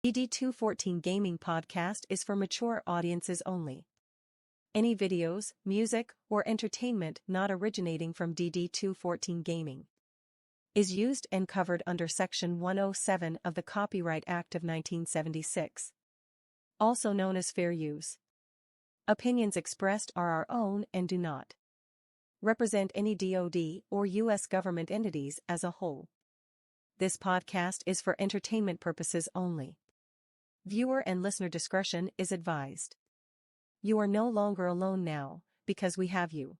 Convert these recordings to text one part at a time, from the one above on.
DD214 Gaming Podcast is for mature audiences only. Any videos, music, or entertainment not originating from DD214 Gaming is used and covered under Section 107 of the Copyright Act of 1976, also known as fair use. Opinions expressed are our own and do not represent any DoD or U.S. government entities as a whole. This podcast is for entertainment purposes only. Viewer and listener discretion is advised. You are no longer alone now, because we have you.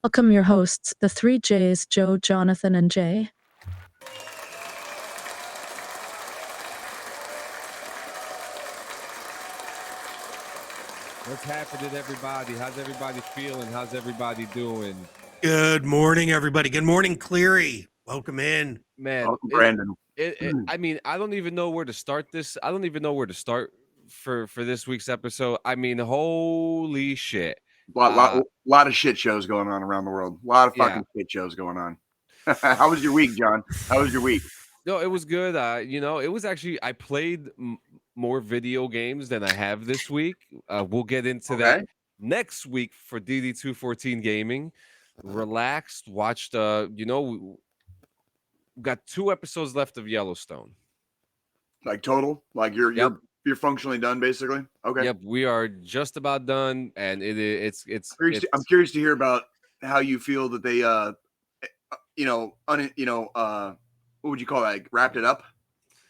Welcome your hosts, the three J's, Joe, Jonathan, and Jay. What's happening, everybody? How's everybody feeling? How's everybody doing? Good morning, everybody. Good morning, Cleary. Welcome in. Man, welcome, Brandon. I mean, I don't even know where to start this. I don't even know where to start for this week's episode. I mean, holy shit. Lot of shit shows going on around the world. A lot of fucking shit shows going on. How was your week, John? How was your week? No, it was good. It was actually, I played more video games than I have this week. We'll get into that next week for DD214 Gaming. Relaxed, watched, we got 2 episodes left of Yellowstone. Like total? Like you're functionally done, basically? Okay. Yep, we are just about done, and I'm curious to hear about how you feel that they what would you call that? Like, wrapped it up?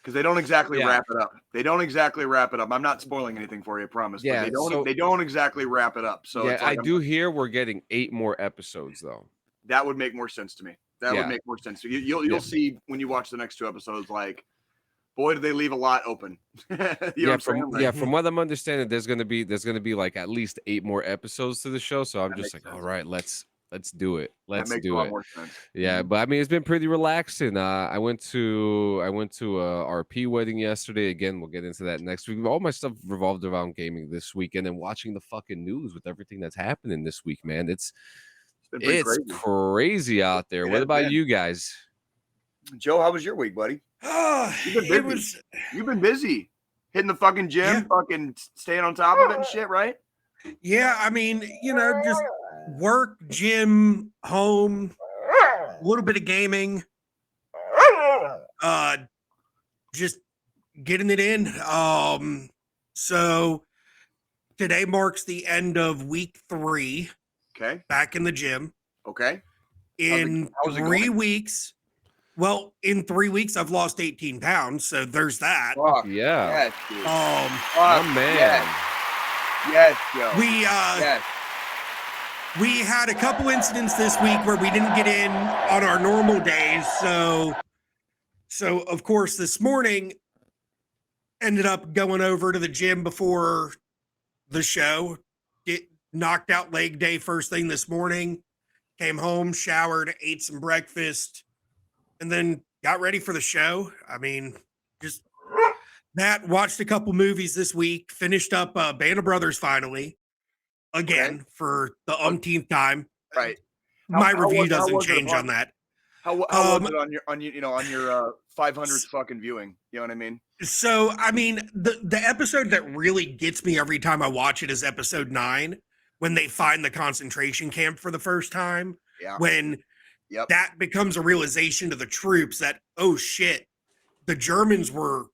Because they don't exactly wrap it up. They don't exactly wrap it up. I'm not spoiling anything for you, I promise. Yeah, but they don't exactly wrap it up. So yeah, it's like, I do hear we're getting 8 more episodes though. That would make more sense to me. Would make more sense. You'll see when you watch the next 2 episodes, like, boy, did they leave a lot open. From what I'm understanding, there's gonna be like at least 8 more episodes to the show. So I'm just like, all right, let's do it. Let's that makes do a lot it. More sense. Yeah, but I mean, it's been pretty relaxing. I went to a RP wedding yesterday. Again, we'll get into that next week. All my stuff revolved around gaming this weekend and watching the fucking news with everything that's happening this week, man. It's crazy out there. What about you guys? Joe, how was your week, buddy? You've been busy. Hitting the fucking gym, fucking staying on top of it and shit, right? Yeah, I mean, just work, gym, home, a little bit of gaming, just getting it in. So today marks the end of week 3. Okay. Back in the gym. Okay. In 3 weeks. Well, in 3 weeks, I've lost 18 pounds, so there's that. Fuck. Yeah. Yes, dude. Man. Yes, Joe. We had a couple incidents this week where we didn't get in on our normal days. So of course, this morning ended up going over to the gym before the show. It knocked out leg day first thing this morning. Came home, showered, ate some breakfast, and then got ready for the show. I mean, just that. Watched a couple movies this week. Finished up Band of Brothers finally. Again, for the umpteenth time. Right. My review doesn't change on that. How was it on your 500th fucking viewing? You know what I mean? So, I mean, the episode that really gets me every time I watch it is episode 9, when they find the concentration camp for the first time. Yeah. When that becomes a realization to the troops that, oh shit, the Germans were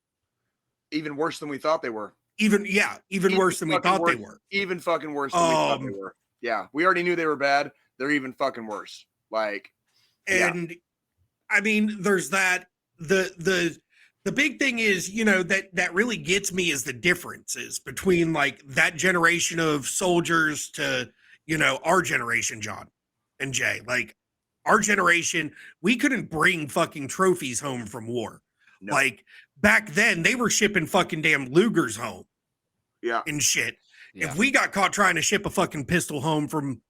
even worse than we thought they were. Even worse than we thought they were. Even fucking worse than we thought they were. Yeah, we already knew they were bad. They're even fucking worse. Like, and I mean, there's that. The big thing is, that really gets me is the differences between like that generation of soldiers to, our generation, John and Jay. Like our generation, we couldn't bring fucking trophies home from war. No. Like back then, they were shipping fucking damn Lugers home. Yeah. And shit. Yeah. If we got caught trying to ship a fucking pistol home from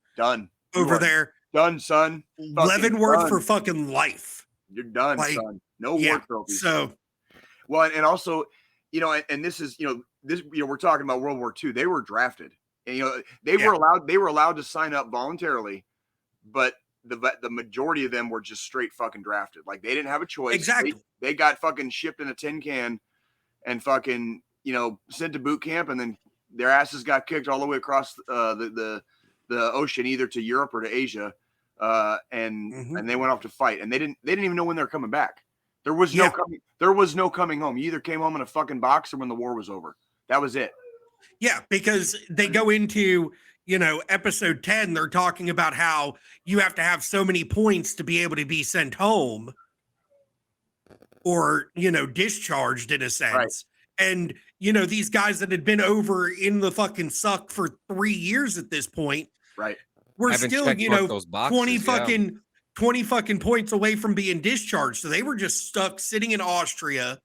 over there, done, son. Leavenworth for fucking life. You're done, son. No war trophies. So, well, and also, and this is, we're talking about World War II. They were drafted, and they were allowed to sign up voluntarily, but the majority of them were just straight fucking drafted. Like they didn't have a choice. Exactly. They got fucking shipped in a tin can, and fucking sent to boot camp, and then their asses got kicked all the way across the ocean, either to Europe or to Asia, and they went off to fight, and they didn't even know when they were coming back. There was no coming home. You either came home in a fucking box or when the war was over. That was it. Yeah, because they go into episode 10. They're talking about how you have to have so many points to be able to be sent home, or discharged in a sense. Right. And, these guys that had been over in the fucking suck for 3 years at this point, right? We're still, 20 fucking points away from being discharged. So they were just stuck sitting in Austria.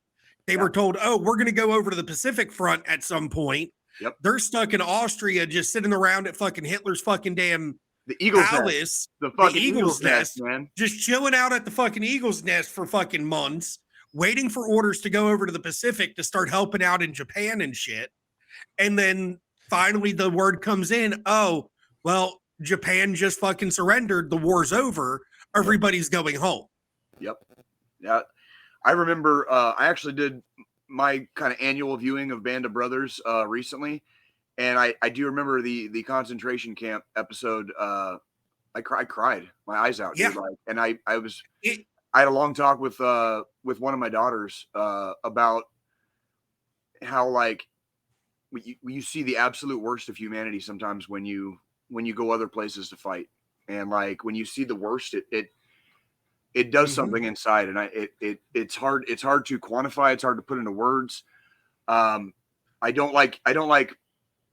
They were told, oh, we're going to go over to the Pacific front at some point. Yep. They're stuck in Austria, just sitting around at fucking Hitler's fucking damn the Eagle's palace. Nest. The fucking Eagle's Nest, man. Just chilling out at the fucking Eagle's Nest for fucking months, waiting for orders to go over to the Pacific to start helping out in Japan and shit. And then finally the word comes in, oh, well, Japan just fucking surrendered. The war's over. Everybody's going home. Yep. Yeah. I remember I actually did my kind of annual viewing of Band of Brothers recently. And I do remember the concentration camp episode. I cried my eyes out. Yeah. Dude, and I had a long talk with one of my daughters about how like you see the absolute worst of humanity sometimes when you go other places to fight, and like when you see the worst, it does something inside, and it's hard to quantify. It's hard to put into words. I don't like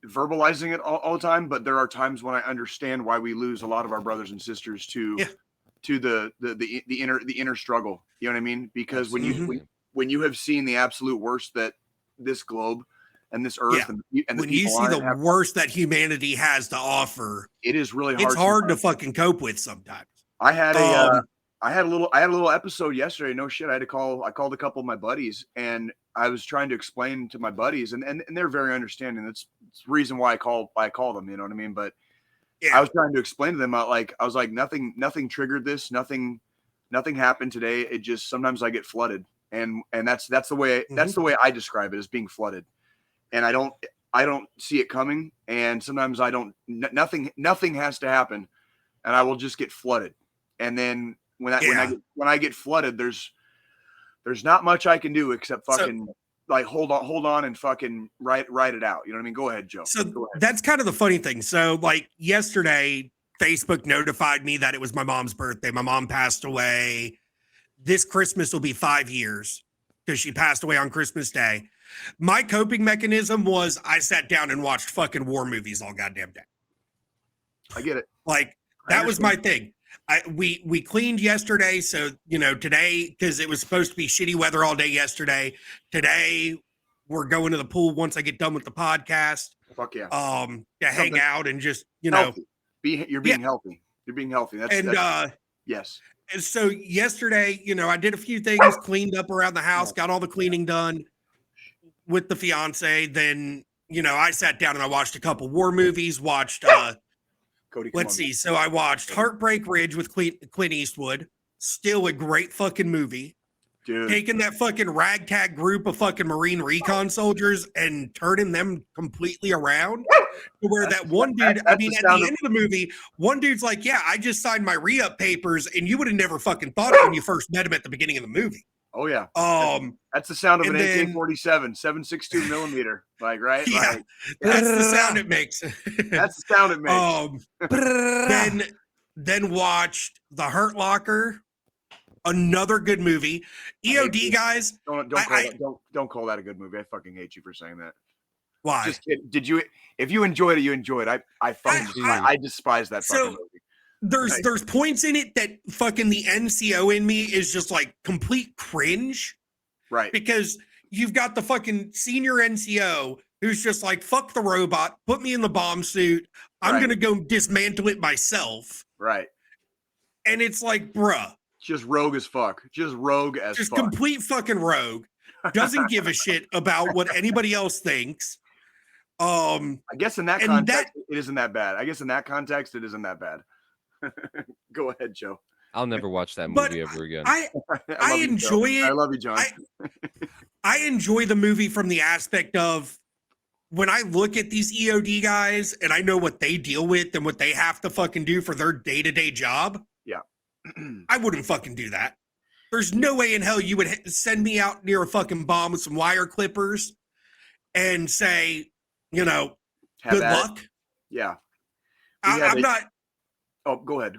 verbalizing it all the time, but there are times when I understand why we lose a lot of our brothers and sisters to the inner struggle. You know what I mean? Because when you have seen the absolute worst that this globe and this earth and when you see the worst that humanity has to offer, it is really hard. It's hard to fucking cope with sometimes. I had a little episode yesterday. No shit. I called a couple of my buddies, and I was trying to explain to my buddies, and they're very understanding. That's the reason why I call them. You know what I mean? But I was trying to explain to them, I was like, nothing triggered this. Nothing happened today. It just, sometimes I get flooded, and that's the way I describe it, as being flooded. And I don't see it coming. And sometimes nothing has to happen, and I will just get flooded. And then when I get flooded, there's not much I can do except fucking hold on and fucking write it out. You know what I mean? Go ahead, Joe. So that's kind of the funny thing. So like yesterday, Facebook notified me that it was my mom's birthday. My mom passed away. This Christmas will be 5 years because she passed away on Christmas Day. My coping mechanism was I sat down and watched fucking war movies all goddamn day. I get it. Like that was my thing. We cleaned yesterday, so today, because it was supposed to be shitty weather all day yesterday. Today we're going to the pool once I get done with the podcast. Fuck yeah. To hang out and just healthy. You're being healthy. You're being healthy. Yes. And so yesterday, I did a few things, cleaned up around the house, got all the cleaning done with the fiance. Then I sat down and I watched a couple war movies. Watched. Let's see. So I watched Heartbreak Ridge with Clint Eastwood. Still a great fucking movie. Dude. Taking that fucking ragtag group of fucking Marine recon soldiers and turning them completely around to where that one dude, at the end of the movie, one dude's like, yeah, I just signed my re-up papers, and you would have never fucking thought it when you first met him at the beginning of the movie. Oh yeah. Um, That's the sound of an and then- AK-47, 7.62 millimeter. Like, right? Yeah, Like, that's the sound it makes. that's the sound it makes. Then watched The Hurt Locker, another good movie. EOD guys, Don't call that a good movie. I fucking hate you for saying that. why? Just kidding. Did you? If you enjoyed it, you enjoyed it. I despise that fucking movie. There's points in it that fucking the NCO in me is just like complete cringe. Right. Because you've got the fucking senior NCO who's just like, fuck the robot, put me in the bomb suit. I'm going to go dismantle it myself. Right. And it's like, bruh. Just rogue as fuck. Just rogue as fuck. Just complete fucking rogue. Doesn't give a shit about what anybody else thinks. I guess in that context, it isn't that bad. I guess in that context, it isn't that bad. Go ahead, Joe. I'll never watch that movie ever again. I enjoy it. I love you, John. I enjoy the movie from the aspect of when I look at these EOD guys and I know what they deal with and what they have to fucking do for their day-to-day job. Yeah. I wouldn't fucking do that. There's no way in hell you would send me out near a fucking bomb with some wire clippers and say, good luck. Yeah. I'm not. Oh, go ahead.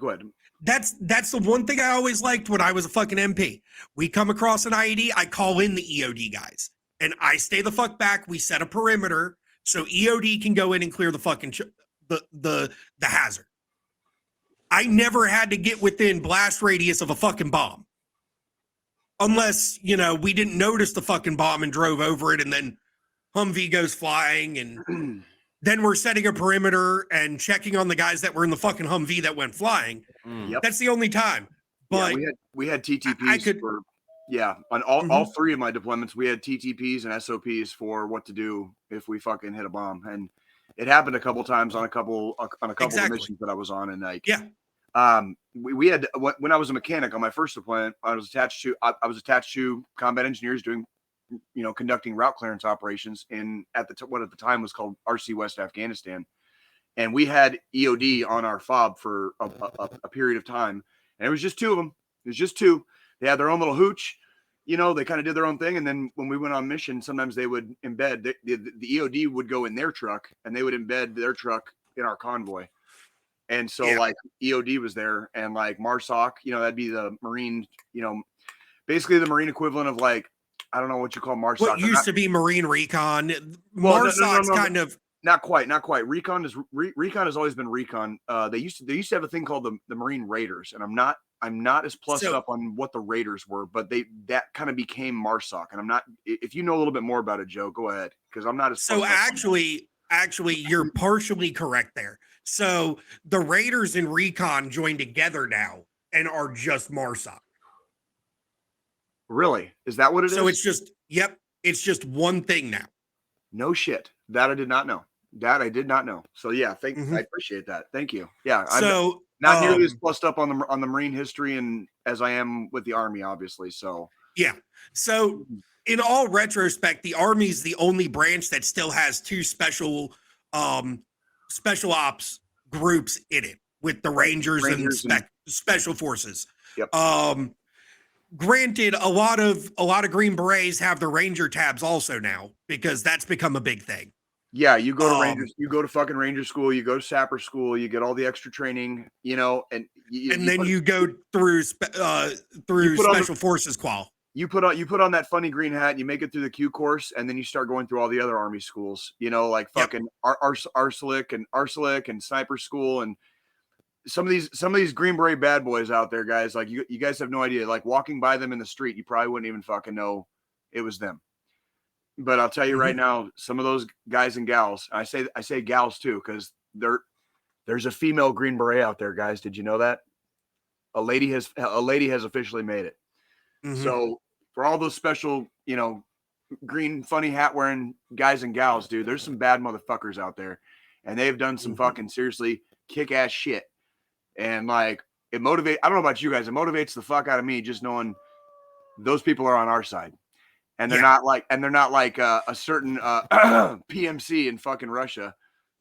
That's the one thing I always liked when I was a fucking MP. We come across an IED, I call in the EOD guys, and I stay the fuck back. We set a perimeter so EOD can go in and clear the fucking the hazard. I never had to get within blast radius of a fucking bomb, unless we didn't notice the fucking bomb and drove over it, and then Humvee goes flying and. Then we're setting a perimeter and checking on the guys that were in the fucking Humvee that went flying. Yep. That's the only time. But we had TTPs on all three of my deployments. We had TTPs and SOPs for what to do if we fucking hit a bomb, and it happened a couple times on a couple of missions that I was on. And like, we had when I was a mechanic on my first deployment, I was attached to combat engineers doing. Conducting route clearance operations at the time was called RC West Afghanistan. And we had EOD on our FOB for a period of time. And it was just two of them. It was just two. They had their own little hooch. They kind of did their own thing. And then when we went on mission, sometimes they would embed, the EOD would go in their truck and they would embed their truck in our convoy. And so like EOD was there and like MARSOC, that'd be the Marine, basically the Marine equivalent of like, I don't know what you call MARSOC. What used to be Marine Recon. MARSOC's kind of not quite. Recon has always been recon. They used to have a thing called the Marine Raiders, and I'm not as plussed up on what the Raiders were, but that kind of became MARSOC. And I'm not. If you know a little bit more about it, Joe, go ahead, because I'm not as. So actually, you're partially correct there. So the Raiders and Recon joined together now and are just MARSOC. Really? Is that what it is? So it's just one thing now. No shit. That I did not know. So yeah, I appreciate that. Thank you. Yeah. So I'm not nearly as plussed up on the Marine history and as I am with the Army, obviously. So yeah. So in all retrospect, the Army is the only branch that still has two special ops groups in it with the Rangers and Special Forces. Yep. Granted, a lot of Green Berets have the Ranger tabs also now because that's become a big thing. Yeah, you go to Rangers, you go to fucking Ranger school, you go to Sapper school, you get all the extra training, and then you go through Special Forces qual. You put on that funny green hat, you make it through the Q course, and then you start going through all the other Army schools, like fucking Arcelic and Sniper School and. Some of these Green Beret bad boys out there, guys, like you guys have no idea. Like walking by them in the street, you probably wouldn't even fucking know it was them. But I'll tell you right now, some of those guys and gals, I say gals too, because there's a female Green Beret out there, guys. Did you know that? A lady has officially made it. Mm-hmm. So for all those special, green funny hat wearing guys and gals, dude, there's some bad motherfuckers out there, and they've done some fucking seriously kick ass shit. And like it motivates, I don't know about you guys, it motivates the fuck out of me just knowing those people are on our side. And they're not like a certain PMC in fucking Russia,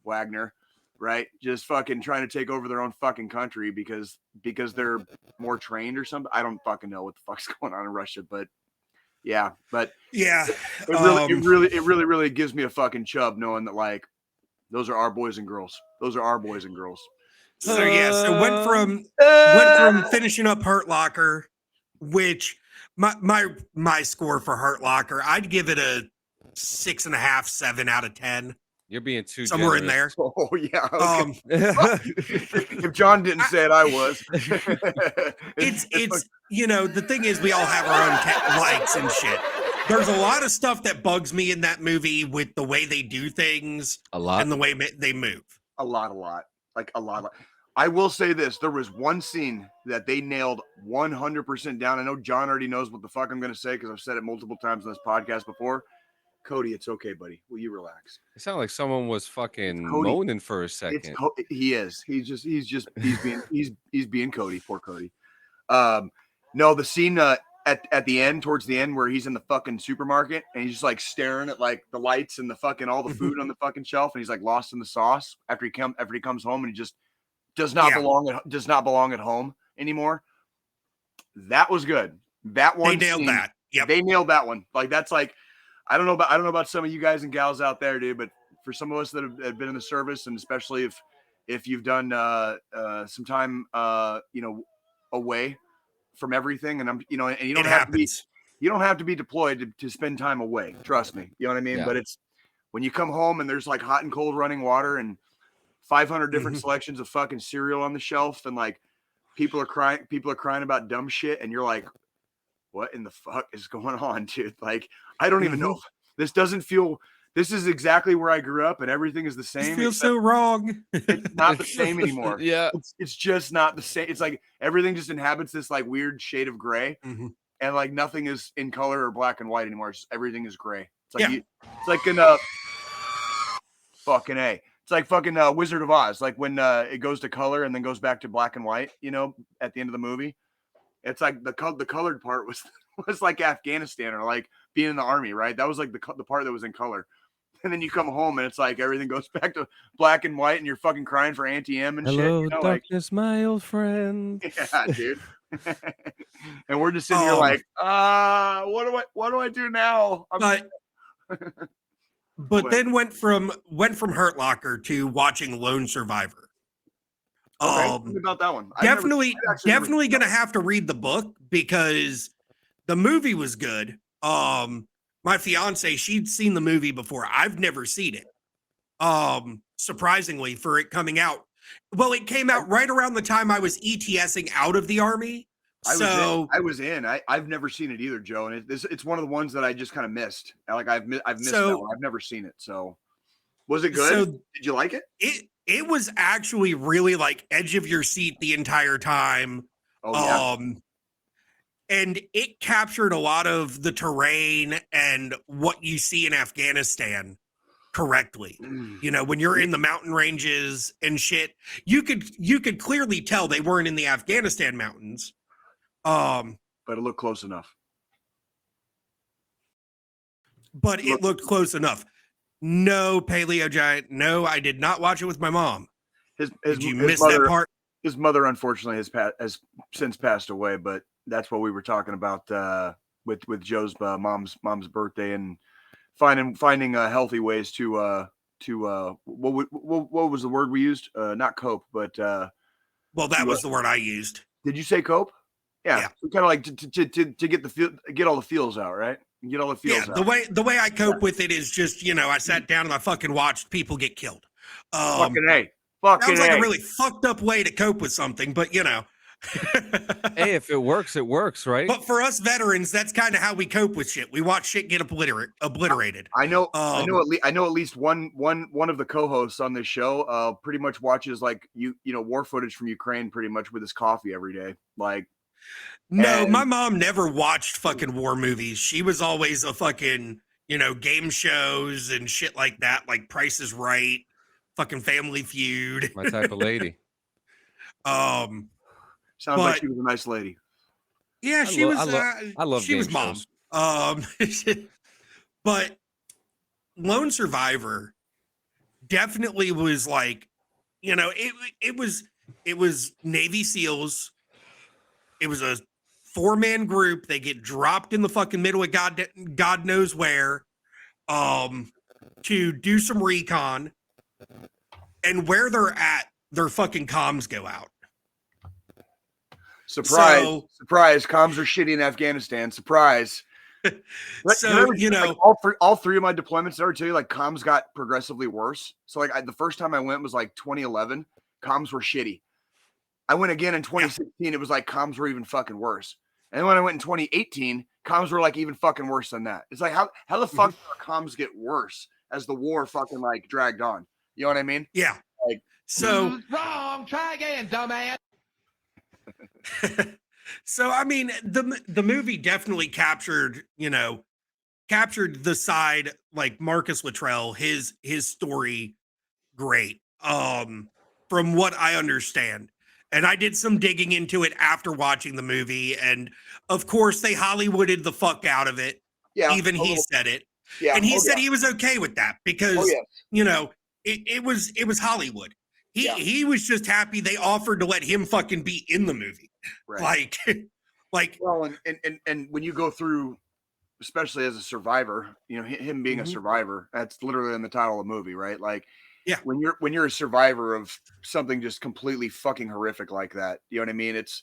Wagner, right? Just fucking trying to take over their own fucking country because they're more trained or something. I don't fucking know what the fuck's going on in Russia, but Yeah, but Yeah. it really gives me a fucking chub knowing that like those are our boys and girls. Those are our boys and girls. So so went from finishing up Hurt Locker, which my score for Hurt Locker, I'd give it a 6.5, 7 out of 10. You're being too somewhere generous. in there. Oh yeah. Okay. If John didn't say it, I was. it's the thing is we all have our own likes and shit. There's a lot of stuff that bugs me in that movie with the way they do things, A lot. and the way they move. A lot. Like a lot. I will say this: there was one scene that they nailed 100% down. I know John already knows what the fuck I'm going to say because I've said it multiple times on this podcast before. Cody, it's okay, buddy. Will you relax? It sounded like someone was fucking moaning for a second. He is. He's being Cody. Poor Cody. No, the scene at the end, towards the end, where he's in the fucking supermarket and he's just like staring at like the lights and the fucking all the food on the fucking shelf, and he's like lost in the sauce after he comes home, and he just does not belong at home anymore. That was good. That one they nailed that. Yep. They nailed that one. Like that's like I don't know about some of you guys and gals out there, dude, but for some of us that have been in the service, and especially if you've done some time away from everything, and and you don't have to be deployed to spend time away. Trust me, you know what I mean. Yeah. But it's when you come home and there's like hot and cold running water and 500 different selections of fucking cereal on the shelf, and like people are crying about dumb shit, and you're like, what in the fuck is going on, dude? Like, I don't even know. This is exactly where I grew up, and everything is the same. It feels so wrong. It's not the same anymore. Yeah. It's just not the same. It's like everything just inhabits this like weird shade of gray, and like nothing is in color or black and white anymore. Everything is gray. It's like it's like in fucking A. It's like fucking Wizard of Oz. Like when it goes to color and then goes back to black and white, at the end of the movie. It's like the colored part was like Afghanistan or like being in the army, right? That was like the part that was in color. And then you come home and it's like everything goes back to black and white, and you're fucking crying for Auntie M and Hello, shit. darkness, my old friend. Yeah, dude. And we're just sitting here like, what do I do now? But then went from Hurt Locker to watching Lone Survivor. Okay, tell me about that one. Definitely going to have to read the book because the movie was good. My fiance, she'd seen the movie before. I've never seen it. Surprisingly, for it coming out. Well, it came out right around the time I was ETSing out of the Army. I was in. I've never seen it either, Joe. And it's one of the ones that I just kind of missed. Like I've missed that one. I've never seen it. So was it good? Did you like it? It was actually really like edge of your seat the entire time. Oh, yeah. And it captured a lot of the terrain and what you see in Afghanistan correctly. When you're in the mountain ranges and shit, you could clearly tell they weren't in the Afghanistan mountains. But it looked close enough. It looked close enough. No, Paleo Giant. No, I did not watch it with my mom. Did you miss that part? His mother, unfortunately, has since passed away. But that's what we were talking about with Joe's mom's birthday, and finding healthy ways to what was the word we used? Not cope, but well, that was the word I used. Did you say cope? Yeah. So kind of like to get all the feels out, right? Get all the feels out. The way I cope with it is just, I sat down and I fucking watched people get killed. Fucking A. Sounds like a really fucked up way to cope with something, but Hey, if it works, right? But for us veterans, that's kind of how we cope with shit. We watch shit get obliterated. I know at least one of the co-hosts on this show pretty much watches like war footage from Ukraine pretty much with his coffee every day. Like, no, my mom never watched fucking war movies. She was always a fucking, game shows and shit like that, like Price is Right, fucking Family Feud. My type of lady. Sounds like she was a nice lady. Yeah, she was. I love. She was mom. But Lone Survivor definitely was like, it was Navy SEALs. It was a 4-man group. They get dropped in the fucking middle of God knows where, to do some recon. And where they're at, their fucking comms go out. Surprise! So- Surprise! Comms are shitty in Afghanistan. Surprise! So, you know, like, all three of my deployments there, too, like comms got progressively worse. So like the first time I went was like 2011. Comms were shitty. I went again in 2016. It was like comms were even fucking worse. And then when I went in 2018, comms were like even fucking worse than that. It's like how the fuck did our comms get worse as the war fucking like dragged on? You know what I mean? Yeah. Like, So wrong. Try again, dumbass. So I mean, the movie definitely captured the side, like Marcus Luttrell, his story great. From what I understand. And I did some digging into it after watching the movie, and of course they Hollywooded the fuck out of it. yeah. Even he said it. Yeah. And he said he was okay with that because it was Hollywood. He was just happy they offered to let him fucking be in the movie. Right. Like well, and when you go through, especially as a survivor, him being a survivor, that's literally in the title of the movie, right? Like, yeah, when you're a survivor of something just completely fucking horrific like that, you know what I mean? It's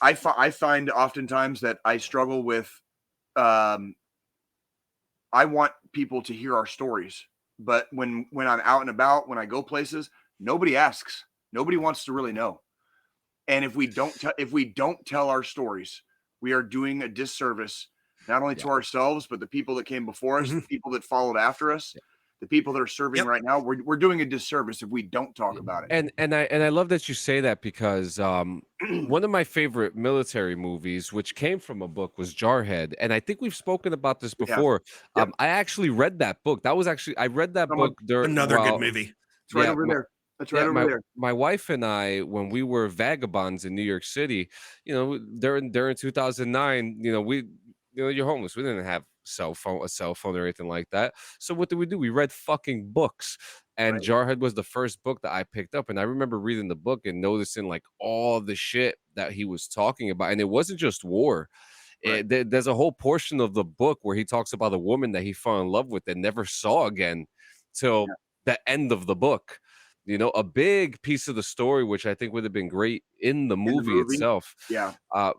I find oftentimes that I struggle with I want people to hear our stories, but when I'm out and about, when I go places, nobody asks, nobody wants to really know. And if we don't tell our stories, we are doing a disservice not only to ourselves, but the people that came before us, the people that followed after us, the people that are serving right now. We're doing a disservice if we don't talk about it. And I love that you say that because one of my favorite military movies, which came from a book, was Jarhead, and I think we've spoken about this before. I actually read that book. I read that book during another good movie. It's right over there. That's right over there. My wife and I, when we were vagabonds in New York City, during 2009, you're homeless. We didn't have a cell phone or anything like that. So what did we do? We read fucking books. And Jarhead was the first book that I picked up. And I remember reading the book and noticing like all the shit that he was talking about. And it wasn't just war. There's a whole portion of the book where he talks about a woman that he fell in love with and never saw again till the end of the book. A big piece of the story, which I think would have been great in the movie itself. Yeah. But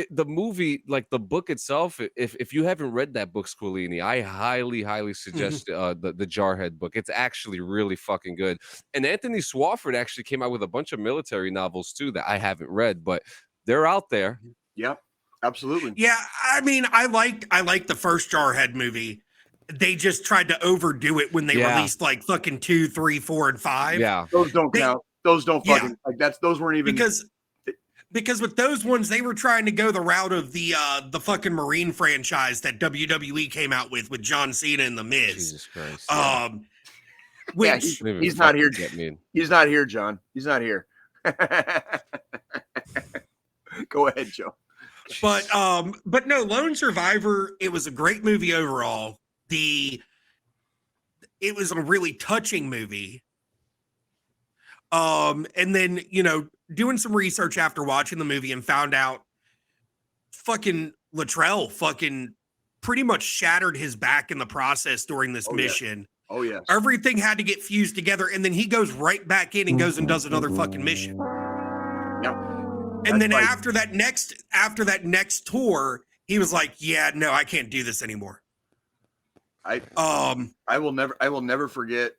the movie, like the book itself, if you haven't read that book, Squilini, I highly suggest the Jarhead book. It's actually really fucking good. And Anthony Swofford actually came out with a bunch of military novels too that I haven't read, but they're out there. Yep, absolutely. Yeah, I mean, I liked the first Jarhead movie. They just tried to overdo it when they released like fucking 2, 3, 4, and 5. Yeah, those don't count. Those don't fucking those weren't even because with those ones they were trying to go the route of the fucking Marine franchise that WWE came out with John Cena and The Miz. Jesus Christ. Which he's not here. He's not here, John. He's not here. Go ahead, Joe. But no, Lone Survivor, it was a great movie overall. It was a really touching movie. And then, doing some research after watching the movie and found out fucking Luttrell fucking pretty much shattered his back in the process during this mission. Yeah. Oh, yes. Everything had to get fused together, and then he goes right back in and goes and does another fucking mission. Yep. And then after that next tour, he was like, "Yeah, no, I can't do this anymore." I will never forget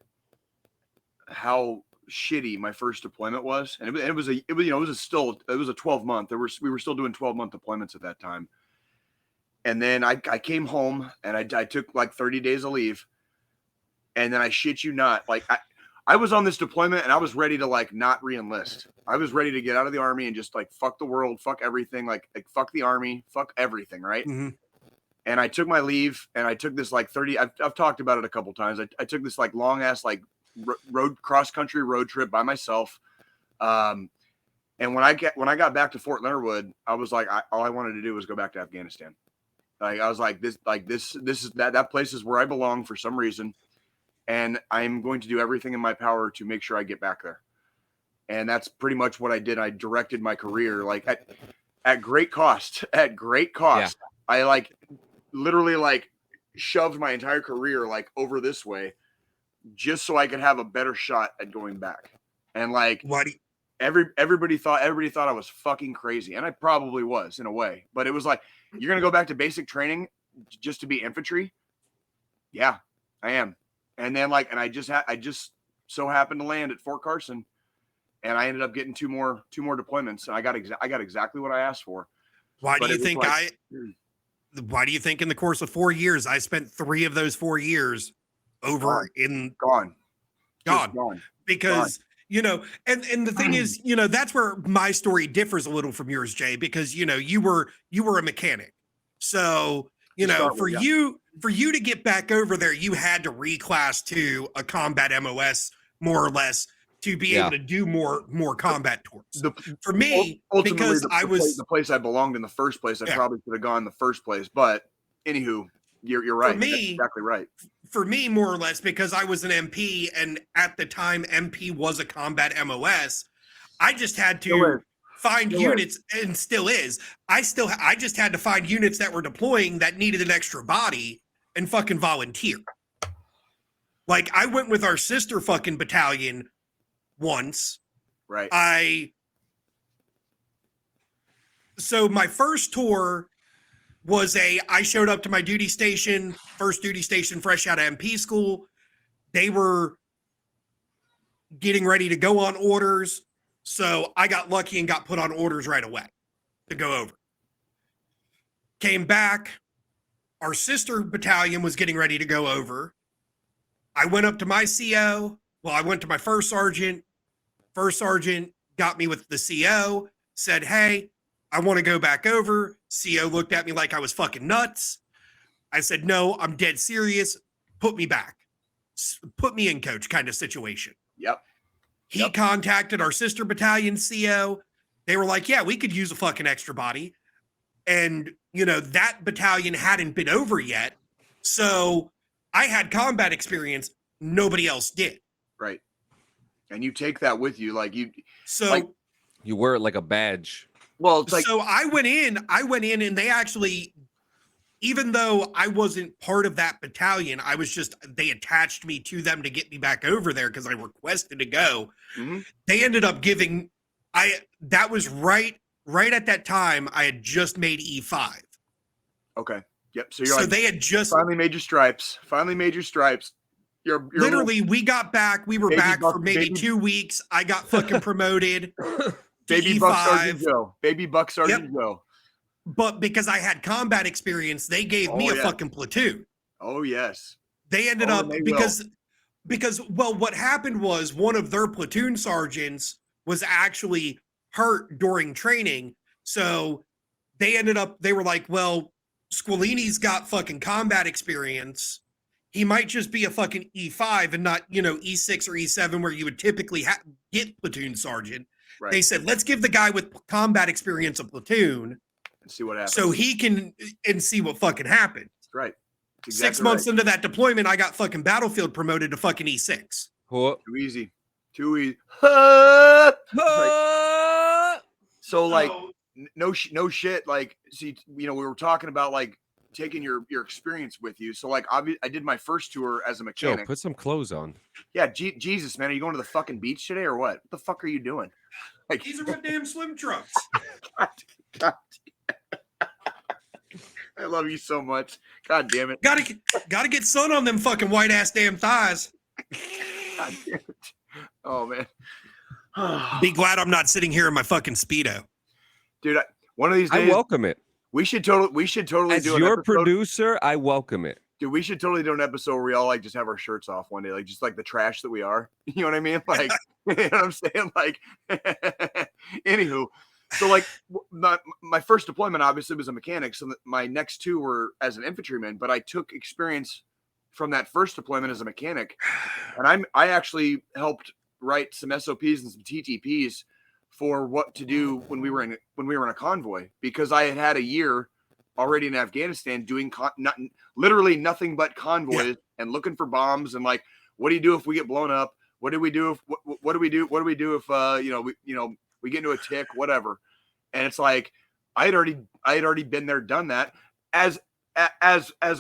how shitty my first deployment was, and it was a 12-month. We were still doing 12-month deployments at that time, and then I came home and I took like 30 days of leave, and then I shit you not, like I was on this deployment and I was ready to like not re-enlist. I was ready to get out of the army and just like fuck the world, fuck everything, like fuck the army, fuck everything, right? Mm-hmm. And I took my leave and I took this like 30, I've talked about it a couple times. I took this like long ass, like cross country road trip by myself. And when I got back to Fort Leonard Wood, I was like, all I wanted to do was go back to Afghanistan. Like, I was like, this is that place is where I belong for some reason. And I'm going to do everything in my power to make sure I get back there. And that's pretty much what I did. I directed my career like at great cost. At great cost. Yeah. I like literally like shoved my entire career like over this way just so I could have a better shot at going back. And like everybody thought I was fucking crazy. And I probably was in a way. But it was like, you're gonna go back to basic training just to be infantry? Yeah, I am. And then like, and I just so happened to land at Fort Carson. And I ended up getting two more deployments, and I got exactly what I asked for. Why do you think Why do you think in the course of 4 years I spent 3 of those 4 years over gone? Because you know, and the thing is, you know, that's where my story differs a little from yours, Jay. Because you know, you were a mechanic, so you know, for you to get back over there, you had to reclass to a combat MOS more or less to be able to do more combat tours. For me, because I was the place I belonged in the first place, I probably could have gone in the first place. But anywho, you're right. For me, that's exactly right. For me, more or less, because I was an MP, and at the time MP was a combat MOS, I just had to find units, and still is. I just had to find units that were deploying that needed an extra body and fucking volunteer. Like I went with our sister fucking battalion once. Right. So my first tour was I showed up to my duty station, first duty station fresh out of MP school. They were getting ready to go on orders. So I got lucky and got put on orders right away to go over. Came back. Our sister battalion was getting ready to go over. I went up to my CO. Well, I went to my first sergeant. First sergeant got me with the CO, said, hey, I want to go back over. CO looked at me like I was fucking nuts. I said, no, I'm dead serious. Put me back. Put me in, coach, kind of situation. Yep. He contacted our sister battalion CO. They were like, yeah, we could use a fucking extra body. And, you know, that battalion hadn't been over yet. So I had combat experience. Nobody else did. Right. And you take that with you. You wear it like a badge. Well, it's like, so I went in and they actually, even though I wasn't part of that battalion, they attached me to them to get me back over there because I requested to go. Mm-hmm. They ended up giving, that was right at that time, I had just made E5. Okay. Yep. So they had just finally made your stripes. You're literally, we got back. We were back for maybe 2 weeks. I got fucking promoted. Baby Buck Sergeant Joe. Baby Buck Sergeant Joe. But because I had combat experience, they gave me a fucking platoon. Oh, yes. They ended up because what happened was one of their platoon sergeants was actually hurt during training. So they were like, well, Squilini's got fucking combat experience. He might just be a fucking E5 and not, you know, E6 or E7 where you would typically get platoon sergeant. Right. They said, let's give the guy with combat experience a platoon and see what happens. So he can and see what fucking happens. Right. Exactly 6 months into that deployment, I got fucking battlefield promoted to fucking E6. Cool. Too easy. So like, no shit. Like, see, you know, we were talking about like taking your experience with you. So like, I did my first tour as a mechanic. Joe, put some clothes on. Yeah, Jesus, man, are you going to the fucking beach today or what? What the fuck are you doing? Like, these are my damn swim trunks. God. I love you so much. God damn it. Gotta get sun on them fucking white ass damn thighs. God damn it. Oh man. Be glad I'm not sitting here in my fucking Speedo. Dude, one of these days I welcome it. We should totally As do an your episode. Producer, I welcome it. Dude, we should totally do an episode where we all like just have our shirts off one day, like just like the trash that we are. You know what I mean? Like, you know what I'm saying? Like, anywho, so like my first deployment obviously was a mechanic. So my next two were as an infantryman, but I took experience from that first deployment as a mechanic, and I actually helped write some SOPs and some TTPs for what to do when we were in a convoy, because I had a year already in Afghanistan doing literally nothing but convoys and looking for bombs and like, what do you do if we get blown up? What do we do if what do we do? What do we do if we get into a tick, whatever? And it's like I had already been there, done that, as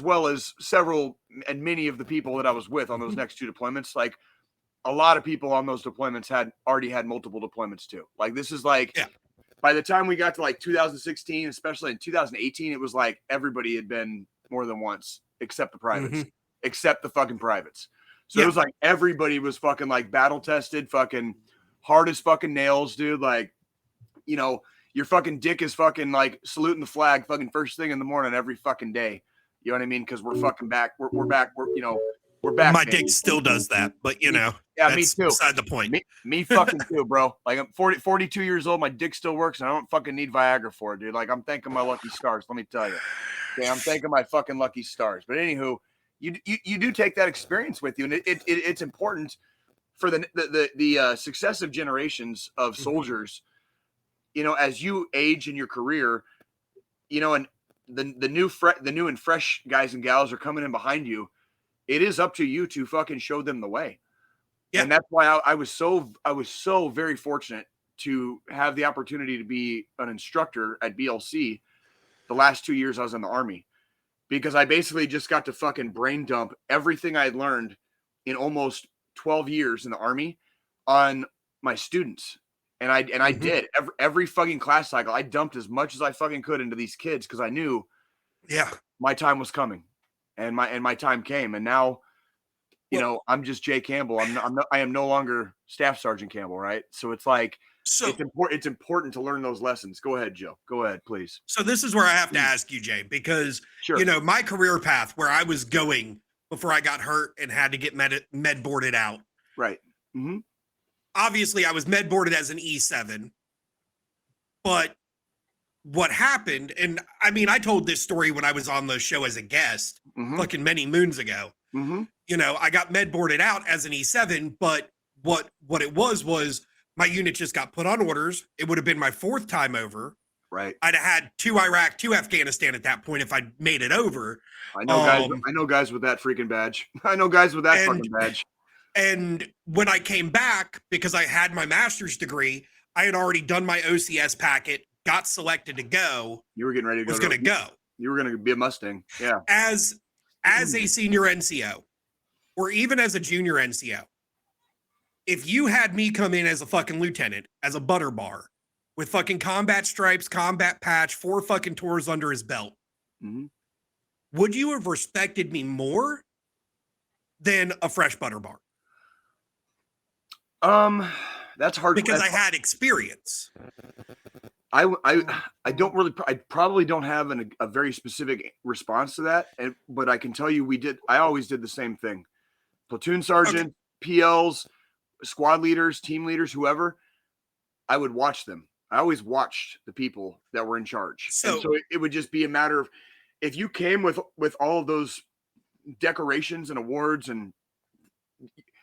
well as several and many of the people that I was with on those next 2 deployments. Like a lot of people on those deployments had already had multiple deployments too. Like this is like by the time we got to like 2016, especially in 2018, it was like everybody had been more than once except the privates, except the fucking privates. So it was like everybody was fucking like battle tested, fucking hard as fucking nails, dude. Like, your fucking dick is fucking like saluting the flag fucking first thing in the morning every fucking day. You know what I mean? Because we're fucking back. We're back. We're back. My baby. dick still does that, but me that's too. beside the point. Me fucking too, bro. Like I'm 42 years old. My dick still works, and I don't fucking need Viagra for it, dude. Like I'm thanking my lucky stars. Let me tell you. Okay, I'm thanking my fucking lucky stars. But anywho, you do take that experience with you, and it's important for the successive generations of soldiers. As you age in your career, and the new and fresh guys and gals are coming in behind you. It is up to you to fucking show them the way. Yeah. And that's why I was so very fortunate to have the opportunity to be an instructor at BLC the last 2 years I was in the Army, because I basically just got to fucking brain dump everything I had learned in almost 12 years in the Army on my students. And I did every fucking class cycle. I dumped as much as I fucking could into these kids because I knew my time was coming. And my time came, and now, I'm just Jay Campbell. I am no longer Staff Sergeant Campbell, right? So it's like it's important to learn those lessons. Go ahead, Joe. Go ahead, please. So this is where I have to ask you, Jay, because my career path where I was going before I got hurt and had to get med boarded out. Right. Mm-hmm. Obviously, I was med boarded as an E7, but what happened, and I mean, I told this story when I was on the show as a guest fucking many moons ago. I got med boarded out as an E7, but what it was my unit just got put on orders. It would have been my 4th time over. Right. I'd have had 2 Iraq, 2 Afghanistan at that point if I'd made it over. I know guys with that freaking badge. I know guys with that fucking badge. And when I came back, because I had my master's degree, I had already done my OCS packet, got selected to go. You were getting ready to go. Was going to go. You were going to be a Mustang. Yeah. As a senior NCO, or even as a junior NCO, if you had me come in as a fucking lieutenant, as a butter bar, with fucking combat stripes, combat patch, 4 fucking tours under his belt, would you have respected me more than a fresh butter bar? That's hard because I had experience. I probably don't have a very specific response to that, but I can tell you I always did the same thing. Platoon sergeant, PLs, squad leaders, team leaders, whoever, I would watch them. I always watched the people that were in charge. So it would just be a matter of, if you came with all of those decorations and awards and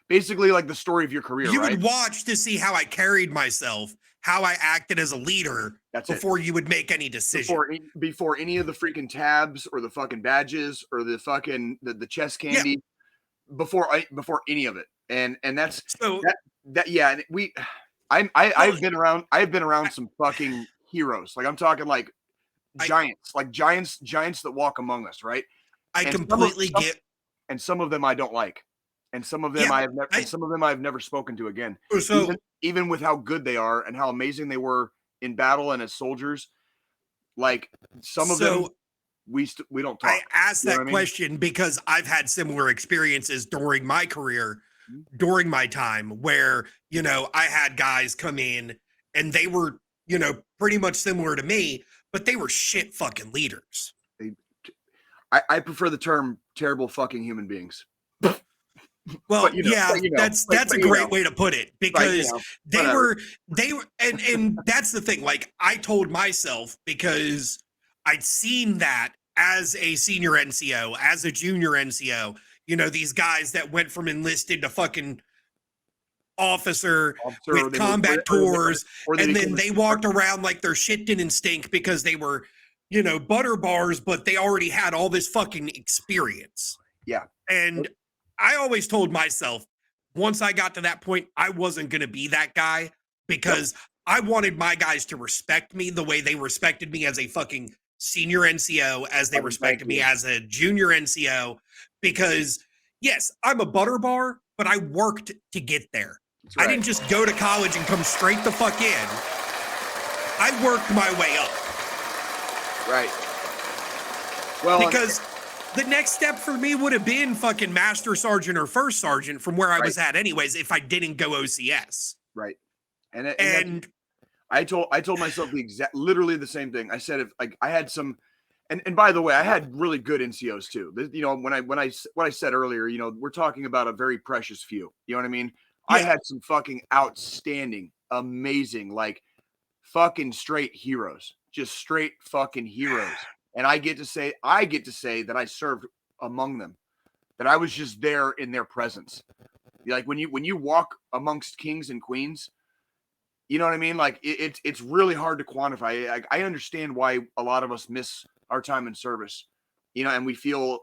basically like the story of your career, you would watch to see how I carried myself, how I acted as a leader. That's before you would make any decision. Before any of the freaking tabs or the fucking badges or the fucking the chest candy, before any of it. And that's so that yeah. And I've been around some fucking heroes. Like I'm talking like giants that walk among us, right? I completely get. And some of them I don't like. And some of them I've never spoken to again. So even with how good they are and how amazing they were in battle and as soldiers, like some of them we don't talk. I asked that question because I've had similar experiences during my career, during my time, where I had guys come in and they were pretty much similar to me, but they were shit fucking leaders. I prefer the term terrible fucking human beings. Well, that's a great way to put it, because they were, and that's the thing. Like I told myself, because I'd seen that as a senior NCO, as a junior NCO, these guys that went from enlisted to fucking officer with combat tours, and then they walked around like their shit didn't stink because they were, butter bars, but they already had all this fucking experience. Yeah. And I always told myself, once I got to that point, I wasn't going to be that guy because I wanted my guys to respect me the way they respected me as a fucking senior NCO, as they respected me as a junior NCO. Because, yes, I'm a butter bar, but I worked to get there. Right. I didn't just go to college and come straight the fuck in. I worked my way up. Right. Well, because the next step for me would have been fucking master sergeant or first sergeant from where I was at anyways if I didn't go OCS. Right. And I told myself literally the same thing. I said, if like I had some, and by the way, I had really good NCOs too. You know, what I said earlier, you know, we're talking about a very precious few. You know what I mean? Yeah. I had some fucking outstanding, amazing, like fucking straight heroes, just straight fucking heroes. And I get to say that I served among them, that I was just there in their presence. Like when you walk amongst kings and queens, you know what I mean? Like it's really hard to quantify. I understand why a lot of us miss our time in service, you know, and we feel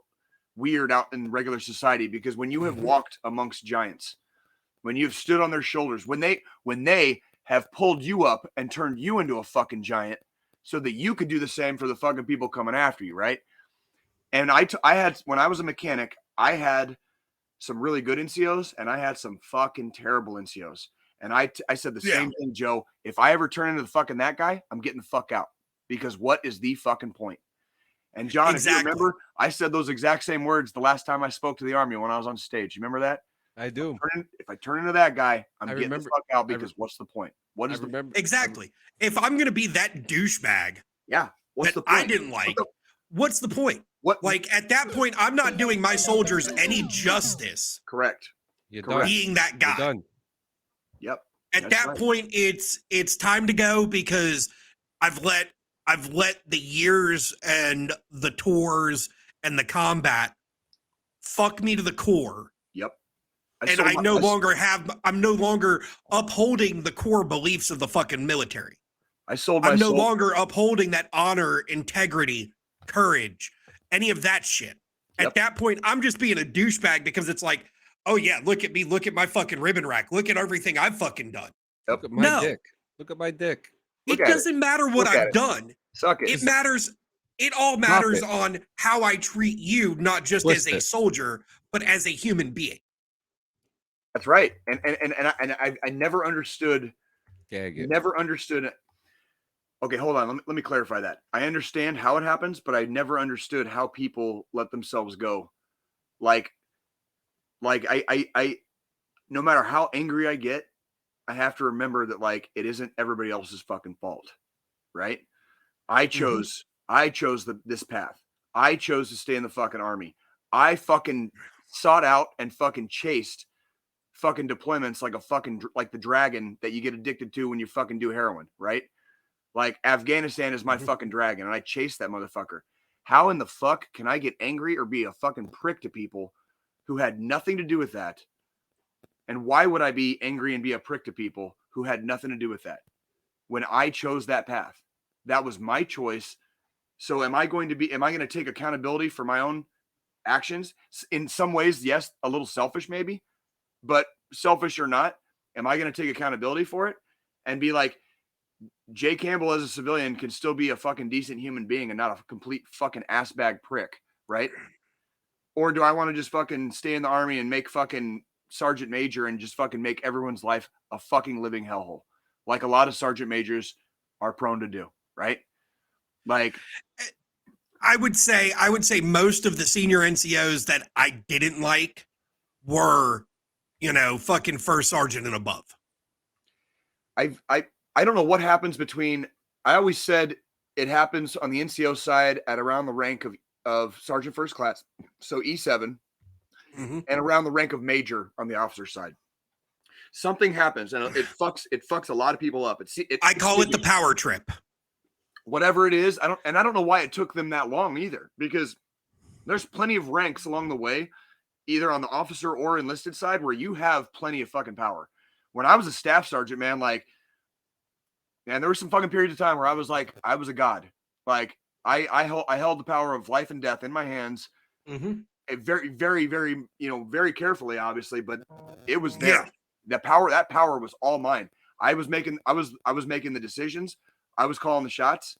weird out in regular society because when you have walked amongst giants, when you've stood on their shoulders, when they have pulled you up and turned you into a fucking giant so that you could do the same for the fucking people coming after you, right? And I had, when I was a mechanic, I had some really good NCOs and I had some fucking terrible NCOs. And I said the same thing, Joe. If I ever turn into the fucking that guy, I'm getting the fuck out because what is the fucking point? And John, if you remember, I said those exact same words the last time I spoke to the Army when I was on stage. You remember that? I do. If I turn into that guy, I'm getting the fuck out because what's the point? What is the point? Exactly. If I'm going to be that douchebag what's the point? I didn't like, what's the point? What? Like at that point, I'm not doing my soldiers any justice. Correct. Being that guy. You're done. Yep. At that point, it's time to go because I've let the years and the tours and the combat fuck me to the core. Yep. I'm no longer upholding the core beliefs of the fucking military. I'm no longer upholding that honor, integrity, courage, any of that shit. Yep. At that point, I'm just being a douchebag because it's like, oh yeah, look at me, look at my fucking ribbon rack, look at everything I've fucking done. Look at my dick. Look at my dick. It doesn't matter what I've done. Suck it. It matters. It all matters on how I treat you, not just as a soldier, but as a human being. That's right. And I never understood. Never understood. Okay, hold on. Let me clarify that. I understand how it happens, but I never understood how people let themselves go. Like I no matter how angry I get, I have to remember that like it isn't everybody else's fucking fault, right? I chose this path. I chose to stay in the fucking Army. I fucking sought out and fucking chased fucking deployments like the dragon that you get addicted to when you fucking do heroin, right? Like Afghanistan is my fucking dragon, and I chased that motherfucker. How in the fuck can I get angry or be a fucking prick to people who had nothing to do with that? And why would I be angry and be a prick to people who had nothing to do with that? When I chose that path, that was my choice. So am I going to take accountability for my own actions? In some ways, yes, a little selfish maybe, but selfish or not, am I going to take accountability for it and be like, Jay Campbell as a civilian can still be a fucking decent human being and not a complete fucking assbag prick, right? Or do I want to just fucking stay in the Army and make fucking sergeant major and just fucking make everyone's life a fucking living hellhole, like a lot of sergeant majors are prone to do, right? Like, I would say most of the senior NCOs that I didn't like were, fucking first sergeant and above. I don't know what happens between. I always said it happens on the NCO side at around the rank of sergeant first class, so E7, and around the rank of major on the officer side. Something happens and it fucks a lot of people up. I call it the power trip. Whatever it is, I don't know why it took them that long either, because there's plenty of ranks along the way, either on the officer or enlisted side, where you have plenty of fucking power. When I was a staff sergeant, man, like, there were some fucking periods of time where I was like, I was a god. Like I held the power of life and death in my hands. very, very, very, very carefully, obviously, but it was there. Yeah. That power was all mine. I was making the decisions. I was calling the shots.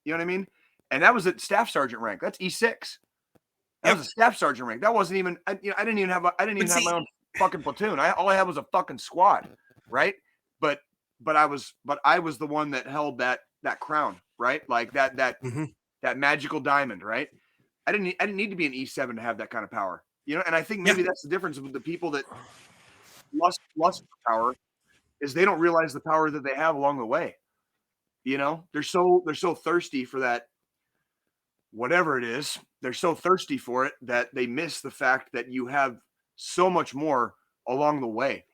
You know what I mean? And that was at staff sergeant rank. That's E6. That was a staff sergeant rank. That wasn't even. I didn't even have my own fucking platoon. All I had was a fucking squad, right? But I was the one that held that crown, right? Like that magical diamond, right? I didn't need to be an E7 to have that kind of power, And I think maybe that's the difference with the people that lust for power, is they don't realize the power that they have along the way. They're so thirsty for that, whatever it is. They're so thirsty for it that they miss the fact that you have so much more along the way,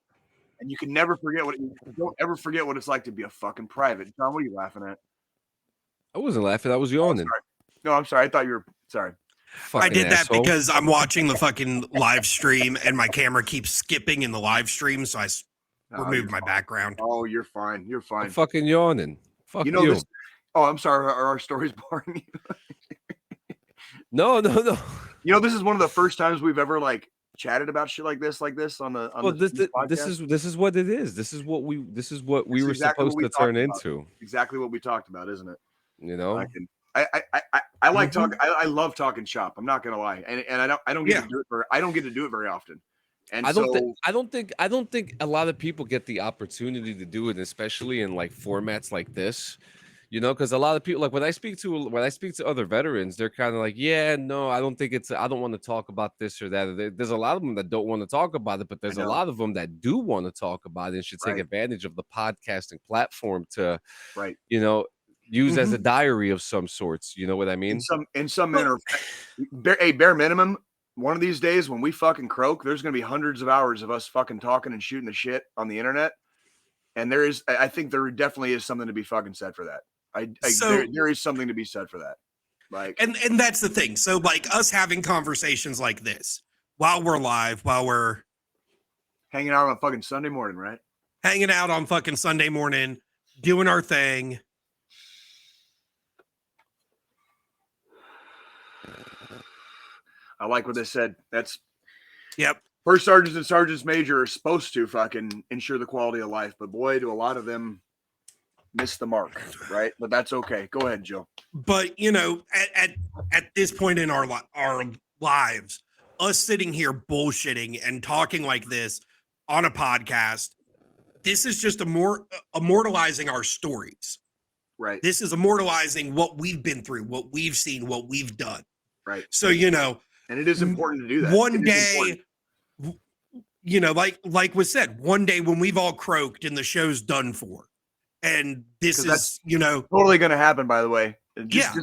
and you can never forget don't ever forget what it's like to be a fucking private. John, what are you laughing at? I wasn't laughing. I was yawning. No, I'm sorry. I thought you were sorry. I did that asshole. because I'm watching the fucking live stream and my camera keeps skipping in the live stream, so I removed my background. Oh, you're fine. You're fine. I'm fucking yawning. Fuck you. This, I'm sorry. Are our stories boring you? No. This is one of the first times we've ever chatted about shit like this on the. This is what it is. This is what we were exactly supposed to turn into. Exactly what we talked about, isn't it? I like talking. I love talking shop. I'm not gonna lie, and I don't get to do it I don't get to do it very often. And I don't think a lot of people get the opportunity to do it, especially in formats like this. Because a lot of people, when I speak to other veterans, they're kind of like, yeah, no, I don't want to talk about this or that. There's a lot of them that don't want to talk about it, but there's a lot of them that do want to talk about it and should take advantage of the podcasting platform to, use as a diary of some sorts. You know what I mean? In some manner, bare minimum. One of these days when we fucking croak, there's going to be hundreds of hours of us fucking talking and shooting the shit on the internet. And I think there definitely is something to be fucking said for that. There is something to be said for that. And that's the thing. So us having conversations like this while we're live, while we're hanging out on a fucking Sunday morning, right? Hanging out on fucking Sunday morning, doing our thing. I like what they said. That's yep. First sergeants and sergeants major are supposed to fucking ensure the quality of life, but boy, do a lot of them miss the mark, right? But that's okay. Go ahead, Joe. But at this point in our lives, us sitting here bullshitting and talking like this on a podcast, this is just immortalizing our stories. Right. This is immortalizing what we've been through, what we've seen, what we've done. Right. So, and it is important to do that. One day, like was said, one day when we've all croaked and the show's done for, and this is, totally going to happen, by the way. Just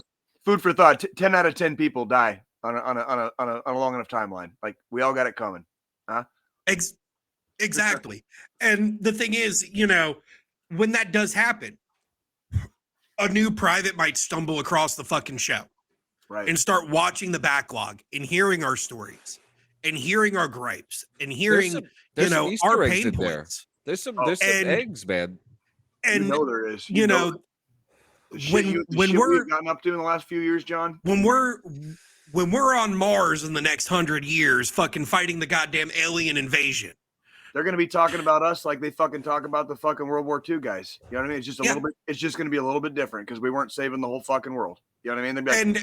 food for thought. 10 out of 10 people die on a long enough timeline. We all got it coming. Huh? Exactly. And the thing is, when that does happen, a new private might stumble across the fucking show. Right. And start watching the backlog and hearing our stories and hearing our gripes and hearing, our pain points. There's some eggs, man. And there is. When we've gotten up to in the last few years, John. When we're on Mars in the next 100 years, fucking fighting the goddamn alien invasion, they're going to be talking about us like they fucking talk about the fucking World War II guys. You know what I mean? It's just a little bit. It's just going to be a little bit different because we weren't saving the whole fucking world. You know what I mean? They'd be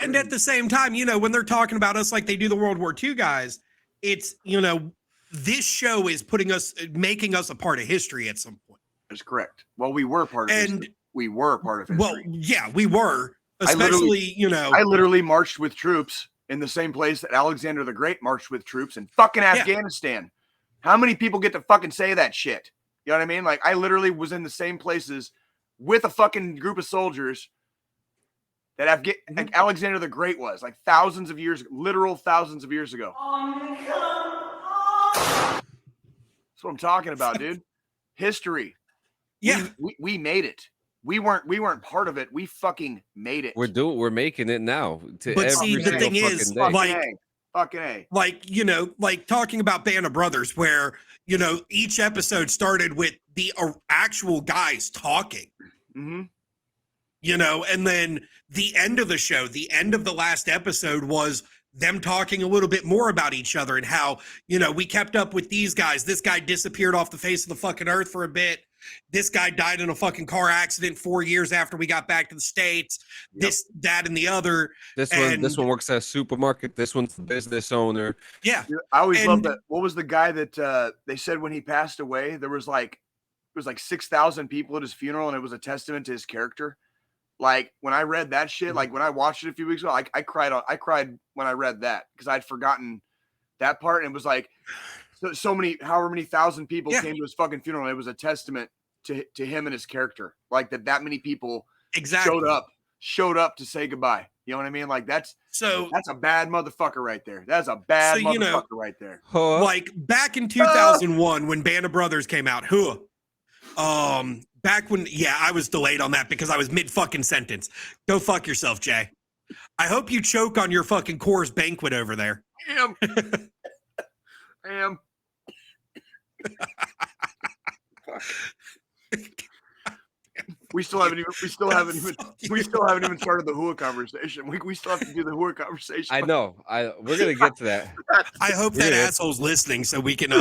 And at the same time, when they're talking about us like they do the World War II guys, it's, this show is making us a part of history at some point. That's correct. Well, we were part of history. We were part of history. Well, yeah, we were. Especially, I literally marched with troops in the same place that Alexander the Great marched with troops in fucking Afghanistan. How many people get to fucking say that shit? You know what I mean? I literally was in the same places with a fucking group of soldiers that Alexander the Great was, literal thousands of years ago. That's what I'm talking about, dude. History. Yeah. We made it. We weren't part of it. We fucking made it. We're making it now. But see, the thing is, fucking A. Talking about Band of Brothers, where, each episode started with the actual guys talking. Mm-hmm. And then the end of the show, the end of the last episode was them talking a little bit more about each other and how, we kept up with these guys. This guy disappeared off the face of the fucking earth for a bit. This guy died in a fucking car accident 4 years after we got back to the States. Yep. This, that, and the other. This one works at a supermarket. This one's the business owner. Yeah. I always love that. What was the guy that they said when he passed away, there was like 6,000 people at his funeral, and it was a testament to his character. Like when I read that shit, like when I watched it a few weeks ago, I cried when I read that because I'd forgotten that part. And it was like however many thousand people came to his fucking funeral. And it was a testament to him and his character. Like that many people showed up to say goodbye. You know what I mean? Like that's a bad motherfucker right there. That's a bad motherfucker right there. Like back in 2001 when Band of Brothers came out, HOOAH. Back when, I was delayed on that because I was mid fucking sentence. Go fuck yourself, Jay. I hope you choke on your fucking Coors Banquet over there. I am. We still haven't even started the HOOAH conversation. We still have to do the HOOAH conversation. I know. We're gonna get to that. I hope that asshole's listening so we can.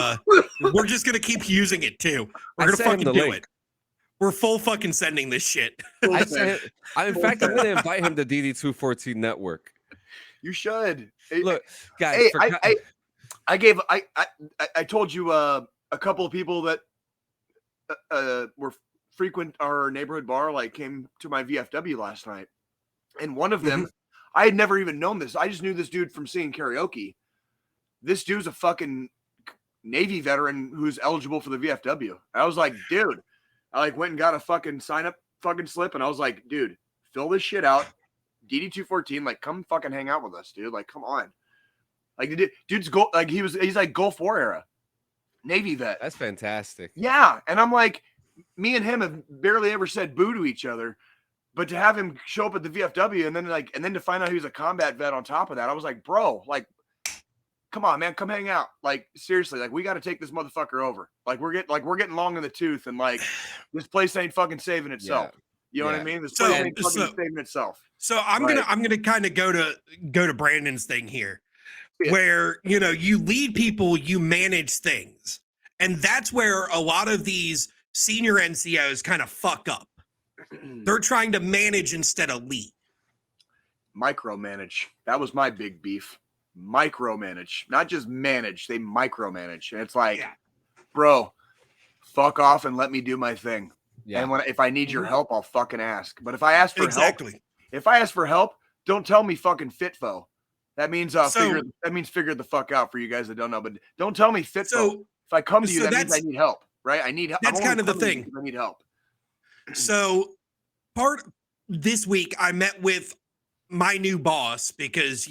We're just gonna keep using it too. We're gonna fucking do it. We're full fucking sending this shit. In fact, I'm gonna invite him to DD214 Network. You should. Look, guys. Hey, I told you a couple of people that were frequent our neighborhood bar like came to my VFW last night, and one of them I had never even known this. I just knew this dude from singing karaoke. This dude's a fucking Navy veteran who's eligible for the VFW. I was like, dude. I like went and got a fucking sign up fucking slip, and I was like, dude, fill this shit out. DD214, like, come fucking hang out with us, dude. Like, come on. Like, dude's like he's like Gulf War era Navy vet. That's fantastic. Yeah, and I'm like, me and him have barely ever said boo to each other, but to have him show up at the VFW and then to find out he was a combat vet on top of that, I was like, bro, like, come on, man, come hang out. Like, seriously, like, we got to take this motherfucker over. Like, we're getting long in the tooth, and like, this place ain't fucking saving itself. Yeah. You know what I mean? This place ain't fucking saving itself. So I'm gonna kind of go to Brandon's thing here, where you lead people, you manage things, and that's where a lot of these senior NCOs kind of fuck up. They're trying to manage instead of lead. Micromanage. That was my big beef. Micromanage, not just manage. They micromanage, and it's like, bro, fuck off and let me do my thing. Yeah. And if I need your help, I'll fucking ask. But if I ask for help, don't tell me fucking fitfo. That means figure the fuck out for you guys that don't know. But don't tell me fitfo. So, if I come to you, that means I need help, right? I need help. That's kind of the thing. I need help. So this week I met with my new boss because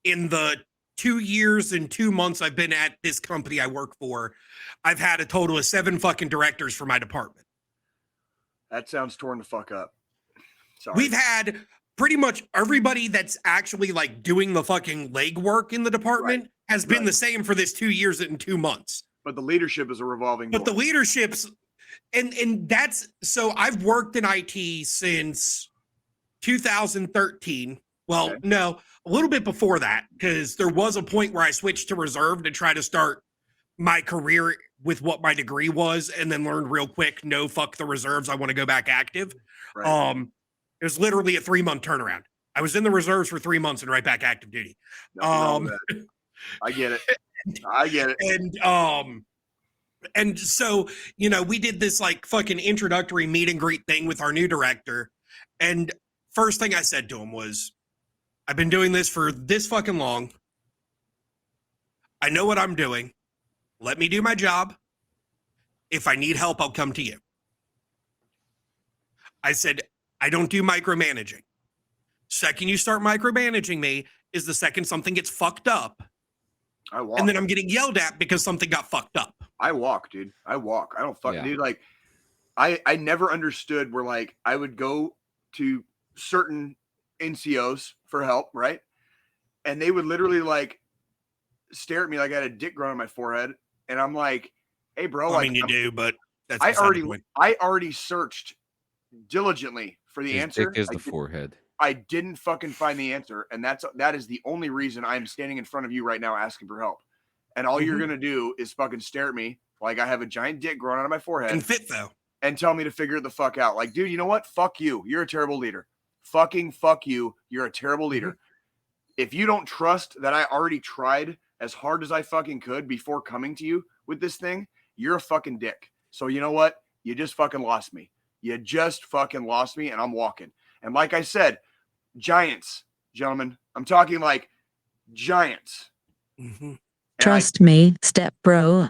in the 2 years and 2 months I've been at this company I work for, I've had a total of 7 fucking directors for my department. That sounds torn the fuck up. Sorry. We've had pretty much everybody that's actually like doing the fucking legwork in the department has been the same for this 2 years and 2 months. But the leadership is a revolving door. But the leadership's, and that's, so I've worked in IT since 2013. Well, no, a little bit before that, because there was a point where I switched to reserve to try to start my career with what my degree was, and then learned real quick, no, fuck the reserves, I want to go back active. Right. It was literally a 3-month turnaround. I was in the reserves for 3 months and right back active duty. I get it. And so, we did this like fucking introductory meet and greet thing with our new director. And first thing I said to him was, I've been doing this for this fucking long. I know what I'm doing. Let me do my job. If I need help, I'll come to you. I said, I don't do micromanaging. Second you start micromanaging me is the second something gets fucked up. I walk. And then I'm getting yelled at because something got fucked up. I walk, dude. I walk. I don't fucking dude. Like, I never understood where like I would go to certain NCOs for help, right? And they would literally like stare at me like I had a dick growing on my forehead, and I'm like, "Hey, bro." Well, I mean, you do, but that's I already searched diligently for the answer. Dick is the forehead. I didn't fucking find the answer, and that is the only reason I'm standing in front of you right now asking for help. And all you're gonna do is fucking stare at me like I have a giant dick growing out of my forehead And fit though. and tell me to figure it the fuck out. Like, dude, you know what? Fuck you. You're a terrible leader. Fucking fuck you. You're a terrible leader. If you don't trust that I already tried as hard as I fucking could before coming to you with this thing, you're a fucking dick. So you know what? You just fucking lost me. You just fucking lost me, and I'm walking. And like I said, giants, gentlemen. I'm talking like giants. Trust me, step bro.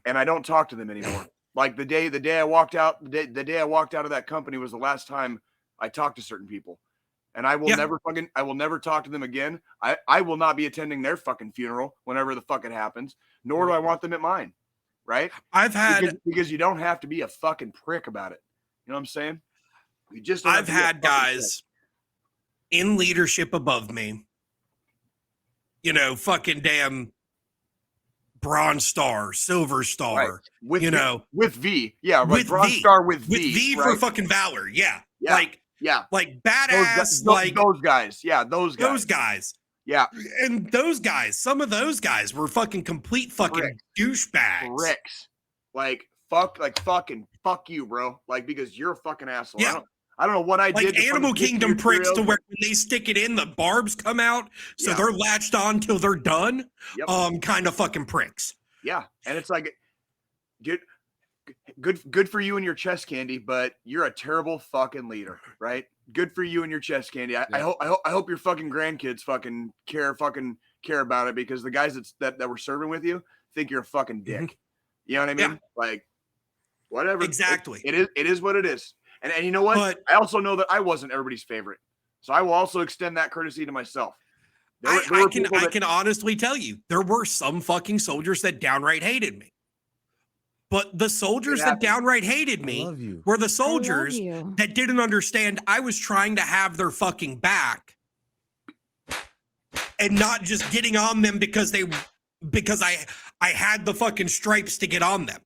And I don't talk to them anymore. Like the day I walked out, the day I walked out of that company was the last time I talked to certain people. And I will never talk to them again. I will not be attending their fucking funeral whenever the fuck it happens, nor do I want them at mine. Right? Because you don't have to be a fucking prick about it. You know what I'm saying? You just I've had guys in leadership above me, you know, fucking damn bronze star, silver star, right. With V. Yeah, with bronze V. star with V. With V right? for fucking valor. Yeah. Like badass, those guys. Yeah, those guys. Those guys. Yeah. And those guys, some of those guys were fucking complete fucking douchebags. Pricks. Like fucking fuck you, bro. Like, because you're a fucking asshole. Yeah. I don't know what I did. Like Animal Kingdom pricks to where when they stick it in, the barbs come out, so they're latched on till they're done. Yep. Kind of fucking pricks. Yeah. And it's like, good for you and your chest candy, but you're a terrible fucking leader, right? Good for you and your chest candy. I hope your fucking grandkids fucking care about it, because the guys that were serving with you think you're a fucking dick. You know what I mean? Yeah. Like, whatever. Exactly. It is what it is. And you know what? But I also know that I wasn't everybody's favorite, so I will also extend that courtesy to myself. I can honestly tell you, there were some fucking soldiers that downright hated me. But the soldiers that downright hated me were the soldiers that didn't understand I was trying to have their fucking back and not just getting on them because I had the fucking stripes to get on them.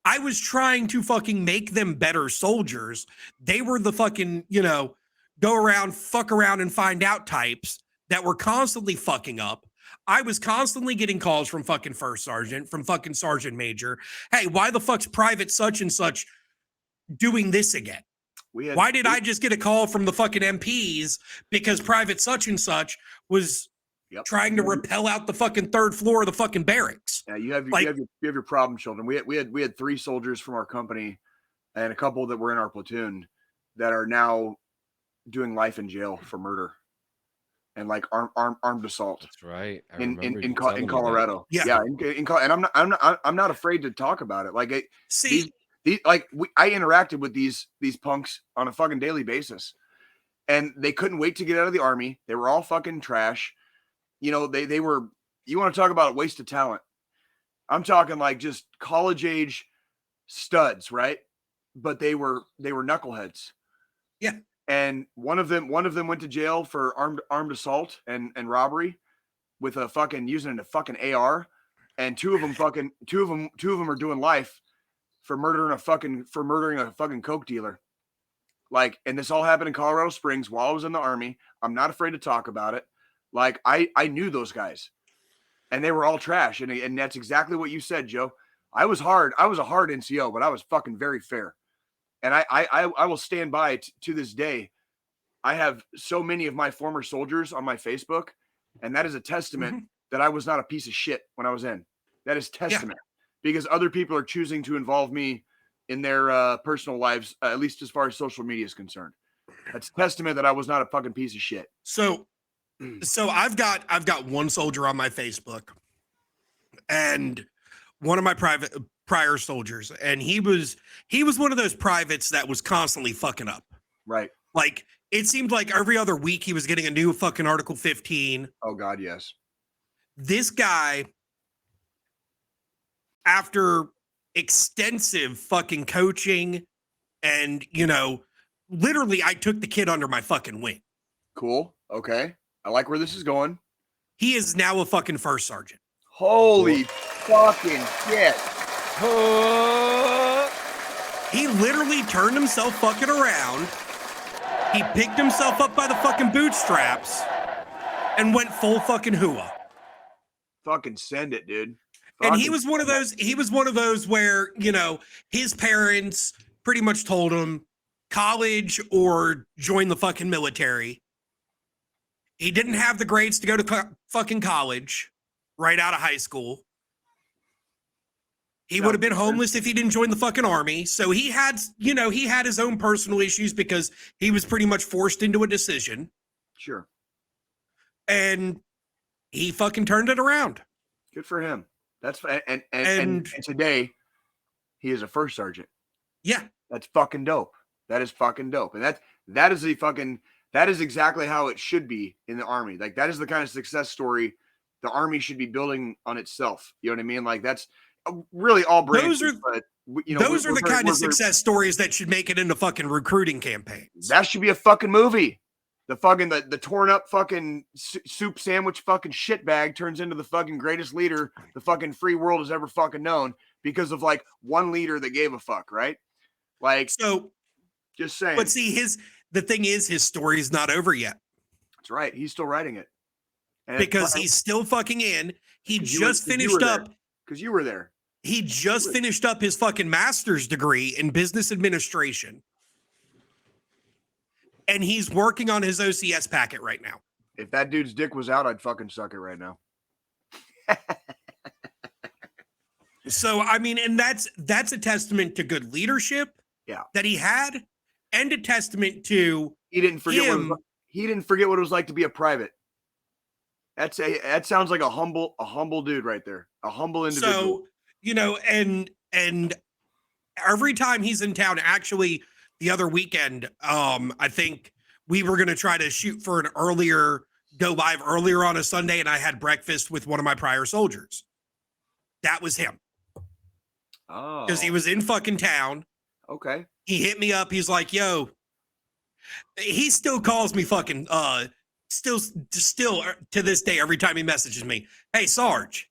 I was trying to fucking make them better soldiers. They were the fucking, go around, fuck around and find out types that were constantly fucking up. I was constantly getting calls from fucking first sergeant, from fucking sergeant major. Hey, why the fuck's private such and such doing this again? Why did I just get a call from the fucking MPs because private such and such was trying to rappel out the fucking third floor of the fucking barracks? Yeah, you have your problem children. We had 3 soldiers from our company and a couple that were in our platoon that are now doing life in jail for murder and like armed assault. That's right. In Colorado. Yeah. And I'm not afraid to talk about it. Like I interacted with these punks on a fucking daily basis, and they couldn't wait to get out of the army. They were all fucking trash. They were. You want to talk about a waste of talent? I'm talking like just college age studs, right? But they were knuckleheads. Yeah. And one of them went to jail for armed assault and robbery with using a fucking AR, and two of them are doing life for murdering a fucking coke dealer. Like, and this all happened in Colorado Springs while I was in the army. I'm not afraid to talk about it. Like, I knew those guys, and they were all trash. And that's exactly what you said, Joe. I was a hard NCO, but I was fucking very fair. And I will stand by to this day. I have so many of my former soldiers on my Facebook, and that is a testament that I was not a piece of shit when I was in. That is testament because other people are choosing to involve me in their personal lives, at least as far as social media is concerned. That's testament that I was not a fucking piece of shit. So I've got one soldier on my Facebook, and one of my prior soldiers, and he was one of those privates that was constantly fucking up. Right. Like, it seemed like every other week he was getting a new fucking Article 15. Oh God, yes. This guy, after extensive fucking coaching and, literally I took the kid under my fucking wing. Cool. Okay. I like where this is going. He is now a fucking first sergeant. Holy fucking shit. He literally turned himself fucking around He picked himself up by the fucking bootstraps and went full fucking HOOAH. Fucking send it, dude. And he was one of those where, you know, his parents pretty much told him college or join the fucking military. He didn't have the grades to go to fucking college right out of high school. He would have been homeless if he didn't join the fucking army. So he had, you know, he had his own personal issues because he was pretty much forced into a decision. Sure. And he fucking turned it around. Good for him. That's and today he is a first sergeant. Yeah. That's fucking dope. That is fucking dope. And that is exactly how it should be in the army. Like that is the kind of success story the army should be building on itself. You know what I mean? Like that's really all branches. Those are the kind of success stories that should make it into fucking recruiting campaigns. That should be a fucking movie. The torn up fucking soup sandwich fucking shitbag turns into the fucking greatest leader the fucking free world has ever fucking known because of like one leader that gave a fuck, right? Like, so just saying. But see, the thing is, his story is not over yet. That's right. He's still writing it. And because he's still fucking in. He just finished up. Because you were there. He just finished up his fucking master's degree in business administration. And he's working on his OCS packet right now. If that dude's dick was out, I'd fucking suck it right now. So, I mean, and that's a testament to good leadership that he had, and a testament to he didn't forget what it was like to be a private. That sounds like a humble dude right there. A humble individual. So, you know, and every time he's in town, actually the other weekend, I think we were going to try to shoot for an go live earlier on a Sunday, and I had breakfast with one of my prior soldiers. That was him. Oh. Because he was in fucking town. Okay. He hit me up. He's like, yo, he still calls me fucking, still to this day, every time he messages me, hey, Sarge.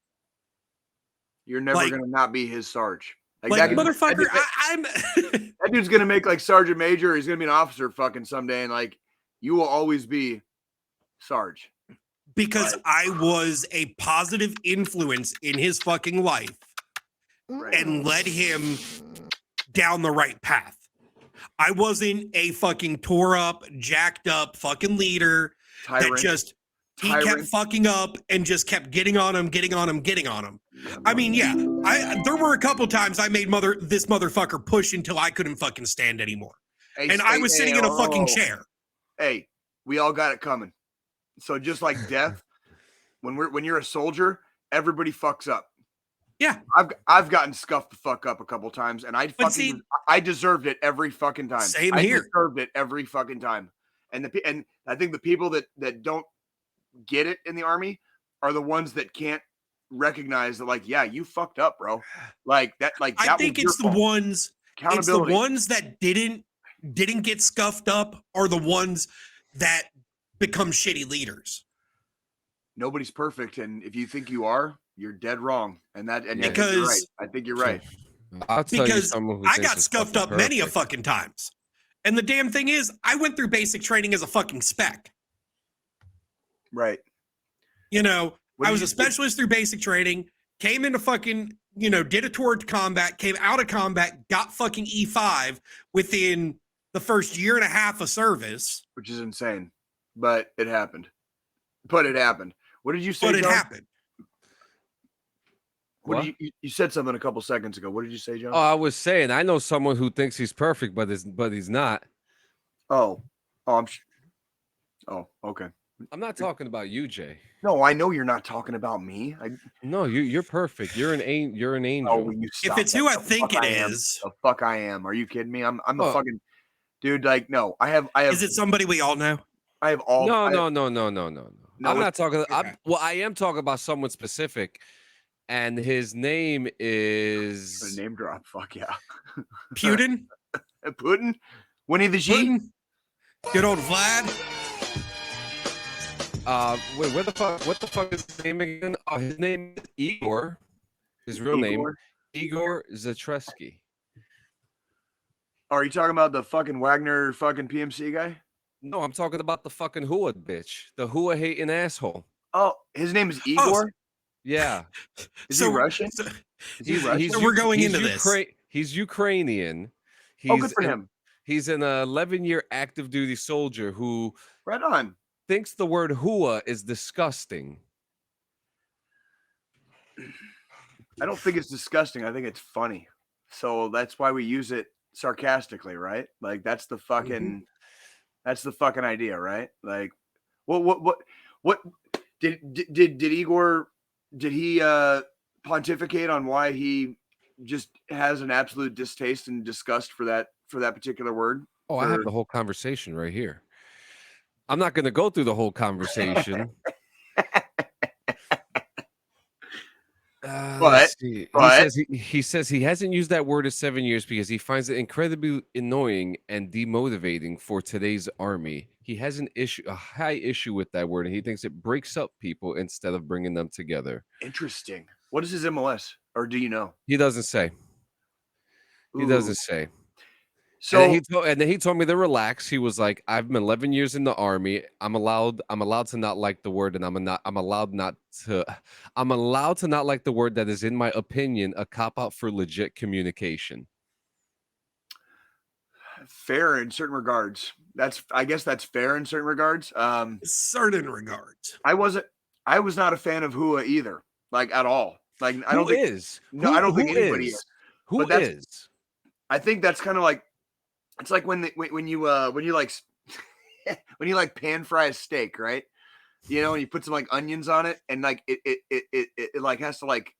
You're never going to not be his Sarge. Like motherfucker, I'm that dude's going to make like Sergeant Major. He's going to be an officer fucking someday. And like, you will always be Sarge. Because I was a positive influence in his fucking life and led him down the right path. I wasn't a fucking tore up, jacked up fucking leader that just kept fucking up and just kept getting on him. I mean, yeah, there were a couple times I made this motherfucker push until I couldn't fucking stand anymore. I was sitting in a fucking chair. Hey, we all got it coming. So just like death, when you're a soldier, everybody fucks up. Yeah, I've gotten scuffed the fuck up a couple times, and I deserved it every fucking time. Same here. I deserved it every fucking time. And I think the people that don't get it in the army are the ones that can't recognize that, like, yeah, you fucked up, bro. Like that. Like that I think it's the ones. It's the ones that didn't get scuffed up are the ones that become shitty leaders. Nobody's perfect, and if you think you are, you're dead wrong. Because I think you're right. I'll tell you someone who I got scuffed up many a fucking times. And the damn thing is, I went through basic training as a fucking spec. Right. You know, I was a specialist through basic training, came into fucking, you know, did a tour to combat, came out of combat, got fucking E5 within the first year and a half of service. Which is insane. But it happened. What did you say, But it John? happened. You said something a couple seconds ago. What did you say, John? Oh, I was saying I know someone who thinks he's perfect, but he's not. Oh, okay. I'm not talking about you, Jay. No, I know you're not talking about me. No, you're perfect. You're an angel. Oh, if it's who I think it is, the fuck I am. Are you kidding me? I'm the fucking dude. Like, no, I have. Is it somebody we all know? I have all. No. No, I'm not talking. Okay. I am talking about someone specific, and his name is a name drop. Fuck yeah. Putin. Putin. Winnie the G. Good old Vlad. Wait, what the fuck is his name again? Oh, his name is Igor. His real name, Igor Zatreski. Are you talking about the fucking Wagner fucking PMC guy? No, I'm talking about the fucking HOOAH bitch, the HOOAH hating asshole. Oh, his name is Igor. Yeah, Is he Russian? So, Is he Russian? So we're going into this. He's Ukrainian. Oh, good for him. He's an 11-year active duty soldier who Right on. thinks the word HOOAH is disgusting. I don't think it's disgusting. I think it's funny. So that's why we use it sarcastically, right? Like that's the fucking idea, right? Like what did Igor pontificate on why he just has an absolute distaste and disgust for that particular word? Oh, I have the whole conversation right here. I'm not going to go through the whole conversation. He says he hasn't used that word in 7 years because he finds it incredibly annoying and demotivating for today's army. He has a high issue with that word, and he thinks it breaks up people instead of bringing them together. Interesting. What is his MLS, or do you know? He doesn't say. He doesn't say. So and then he told me to relax. He was like, "I've been 11 years in the army. I'm allowed to not like the word, and I'm allowed to not like the word that is, in my opinion, a cop out for legit communication." Fair in certain regards. I guess that's fair in certain regards. Certain regards. I was not a fan of HOOAH either, like at all. Like I don't think I don't think anybody is. Who is? I think that's kind of like, it's like when you like when you like pan fry a steak, right? You know, and you put some like onions on it, and like it like has to like,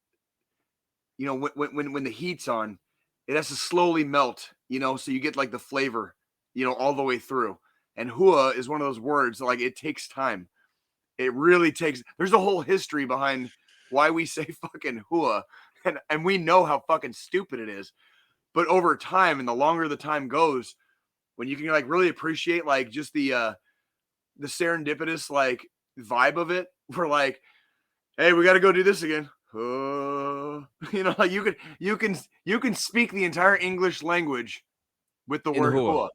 you know, when the heat's on, it has to slowly melt, you know, so you get like the flavor, you know, all the way through. And HOOAH is one of those words that, like, it takes time. It really takes. There's a whole history behind why we say fucking HOOAH, and we know how fucking stupid it is. But over time, and the longer the time goes, when you can like really appreciate like just the serendipitous like vibe of it, we're like, hey, we got to go do this again. You know, like you can speak the entire English language with the word HOOAH.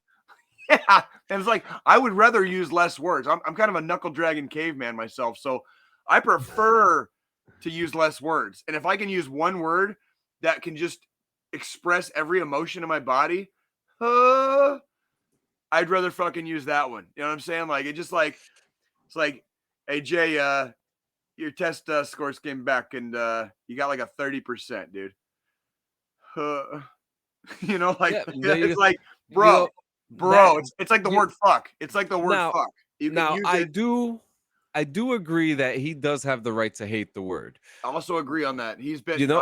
Yeah, and it's like I would rather use less words. I'm kind of a knuckle dragging caveman myself, so I prefer to use less words. And if I can use one word that can just express every emotion in my body, I'd rather fucking use that one. You know what I'm saying? Like it's like, hey Jay, your test scores came back and you got like a 30%, dude. You know, like it's like, bro, it's like the word fuck. It's like the word fuck. I do agree that he does have the right to hate the word. I also agree on that. He's been, you know,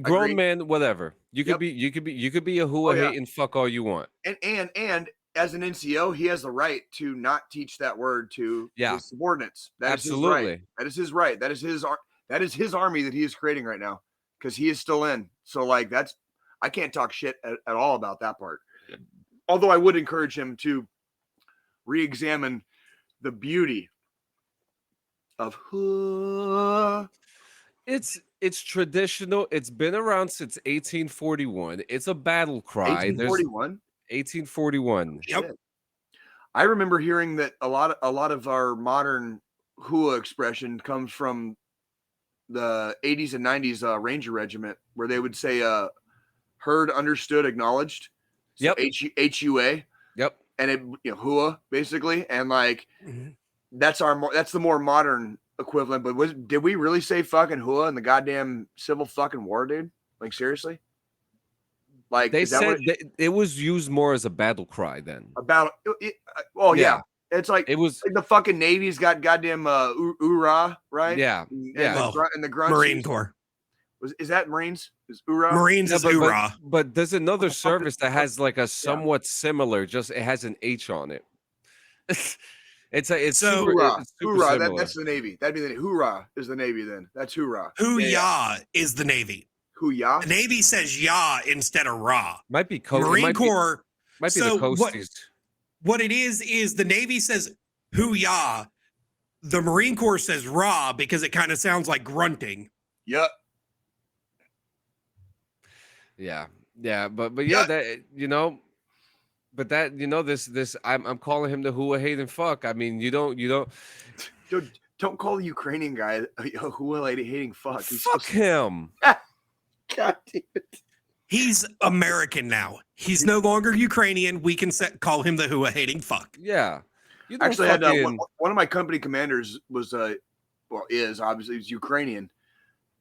grown man, whatever. You could be a HOOAH hating fuck all you want. And as an NCO, he has the right to not teach that word to his subordinates. Absolutely. That is his right. That is his army that he is creating right now, because he is still in. So like I can't talk shit at all about that part. Although I would encourage him to re-examine the beauty of HOOAH. It's traditional. It's been around since 1841. It's a battle cry. 1841. 1841. Yep. I remember hearing that a lot of our modern HOOAH expression comes from the 80s and 90s Ranger Regiment, where they would say heard, understood, acknowledged. So HUA. Yep. And it, you know, HOOAH basically, and like that's the more modern equivalent. But did we really say fucking HOOAH in the goddamn Civil fucking War, dude? Like seriously? Like they said it was used more as a battle cry then. Yeah. It's like it was like the fucking Navy's got goddamn HOOAH, right? Yeah. And the grunts. Marine Corps. Is that Marines? Is HOOAH? Marines is HOOAH. But there's another service that has like a somewhat similar, just it has an H on it. It's super HOOAH. That's the Navy. That'd be the HOOAH is the Navy then. That's HOOAH. HOOAH is the Navy. HOOAH? The Navy says "yah" instead of "rah." Might be Marine Corps. Might be the coasties. What it is the Navy says "HOOAH." The Marine Corps says "rah" because it kind of sounds like grunting. Yep. Yeah, but yeah, that, you know, but that this I'm calling him the HOOAH hating fuck. I mean, you don't Dude, don't call the Ukrainian guy a HOOAH hating fuck. He's fuck him. God damn it. He's American now. He's no longer Ukrainian. We can call him the HOOAH hating fuck. Yeah. You don't Actually, I had fucking- one of my company commanders was is obviously he's Ukrainian,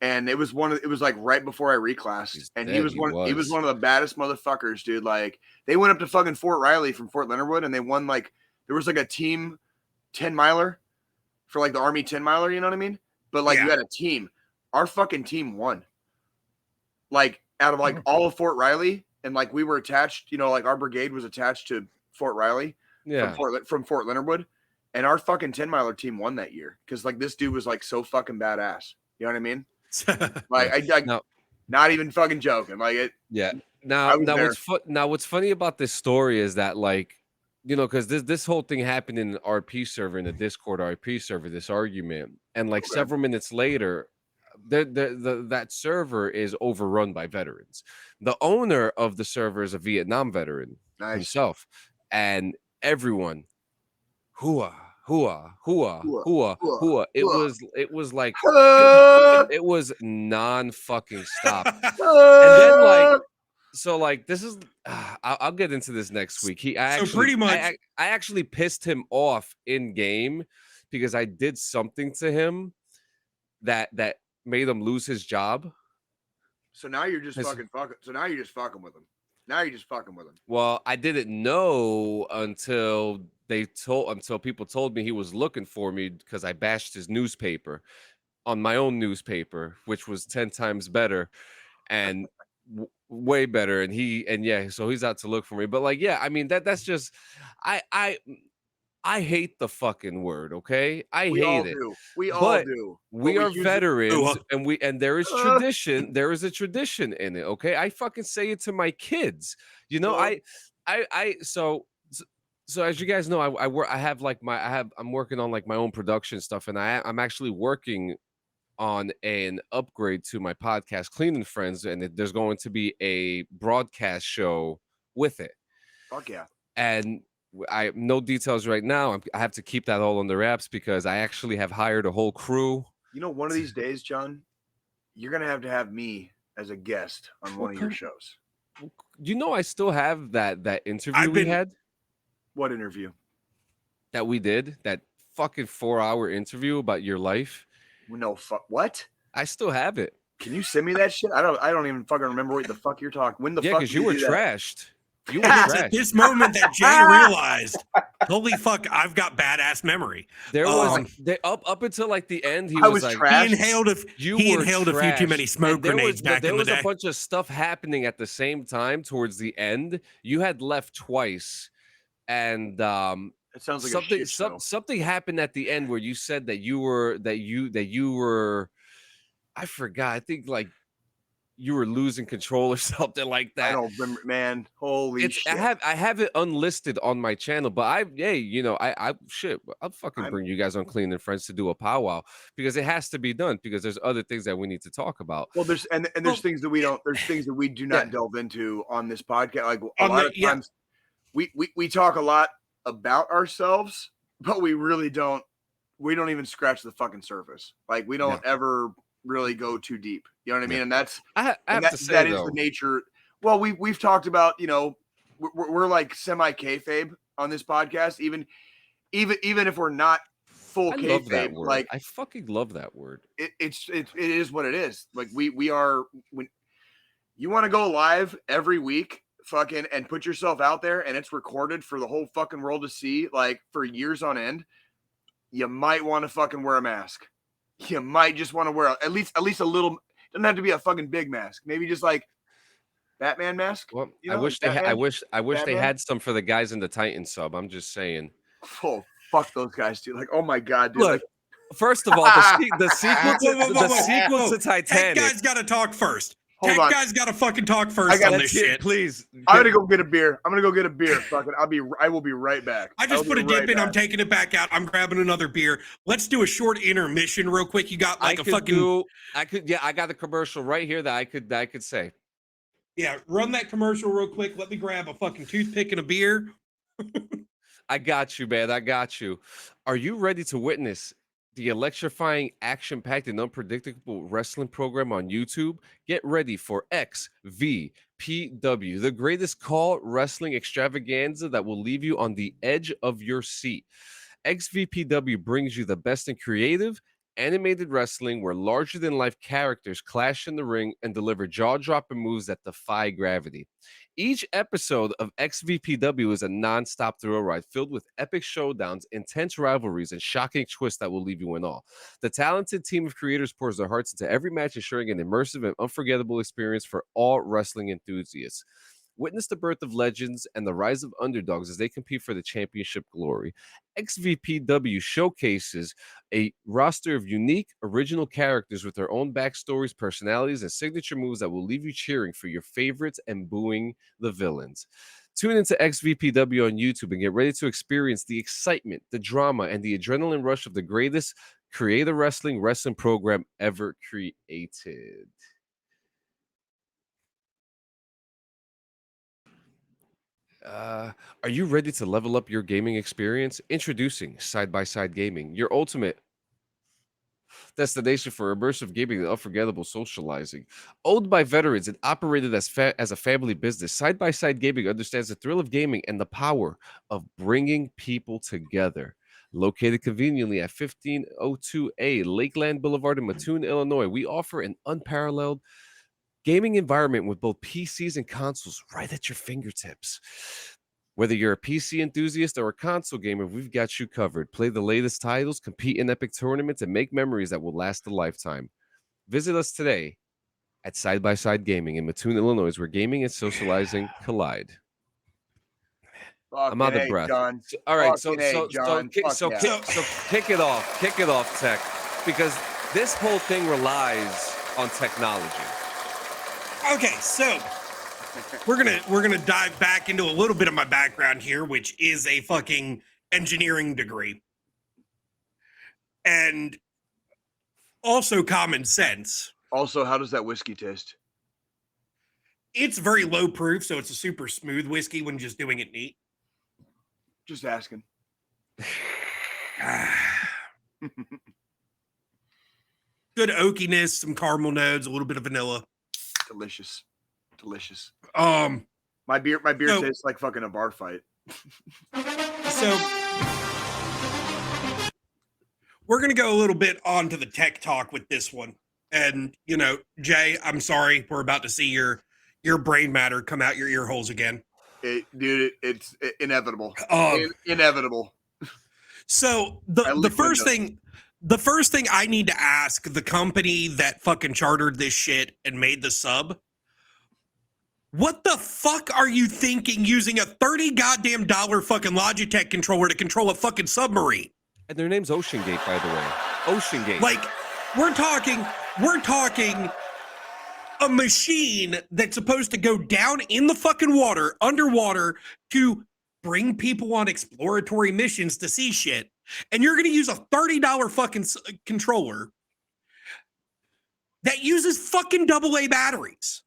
and it was like right before I reclassed, He's and dead, he was one of the baddest motherfuckers, dude. Like they went up to fucking Fort Riley from Fort Leonard Wood, and they won there was like a team 10-miler for like the Army 10-miler, you know what I mean? But like you had a team. Our fucking team won. Like out of like all of Fort Riley, and like we were attached, like our brigade was attached to Fort Riley. Yeah. From Fort Leonard Wood, and our fucking 10-miler team won that year because like this dude was like so fucking badass. You know what I mean? Like I No. not even fucking joking. Like it. Yeah. Now what's funny about this story is that like, because this whole thing happened in an RP server, in the Discord RP server, this argument, and like several minutes later, that server is overrun by veterans. The owner of the server is a Vietnam veteran himself, and everyone, HOOAH, HOOAH, HOOAH, HOOAH, HOOAH. It was like it was non-fucking stop. And then like, so like this is I'll get into this next week. I actually pissed him off in game because I did something to him that made him lose his job. So now you're just fucking. So now you're just fucking with him. Well, I didn't know until people told me he was looking for me because I bashed his newspaper on my own newspaper, which was 10 times better and way better. So he's out to look for me. But like, yeah, I mean that's just I hate the fucking word, okay? We hate it. We all do. We are veterans, and there is tradition. There is a tradition in it, okay? I fucking say it to my kids. So as you guys know, I'm working on like my own production stuff, and I'm actually working on an upgrade to my podcast, Cleaning Friends, and there's going to be a broadcast show with it. Fuck yeah. And I have no details right now. I have to keep that all under wraps because I actually have hired a whole crew. One of these days, John, you're gonna have me as a guest on one of your shows. I still have that interview we had. What interview? That we did, that fucking 4-hour interview about your life. No, what? I still have it. Can you send me that shit? I don't even fucking remember what the fuck you're talking. When the fuck? Because you were trashed. You were It's at this moment that Jay realized, holy fuck, I've got badass memory. There was up until like the end, I was like trashed. He inhaled a few too many smoke grenades back in the day. There was a bunch of stuff happening at the same time towards the end. You had left twice, and it sounds like something happened at the end where you said that you were I forgot. I think like you were losing control or something like that. I don't remember, man. Holy shit. I have it unlisted on my channel, but I'll fucking bring you guys on Cleaning Friends to do a powwow because it has to be done because there's other things that we need to talk about. Well, there's things that we do not delve into on this podcast. Like a lot of times we talk a lot about ourselves, but we don't even scratch the fucking surface. Like we don't ever really go too deep. You know what I mean? And that's I have to say that is the nature. Well, we've talked about, we're like semi kayfabe on this podcast, even if we're not full kayfabe. Like I fucking love that word. It is what it is. Like we are, when you want to go live every week fucking and put yourself out there and it's recorded for the whole fucking world to see, like for years on end, you might want to fucking wear a mask. You might just want to wear at least a little. Doesn't have to be a fucking big mask. Maybe just like Batman mask. Well, I wish they had some for the guys in the Titan sub. I'm just saying. Oh, fuck those guys, dude! Like, oh my god, dude! Look, first of all, the sequel to Titanic. Tech guy's got to talk first. Tech guy's got to fucking talk first on this shit. Please. I'm gonna go get a beer. Fucking, I will be right back. I just put a dip in. I'm taking it back out. I'm grabbing another beer. Let's do a short intermission real quick. You got like I got the commercial right here that I could say. Yeah, run that commercial real quick. Let me grab a fucking toothpick and a beer. I got you, man. I got you. Are you ready to witness the electrifying, action-packed, and unpredictable wrestling program on YouTube? Get ready for XVPW, the greatest call wrestling extravaganza that will leave you on the edge of your seat. XVPW brings you the best in creative, animated wrestling where larger-than-life characters clash in the ring and deliver jaw-dropping moves that defy gravity. Each episode of XVPW is a non-stop thrill ride filled with epic showdowns, intense rivalries, and shocking twists that will leave you in awe. The talented team of creators pours their hearts into every match, ensuring an immersive and unforgettable experience for all wrestling enthusiasts. Witness the birth of legends and the rise of underdogs as they compete for the championship glory. XVPW showcases a roster of unique, original characters with their own backstories, personalities, and signature moves that will leave you cheering for your favorites and booing the villains. Tune into XVPW on YouTube and get ready to experience the excitement, the drama, and the adrenaline rush of the greatest creator wrestling program ever created. Are you ready to level up your gaming experience? Introducing Side by Side Gaming, your ultimate destination for immersive gaming and unforgettable socializing. Owned by veterans and operated as a family business, Side by Side Gaming understands the thrill of gaming and the power of bringing people together. Located conveniently at 1502A Lakeland Boulevard in Mattoon, Illinois, we offer an unparalleled gaming environment with both PCs and consoles right at your fingertips. Whether you're a PC enthusiast or a console gamer, we've got you covered. Play the latest titles, compete in epic tournaments, and make memories that will last a lifetime. Visit us today at Side by Side Gaming in Mattoon, Illinois, where gaming and socializing collide. I'm out of breath. John. All right, John. kick it off. Kick it off, Tech, because this whole thing relies on technology. Okay, so we're gonna dive back into a little bit of my background here, which is a fucking engineering degree, and also common sense. Also, how does that whiskey taste? It's very low proof, so it's a super smooth whiskey when just doing it neat. Just asking. Good oakiness, some caramel notes, a little bit of vanilla. Delicious. My beer tastes like fucking a bar fight. So we're gonna go a little bit on to the tech talk with this one. And Jay, I'm sorry, we're about to see your brain matter come out your ear holes again. It's inevitable. Inevitable. So the first thing I need to ask the company that fucking chartered this shit and made the sub, what the fuck are you thinking using a $30 goddamn fucking Logitech controller to control a fucking submarine? And their name's Ocean Gate, by the way. Ocean Gate. Like, we're talking a machine that's supposed to go down in the fucking water, underwater, to bring people on exploratory missions to see shit. And you're going to use a $30 fucking controller that uses fucking AA batteries.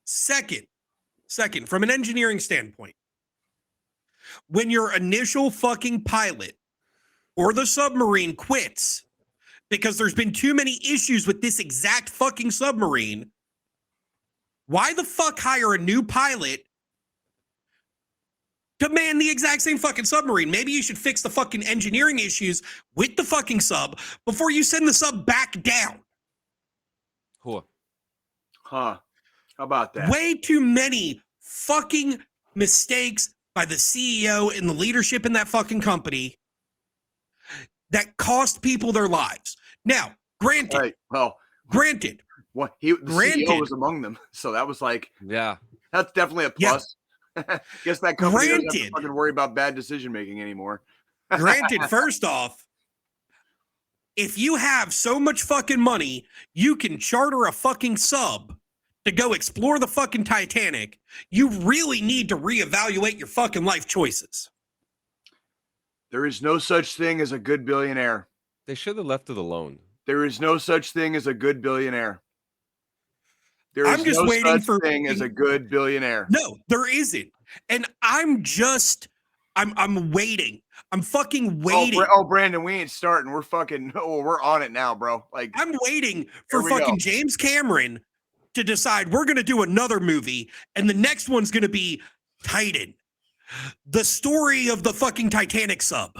Second, from an engineering standpoint, when your initial fucking pilot or the submarine quits because there's been too many issues with this exact fucking submarine, why the fuck hire a new pilot to man the exact same fucking submarine? Maybe you should fix the fucking engineering issues with the fucking sub before you send the sub back down. Cool. Huh. How about that? Way too many fucking mistakes by the CEO and the leadership in that fucking company that cost people their lives. Now, granted. Right. Well, granted. What the CEO was among them. So that was like, yeah, that's definitely a plus. Yeah. Guess that company doesn't have to fucking worry about bad decision making anymore. Granted, first off, if you have so much fucking money, you can charter a fucking sub to go explore the fucking Titanic. You really need to reevaluate your fucking life choices. There is no such thing as a good billionaire. They should have left it alone. There is no such thing as a good billionaire. There is I'm just no waiting such for thing as a good billionaire. No, there isn't. And I'm waiting. I'm fucking waiting. Oh, Brandon, we ain't starting. We're fucking. Oh, we're on it now, bro. Like I'm waiting for here we fucking go. James Cameron to decide we're going to do another movie, and the next one's going to be Titan, the story of the fucking Titanic sub.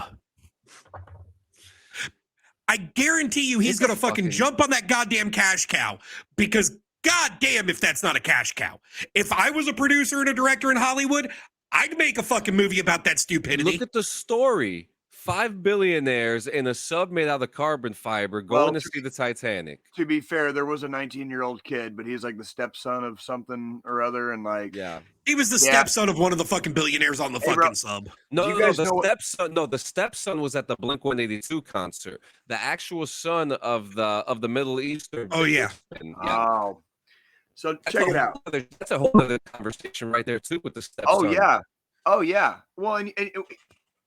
I guarantee you he's going to fucking jump on that goddamn cash cow, because goddamn if that's not a cash cow. If I was a producer and a director in Hollywood, I'd make a fucking movie about that stupidity. Look at the story. 5 billionaires in a sub made out of carbon fiber going to see the Titanic. To be fair, there was a 19-year-old kid, but he's like the stepson of something or other, and like he was the stepson of one of the fucking billionaires on the fucking sub. The stepson was at the Blink-182 concert. The actual son of the Middle Eastern. Oh yeah. Oh. So check it out. That's a whole other conversation right there too with the stepson. Oh yeah. Oh yeah. Well, and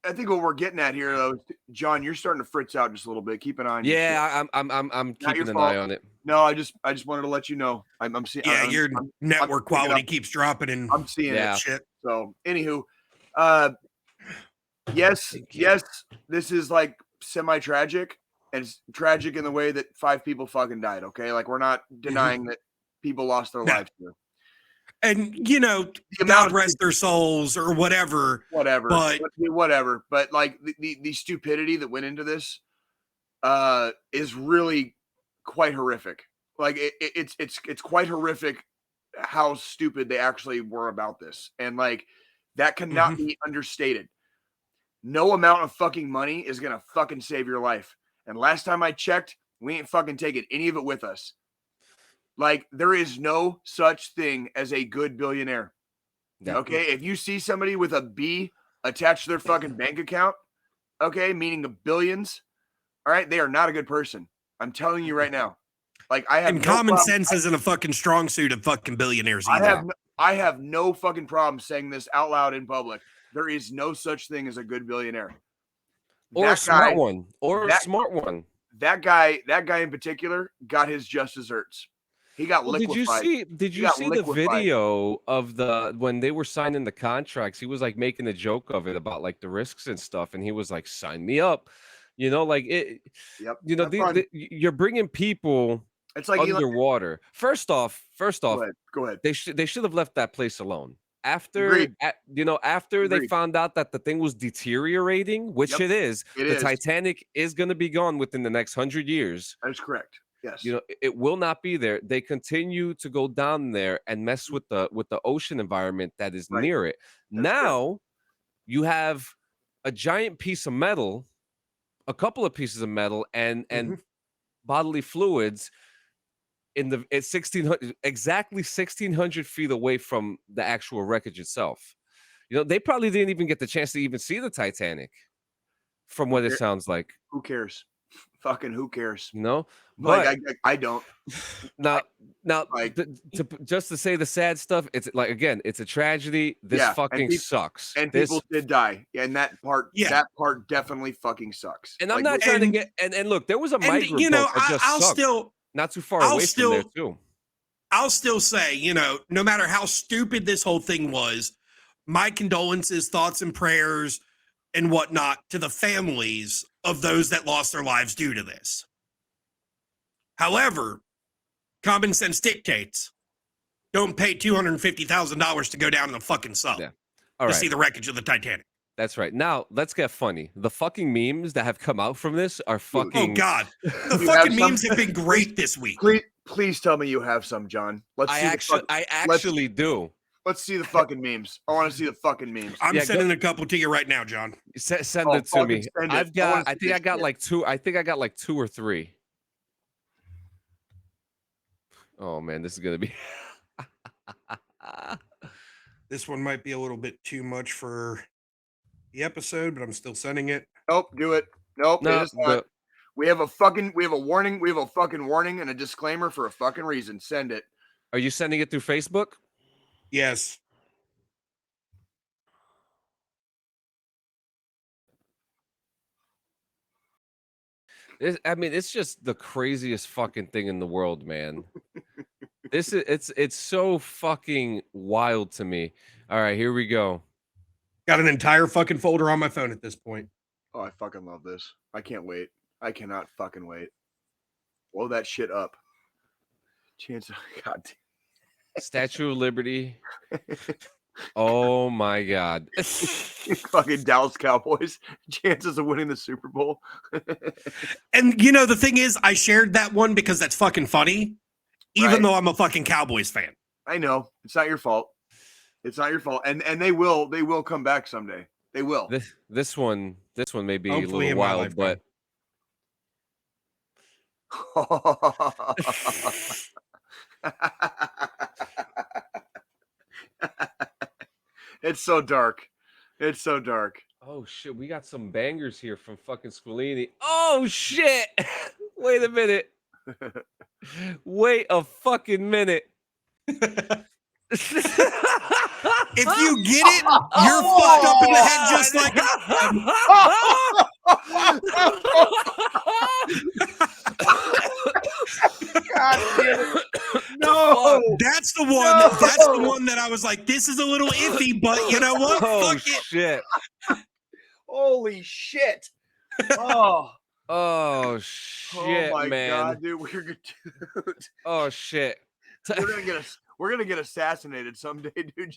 I think what we're getting at here, though, John, you're starting to fritz out just a little bit. Keep an eye on. Yeah, I'm keeping an eye on it. No, I just wanted to let you know. I'm seeing. Yeah, your network quality keeps dropping, and I'm seeing it. Shit. So, anywho, yes, this is like semi-tragic, and it's tragic in the way that 5 people fucking died. Okay, like we're not denying that people lost their lives here. And God rest their souls or whatever. But whatever. But like the stupidity that went into this is really quite horrific. Like it's quite horrific how stupid they actually were about this. And like that cannot be understated. No amount of fucking money is gonna fucking save your life. And last time I checked, we ain't fucking taking any of it with us. Like, there is no such thing as a good billionaire. Yeah. Okay? If you see somebody with a B attached to their fucking bank account, okay, meaning of billions, all right, they are not a good person. I'm telling you right now. Like, I have common sense isn't a fucking strong suit of fucking billionaires either. I have no fucking problem saying this out loud in public. There is no such thing as a good billionaire. Or a smart one. Or a smart one. That guy in particular got his just desserts. He got liquefied. Did you see the video of when they were signing the contracts? He was like making a joke of it about like the risks and stuff, and he was like, "Sign me up," like it. Yep. You're bringing people. It's like underwater. First off, go ahead. They should have left that place alone. After they found out that the thing was deteriorating, which it is, the Titanic is going to be gone within the next 100 years. That is correct. Yes. It will not be there. They continue to go down there and mess with the ocean environment that is near it. Now you have a giant piece of metal, a couple of pieces of metal, and bodily fluids at 1600, exactly 1,600 feet away from the actual wreckage itself. They probably didn't even get the chance to even see the Titanic, from what it sounds like. Who cares? Fucking who cares? But like I don't. Now, like, just to say the sad stuff, it's like, again, it's a tragedy. This fucking sucks. And people did die. And that part definitely fucking sucks. And I'm not trying to get and look, there was a migrant boat that just sucked. Not too far away from there too. I'll still say, no matter how stupid this whole thing was, my condolences, thoughts, and prayers and whatnot to the families of those that lost their lives due to this. However, common sense dictates don't pay $250,000 to go down in the fucking sub to see the wreckage of the Titanic. That's right. Now, let's get funny. The fucking memes that have come out from this are fucking... Oh, God. The fucking memes have been great this week. Please tell me you have some, John. I actually do. Let's see the fucking memes. I want to see the fucking memes. I'm sending a couple to you right now, John. Send it to me. I think I got like 2 or 3. Oh, man, this is going to be... This one might be a little bit too much for the episode, but I'm still sending it. Nope, do it. Nope, it is not. We have a warning. We have a fucking warning and a disclaimer for a fucking reason. Send it. Are you sending it through Facebook? Yes. It's just the craziest fucking thing in the world, man. This is it's so fucking wild to me. All right, here we go. Got an entire fucking folder on my phone at this point. Oh, I fucking love this. I can't wait. I cannot fucking wait. Blow that shit up. Chance. God. Statue of Liberty. Oh my God. Fucking Dallas Cowboys. Chances of winning the Super Bowl. And you know, the thing is, I shared that one because that's fucking funny, even Right. though I'm a fucking Cowboys fan. I know. It's not your fault. It's not your fault. And they will come back someday. They will. This one may be Hopefully a in little my wild, but It's so dark. It's so dark. oh shit, we got some bangers here from fucking Squillini. Oh shit. Wait a minute. Wait a fucking minute. If you get it, you're fucked up in the head just like God damn it. No. that's the one. No. That's the one that I was like, this is a little iffy, but you know what? Oh Fuck it. shit. Holy shit. Oh. Oh shit, Oh my man. God, dude. Dude. Oh shit. We're gonna get assassinated someday, dude.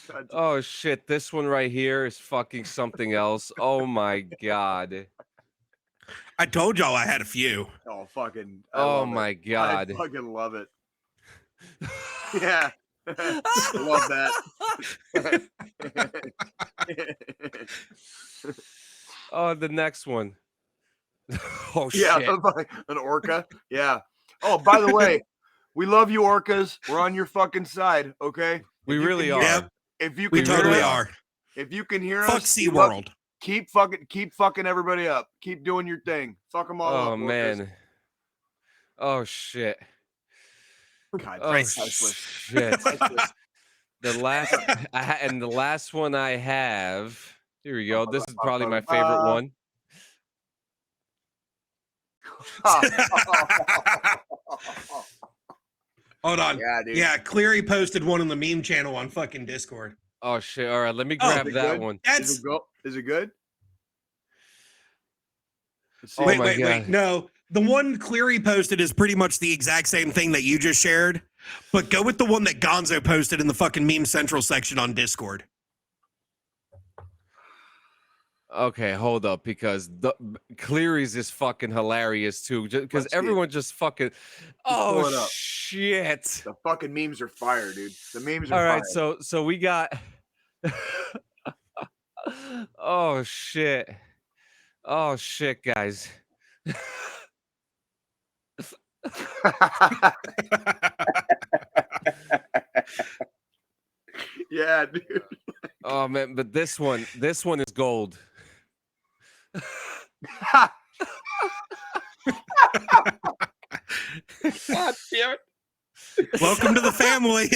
God. Oh shit, this one right here is fucking something else. Oh my God. I told y'all I had a few. Oh fucking. I Oh love it. my God. I fucking love it. Yeah. I love that. Oh, the next one. Oh Yeah, shit. an orca. Yeah. Oh, by the way, we love you, orcas. We're on your fucking side, okay? We If you really can are. hear- Yep. If you We can hear totally us, are. if you can hear Fuck us, we love- SeaWorld. keep fucking everybody up. Keep doing your thing. Fuck them all Oh up. orcas. man. Oh shit. God, Oh priceless. shit. Priceless. The last one I have. Here we go. This is probably my favorite one. Hold on. Yeah, dude. Yeah, Cleary posted one on the meme channel on fucking Discord. Oh shit. All right, let me Oh, grab is it that good? one. Is That's it go? Is it good? Let's see. Oh my wait. God. No, the one Cleary posted is pretty much the exact same thing that you just shared, but go with the one that Gonzo posted in the fucking meme central section on Discord. Okay, hold up, because the Cleary's is fucking hilarious too. Because Let's see it. everyone just fucking. pull it Oh up. shit! The fucking memes are fire, dude. The memes are All fire. right, so we got. Oh shit! Oh shit, guys! Yeah, dude. Oh man, but this one is gold. God damn it. Welcome to the family.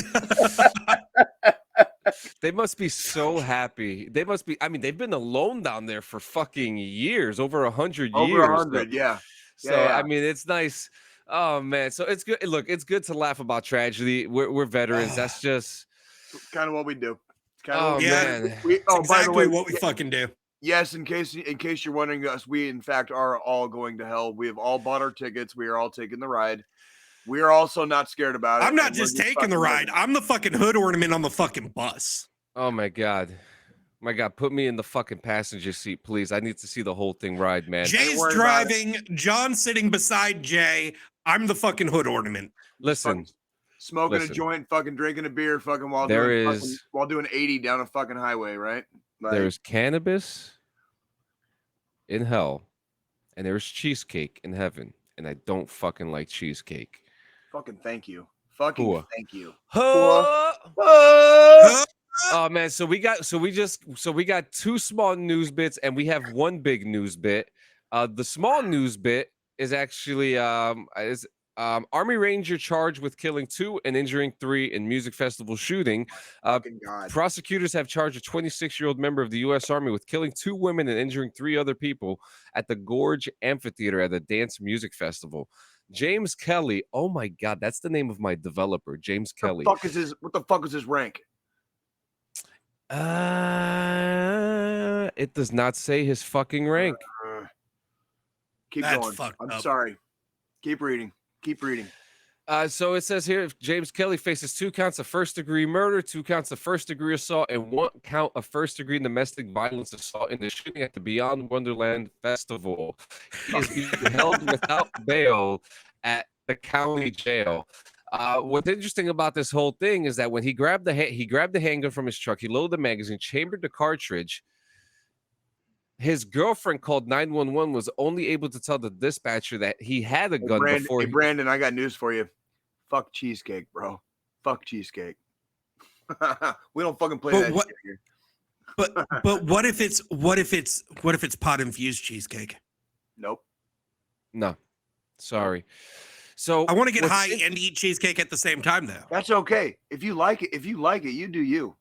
They must be so happy. They must be. I mean, they've been alone down there for fucking years, over 100 years. Over 100, yeah. So Yeah. I mean, it's nice. Oh man, so it's good. Look, it's good to laugh about tragedy. We're veterans. That's just. Kind of what we do. It's kind of Oh what we Yeah. man. We, oh, It's by the exactly way, what we fucking do. yes, in case you're wondering, us, we in fact are all going to hell. We have all bought our tickets. We are all taking the ride. We are also not scared about it. I'm not and we're just taking the fucking ride. living. I'm the fucking hood ornament on the fucking bus. Oh my god. My god, put me in the fucking passenger seat, please. I need to see the whole thing ride, man. Jay's worry about it. driving. John's sitting beside Jay. I'm the fucking hood ornament. Listen, Fucking smoking listen. a joint, fucking drinking a beer, fucking while There doing is- fucking, while doing 80 down a fucking highway, right? Like, there's cannabis in hell, and there's cheesecake in heaven, and I don't fucking like cheesecake. fucking thank you. Fucking HOOAH. thank you. Oh man, so we got two small news bits and we have one big news bit. The small news bit is actually Army Ranger charged with killing 2 and injuring 3 in music festival shooting. Fucking God. Prosecutors have charged a 26-year-old member of the U.S. Army with killing 2 women and injuring 3 other people at the Gorge Amphitheater at a dance music festival. James Kelly. Oh my God, that's the name of my developer, James Kelly. What the fuck is his rank? It does not say his fucking rank. Keep That's going. fucked I'm up. sorry. Keep reading. So it says here, James Kelly faces 2 counts of first-degree murder, 2 counts of first-degree assault, and 1 count of first-degree domestic violence assault in the shooting at the Beyond Wonderland Festival. He is being held without bail at the county jail. What's interesting about this whole thing is that when he grabbed the handgun from his truck, he loaded the magazine, chambered the cartridge. His girlfriend called 911, was only able to tell the dispatcher that he had a gun before. Hey, Brandon, I got news for you. Fuck cheesecake, bro. Fuck cheesecake. We don't fucking play that shit here. But what if it's pot infused cheesecake? Nope. No, sorry. So I want to get high and eat cheesecake at the same time, though. That's okay. If you like it, you do you.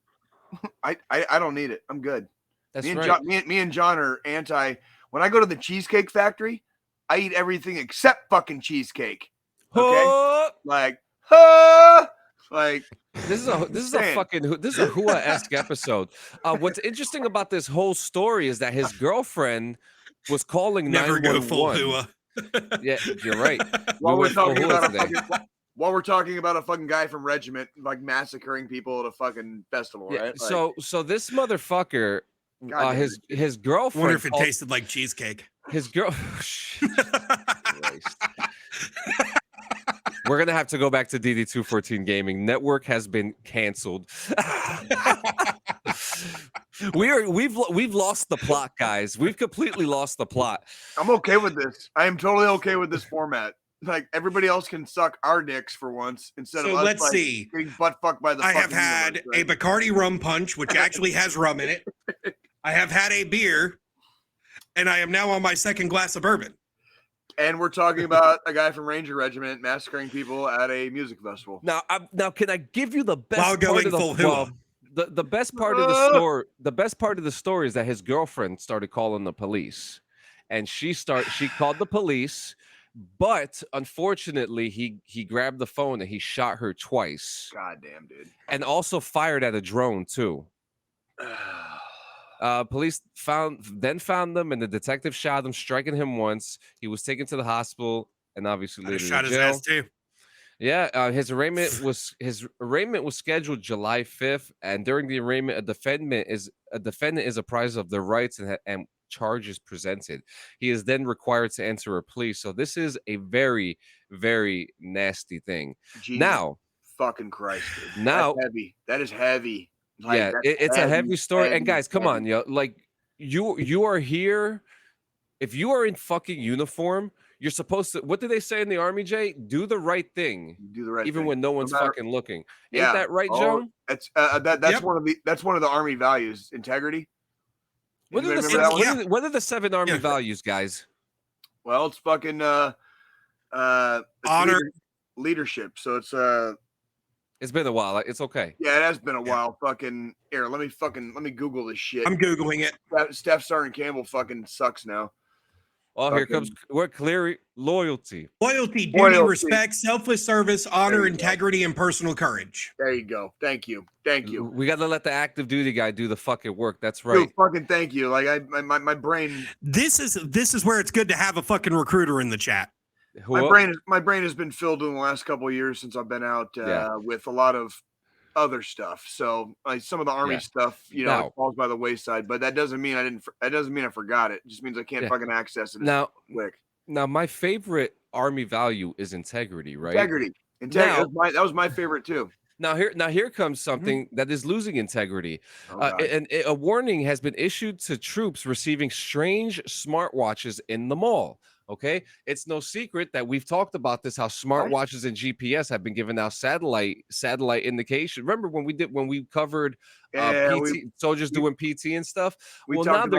I don't need it. I'm good. That's me and right. John, me and John are anti. When I go to the Cheesecake Factory, I eat everything except fucking cheesecake. Okay, like this is a HOOAH-esque episode. What's interesting about this whole story is that his girlfriend was calling Never 911. go full HOOAH. Yeah, you're right. While we're talking about a fucking guy from Regiment like massacring people at a fucking festival, Yeah, right? so this motherfucker, his girlfriend. Wonder if it tasted like cheesecake. His girl. We're gonna have to go back to DD214 Gaming. Network has been canceled. We've lost the plot, guys. We've completely lost the plot. I'm okay with this. I am totally okay with this format. Like everybody else can suck our dicks for once instead of us. Let's see. Getting butt fucked by the. I have had a Bacardi rum punch, which actually has rum in it. I have had a beer, and I am now on my second glass of bourbon. And we're talking about a guy from Ranger Regiment massacring people at a music festival. Now, can I give you the best while going full HOOAH? The best part of the story. The best part of the story is that his girlfriend started calling the police, and she called the police, but unfortunately, he grabbed the phone and he shot her twice. Goddamn, dude! And also fired at a drone too. Police found them, and the detective shot him, striking him once. He was taken to the hospital, and obviously later shot in his jail. ass too. Yeah, his arraignment was scheduled July 5th, and during the arraignment, a defendant is apprised of their rights and charges presented. He is then required to enter a plea. So this is a very, very nasty thing. Jesus now, fucking Christ, dude. Now that's heavy. That is heavy. Like, yeah, it's a heavy story. And guys, come on, yo, like you are here. If you are in fucking uniform, you're supposed to. What do they say in the army, Jay? Do the right thing. Do the right even thing. when no one's fucking looking. Yeah. Ain't that right, Joe? That's one of the army values, integrity. What are the 7 army values, guys? Well, it's fucking honor, leadership. So it's been a while. It's okay. Yeah, it has been a while. Fucking here, let me Google this shit. I'm Googling it. Staff Sergeant Campbell fucking sucks now. Oh, here comes clear loyalty. Loyalty, duty, respect, selfless service, honor, integrity, and personal courage. There you go. Thank you. We got to let the active duty guy do the fucking work. That's right. Dude, fucking thank you. Like my brain. This is where it's good to have a fucking recruiter in the chat. My brain has been filled in the last couple of years since I've been out with a lot of other stuff. So like some of the army stuff, it falls by the wayside. But that doesn't mean I forgot it. It just means I can't fucking access it now quick. Now, my favorite army value is integrity, right? Integrity. Now, that was my favorite too. Now here comes something that is losing integrity. And a warning has been issued to troops receiving strange smartwatches in the mall. Okay, it's no secret that we've talked about this, how smartwatches and GPS have been giving out satellite indication. Remember when we covered soldiers doing PT and stuff? We talked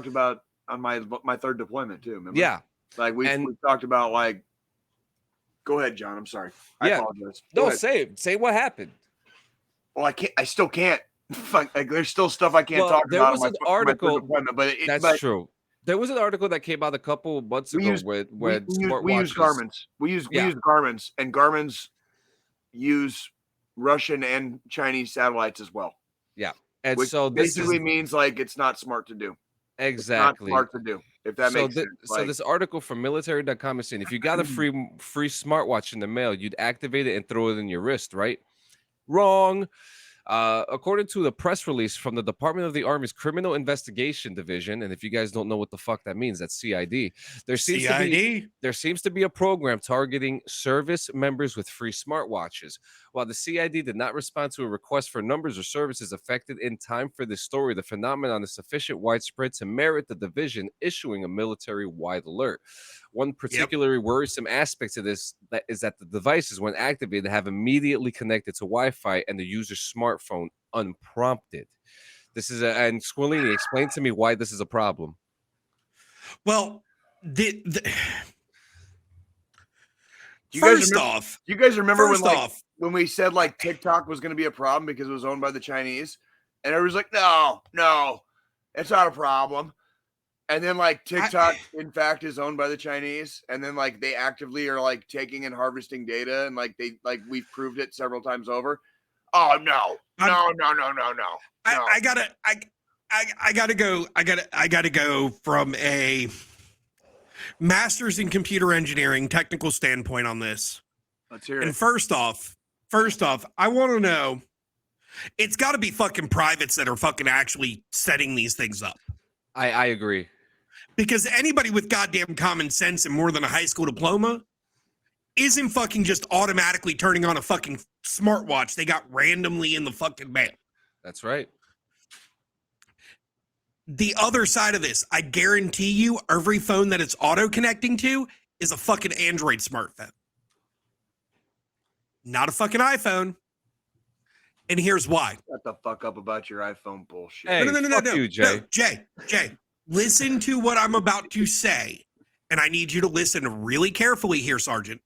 about on my third deployment too. Remember? Yeah, like we talked about like. Go ahead, John. I'm sorry. I apologize. No, say what happened. Well, I still can't. Like, there's still stuff I can't talk about. There was an article. But that's true. There was an article that came out a couple months ago with we use smartwatches. Garmin's. We use Garmin's, and Garmin's use Russian and Chinese satellites as well. Yeah, and which so this basically means like it's not smart to do. Exactly. It's not smart to do. If that makes sense. So this article from military.com is saying if you got a free smartwatch in the mail, you'd activate it and throw it in your wrist, right? Wrong. According to the press release from the Department of the Army's Criminal Investigation Division, and if you guys don't know what the fuck that means, that's CID. There seems to be a program targeting service members with free smartwatches. While the CID did not respond to a request for numbers or services affected in time for this story, the phenomenon is sufficient widespread to merit the division issuing a military-wide alert. One particularly worrisome aspect to this is that the devices, when activated, have immediately connected to Wi-Fi and the user's smartphone unprompted. This is and Squillini, explain to me why this is a problem. Well, do you guys remember when we said like TikTok was going to be a problem because it was owned by the Chinese, and everyone's like, no, it's not a problem. And then like TikTok, in fact, is owned by the Chinese, and then like they actively are like taking and harvesting data, and like we've proved it several times over. Oh no. I gotta go from a master's in computer engineering technical standpoint on this. Let's hear it. And first off, I want to know, it's got to be fucking privates that are fucking actually setting these things up. I agree. Because anybody with goddamn common sense and more than a high school diploma isn't fucking just automatically turning on a fucking smartwatch they got randomly in the fucking mail. That's right. The other side of this, I guarantee you every phone that it's auto connecting to is a fucking Android smartphone. Not a fucking iPhone. And here's why. Shut the fuck up about your iPhone bullshit. Hey, No, you, Jay. No, Jay, listen to what I'm about to say. And I need you to listen really carefully here, Sergeant.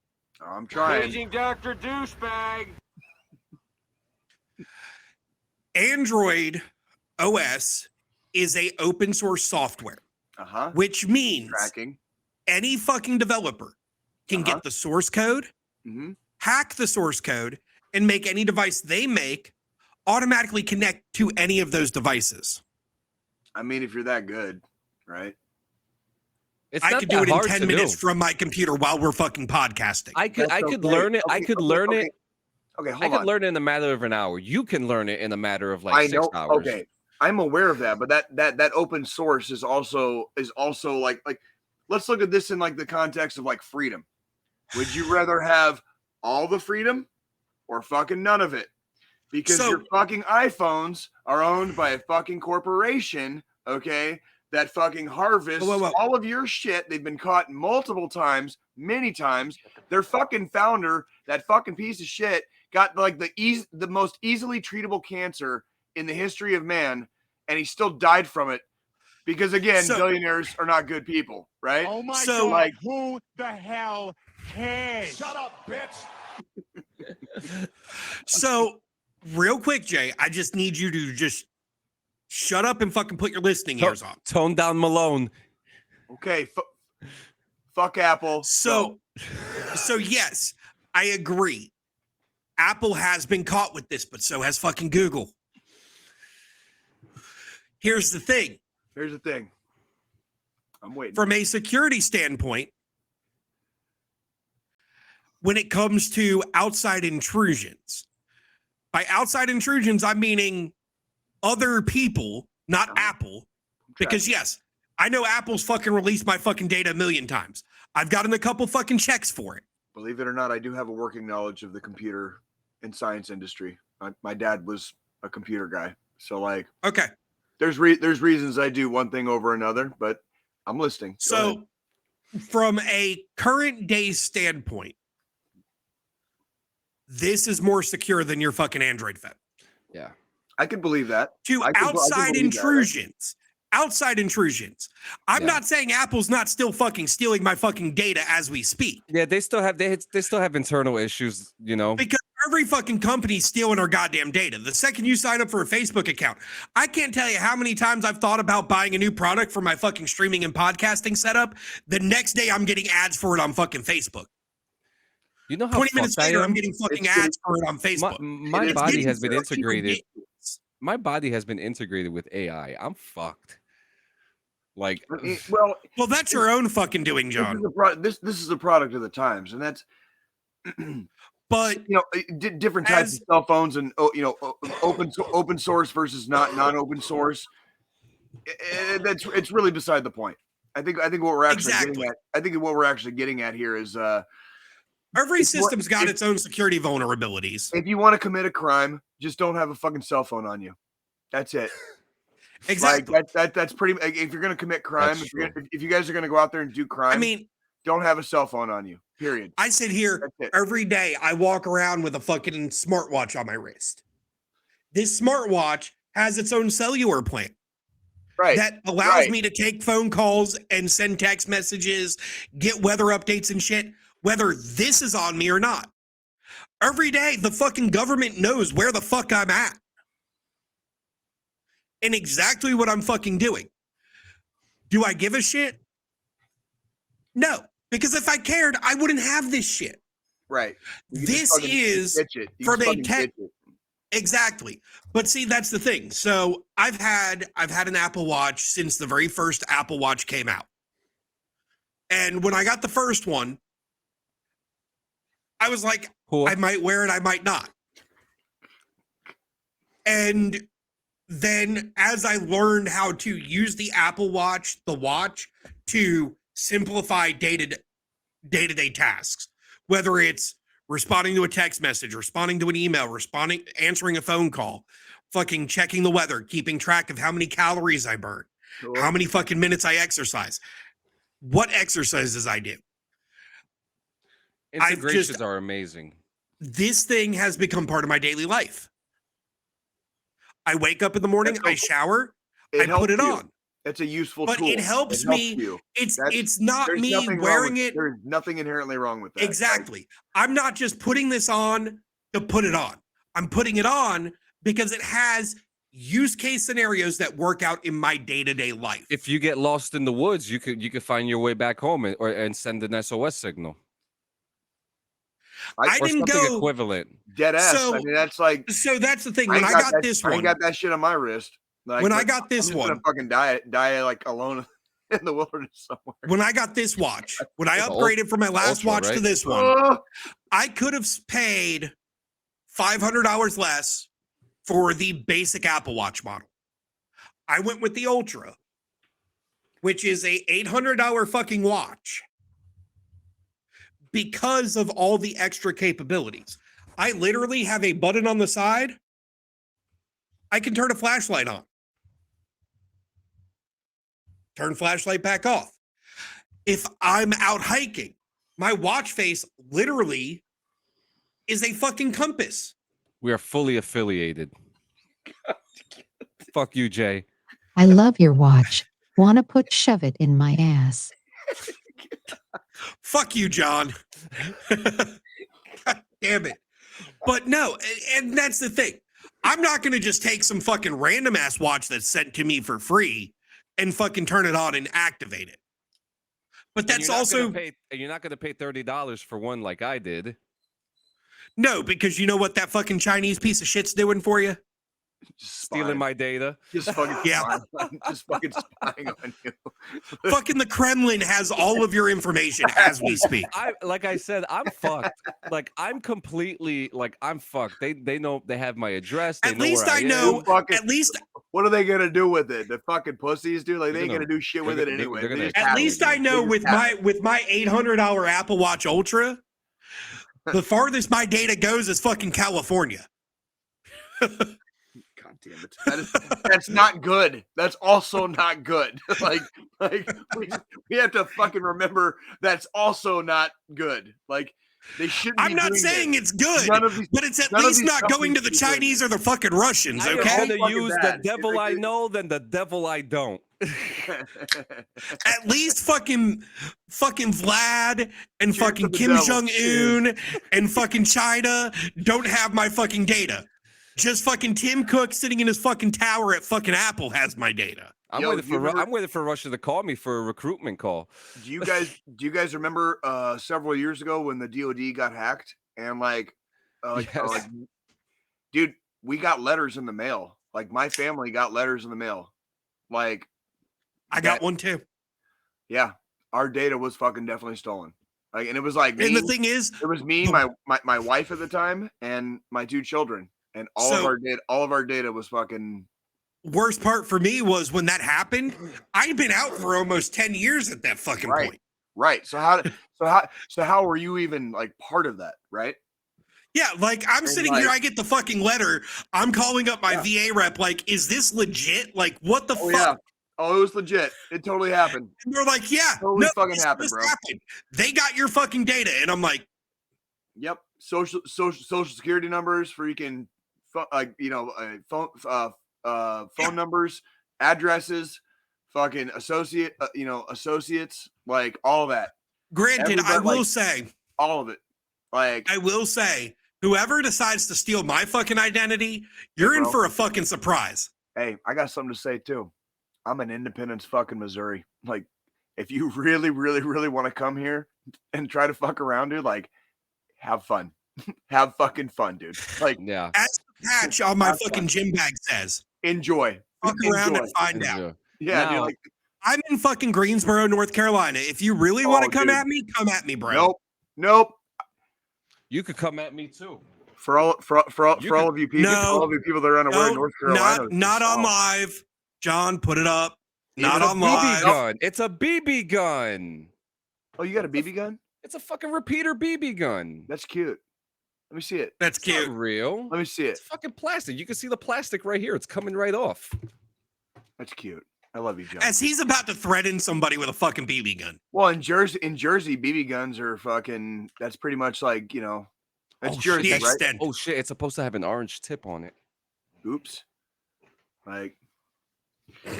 I'm trying. Paging Dr. Douchebag. Android OS is a open source software, which means any fucking developer can get the source code, hack the source code, and make any device they make automatically connect to any of those devices. I mean, if you're that good, right? I could do it in 10 minutes from my computer while we're fucking podcasting. I could learn it. I could learn it. Okay, I could learn it in a matter of an hour. You can learn it in a matter of like 6 hours. Okay, I'm aware of that, but that open source is also like let's look at this in like the context of like freedom. Would you rather have all the freedom or fucking none of it? Because your fucking iPhones are owned by a fucking corporation, okay, that fucking harvests all of your shit. They've been caught multiple times, many times. Their fucking founder, that fucking piece of shit, got like the most easily treatable cancer in the history of man, and he still died from it because, again, billionaires are not good people, right? Oh my God, like, who the hell cares? Shut up, bitch. So, real quick, Jay, I just need you to just shut up and fucking put your listening ears on. Tone down Malone. Okay, fuck Apple. So yes, I agree. Apple has been caught with this, but so has fucking Google. Here's the thing. I'm waiting. From a security standpoint, when it comes to outside intrusions, by outside intrusions, I'm meaning other people, not Apple. Because yes, I know Apple's fucking released my fucking data a million times. I've gotten a couple fucking checks for it. Believe it or not, I do have a working knowledge of the computer and science industry. My dad was a computer guy. So like, okay, there's reasons I do one thing over another, but I'm listening. So from a current day standpoint, this is more secure than your fucking Android phone. Yeah. I can believe that. Outside intrusions. Outside intrusions. I'm not saying Apple's not still fucking stealing my fucking data as we speak. Yeah, they still have internal issues, you know. Because every fucking company's stealing our goddamn data. The second you sign up for a Facebook account, I can't tell you how many times I've thought about buying a new product for my fucking streaming and podcasting setup. The next day I'm getting ads for it on fucking Facebook. You know how 20 minutes later, I'm getting fucking ads for it on my, Facebook. my body has been fucking integrated. ridiculous. My body has been integrated with AI. I'm fucked. Like, well, that's your own fucking doing, John. This is a product of the times, and that's. But you know, different types of cell phones, and you know, open source versus non-open source. It's really beside the point. I think what we're actually getting at. I think what we're actually getting at here is every system's got its own security vulnerabilities. If you want to commit a crime, just don't have a fucking cell phone on you. That's it. Exactly. Like that's pretty. If you're going to commit crime, if you guys are going to go out there and do crime, I mean, don't have a cell phone on you. Period. I sit here every day. I walk around with a fucking smartwatch on my wrist. This smartwatch has its own cellular plan. Right. That allows me to take phone calls and send text messages, get weather updates and shit, whether this is on me or not. Every day, the fucking government knows where the fuck I'm at and exactly what I'm fucking doing. Do I give a shit? No, because if I cared, I wouldn't have this shit. Right. This is from a tech. Exactly. But see, that's the thing. So I've had an Apple Watch since the very first Apple Watch came out. And when I got the first one, I was like, I might wear it, I might not. And then as I learned how to use the Apple Watch, the watch, to simplify day-to-day tasks, whether it's responding to a text message, responding to an email, answering a phone call, fucking checking the weather, keeping track of how many calories I burn, how many fucking minutes I exercise, what exercises I do. Integrations are amazing. This thing has become part of my daily life. I wake up in the morning, I shower, I put it on. It's a useful tool. But it helps me. It's not me wearing it. There's nothing inherently wrong with that. Exactly. I'm not just putting this on to put it on. I'm putting it on because it has use case scenarios that work out in my day-to-day life. If you get lost in the woods, you could find your way back home and send an SOS signal. I didn't go equivalent. Dead ass. So, I mean, that's like. So that's the thing. When I got this one, I got that shit on my wrist. Like, when I got this I'm one, gonna fucking die like alone in the wilderness somewhere. When I got this watch, when I upgraded from my last watch to this one, I could have paid $500 less for the basic Apple Watch model. I went with the Ultra, which is a $800 fucking watch, because of all the extra capabilities. I literally have a button on the side. I can turn a flashlight on. Turn flashlight back off. If I'm out hiking, my watch face literally is a fucking compass. We are fully affiliated. Fuck you, Jay. I love your watch. Wanna shove it in my ass. Fuck you, John. God damn it. But no, and that's the thing. I'm not going to just take some fucking random ass watch that's sent to me for free and fucking turn it on and activate it. But that's also. You're not going to pay $30 for one like I did. No, because you know what that fucking Chinese piece of shit's doing for you? Stealing my data. Just fucking just fucking spying on you. Fucking the Kremlin has all of your information as we speak. Like I said, I'm fucked. Like I'm completely I'm fucked. They know, they have my address. At least I know. At least what are they gonna do with it? The fucking pussies, dude. Like they ain't gonna do shit with it anyway. At least I know with my $800 Apple Watch Ultra, the farthest my data goes is fucking California. Damn it. That's not good. That's also not good. like we have to fucking remember that's also not good. Like They shouldn't. I'm not saying it's good, but it's at least not going to the Chinese or the fucking Russians. I'd Okay. rather use the devil I know than the devil I don't. At least fucking Vlad and fucking Kim Jong-un and fucking China don't have my fucking data. Just fucking Tim Cook sitting in his fucking tower at fucking Apple has my data. I'm waiting for Russia to call me for a recruitment call. Do you guys remember several years ago when the DoD got hacked and dude, we got letters in the mail. Like my family got letters in the mail. Like I got one too. Yeah, our data was fucking definitely stolen. Like, and it was like, and the thing is, it was me, my wife at the time, and my 2 children, and all of our data was fucking. Worst part for me was when that happened. I'd been out for almost 10 years at that fucking point. Right. So how were you even like part of that? Right. Yeah, like I'm sitting here, I get the fucking letter. I'm calling up my VA rep, like, is this legit? Like, what the fuck? Yeah. Oh, it was legit. It totally happened. And they're like, yeah, totally fucking happened, bro. They got your fucking data, and I'm like, yep. Social security numbers, freaking, phone numbers, addresses, fucking associates, like all that. Granted, I will say all of it. Like I will say, whoever decides to steal my fucking identity, you're in for a fucking surprise. Hey, I got something to say too. I'm in Independence, fucking Missouri. Like, if you really, really, really want to come here and try to fuck around, dude, like, have fun. Have fucking fun, dude. Like, yeah. As the patch on my fucking gym bag says, enjoy. Fuck around and find out. Yeah, dude, like, I'm in fucking Greensboro, North Carolina. If you really want to come at me, bro. Nope. You could come at me too. For all of you people, that are unaware, North Carolina. Not on live. John, put it up. Not on live. Gun. It's a BB gun. Oh, you got a BB gun? It's a fucking repeater BB gun. That's cute. Let me see it. That's cute. Not real. Let me see it. It's fucking plastic. You can see the plastic right here. It's coming right off. That's cute. I love you, John. As he's about to threaten somebody with a fucking BB gun. Well, in Jersey, BB guns are fucking. That's pretty much like, you know. That's Jersey, shit, right? Oh shit! It's supposed to have an orange tip on it. Oops. Like.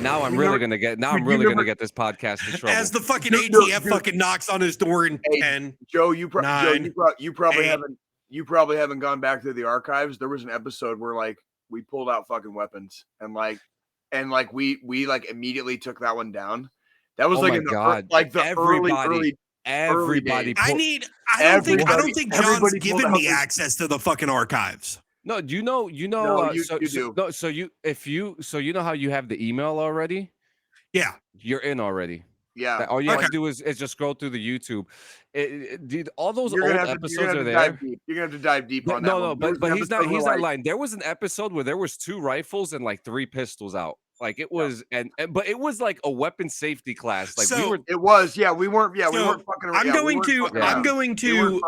Now I'm really gonna get. Now I'm really gonna get this podcast in trouble. As the fucking ATF fucking knocks on his door in 10. Joe, you probably haven't. You probably haven't gone back through the archives. There was an episode where like we pulled out fucking weapons and we immediately took that one down. That was early. Everybody. I don't think John's given me access to the fucking archives. No, you know. You do. So you know how you have the email already? Yeah, you're in already. Yeah. All you have to do is just scroll through the YouTube. Dude, all those old episodes are there. You're gonna have to dive deep on that. No, but he's not lying. There was an episode where there was 2 rifles and like 3 pistols out. Like it was, but it was like a weapon safety class. Like we weren't fucking around. I'm going to.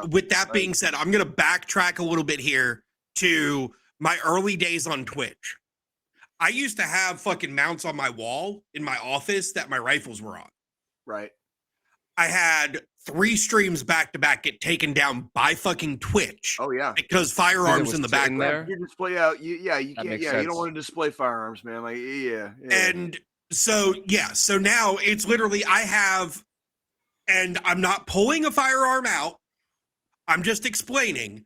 With that being said, I'm gonna backtrack a little bit here to my early days on Twitch. I used to have fucking mounts on my wall in my office that my rifles were on. Right. I had 3 streams back to back get taken down by fucking Twitch. Oh yeah, because firearms in the back there. You display out. You can't. Yeah, you don't want to display firearms, man. Like yeah. And so now it's literally I have, and I'm not pulling a firearm out. I'm just explaining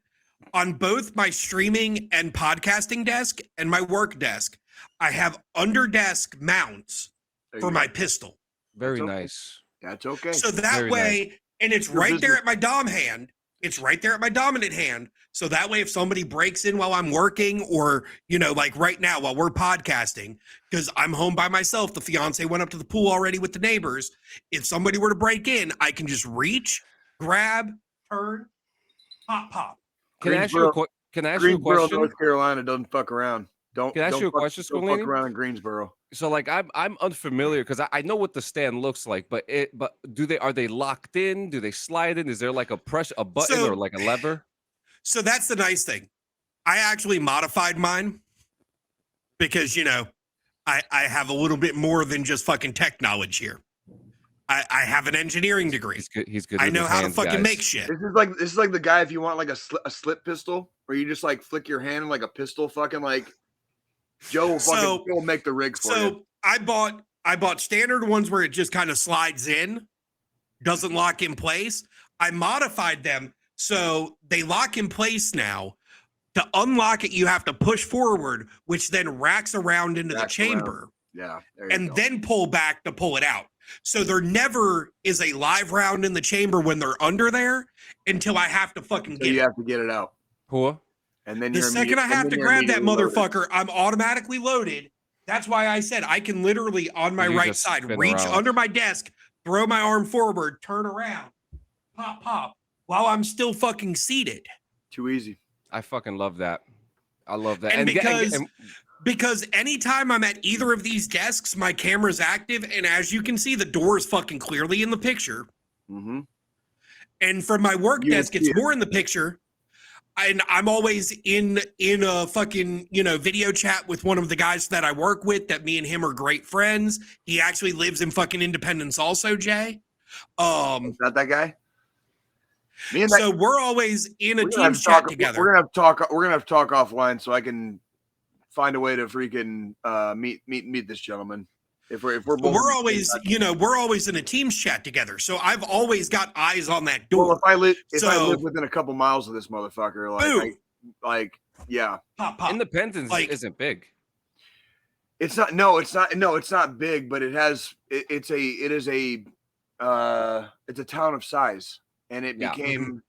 on both my streaming and podcasting desk and my work desk. I have under desk mounts for my pistol. Very nice. That's okay. So that way, and it's right there at my dom hand. It's right there at my dominant hand. So that way, if somebody breaks in while I'm working or, like right now while we're podcasting, because I'm home by myself, the fiance went up to the pool already with the neighbors. If somebody were to break in, I can just reach, grab, turn, pop. Can I ask you a question? North Carolina doesn't fuck around. Can I ask you a question, Don't fuck around in Greensboro. So like I'm unfamiliar because I know what the stand looks like, but are they locked in? Do they slide in? Is there like a button or like a lever? So that's the nice thing. I actually modified mine because I have a little bit more than just fucking tech knowledge here. I have an engineering degree. He's good. I with know his how hands, to fucking guys. make shit. This is like the guy if you want like a slip pistol, where you just like flick your hand like a pistol, fucking like Joe will make the rig for you. So I bought standard ones where it just kind of slides in, doesn't lock in place. I modified them so they lock in place now. To unlock it, you have to push forward, which then racks around into the chamber. Yeah. And then pull back to pull it out. So there never is a live round in the chamber when they're under there until I have to fucking get it. You have to get it out. HOOAH? And then the second I have to grab that motherfucker, I'm automatically loaded. That's why I said I can literally on my right side reach under my desk, throw my arm forward, turn around, pop, while I'm still fucking seated. Too easy. I fucking love that. I love that. And because anytime I'm at either of these desks, my camera's active, and as you can see, the door is fucking clearly in the picture. Mm-hmm. And from my work desk, it's more in the picture. And I'm always in a fucking, video chat with one of the guys that I work with, that me and him are great friends. He actually lives in fucking Independence also, Jay. Is that guy? So we're always in a team chat together. We're gonna have to talk offline so I can find a way to freaking meet this gentleman. If we're both, we're always in a team's chat together. So I've always got eyes on that door. Well, if I live within a couple miles of this motherfucker, yeah. Pop. Independence isn't big. It's not. No, it's not. No, it's not big, but it's a town of size, and it became.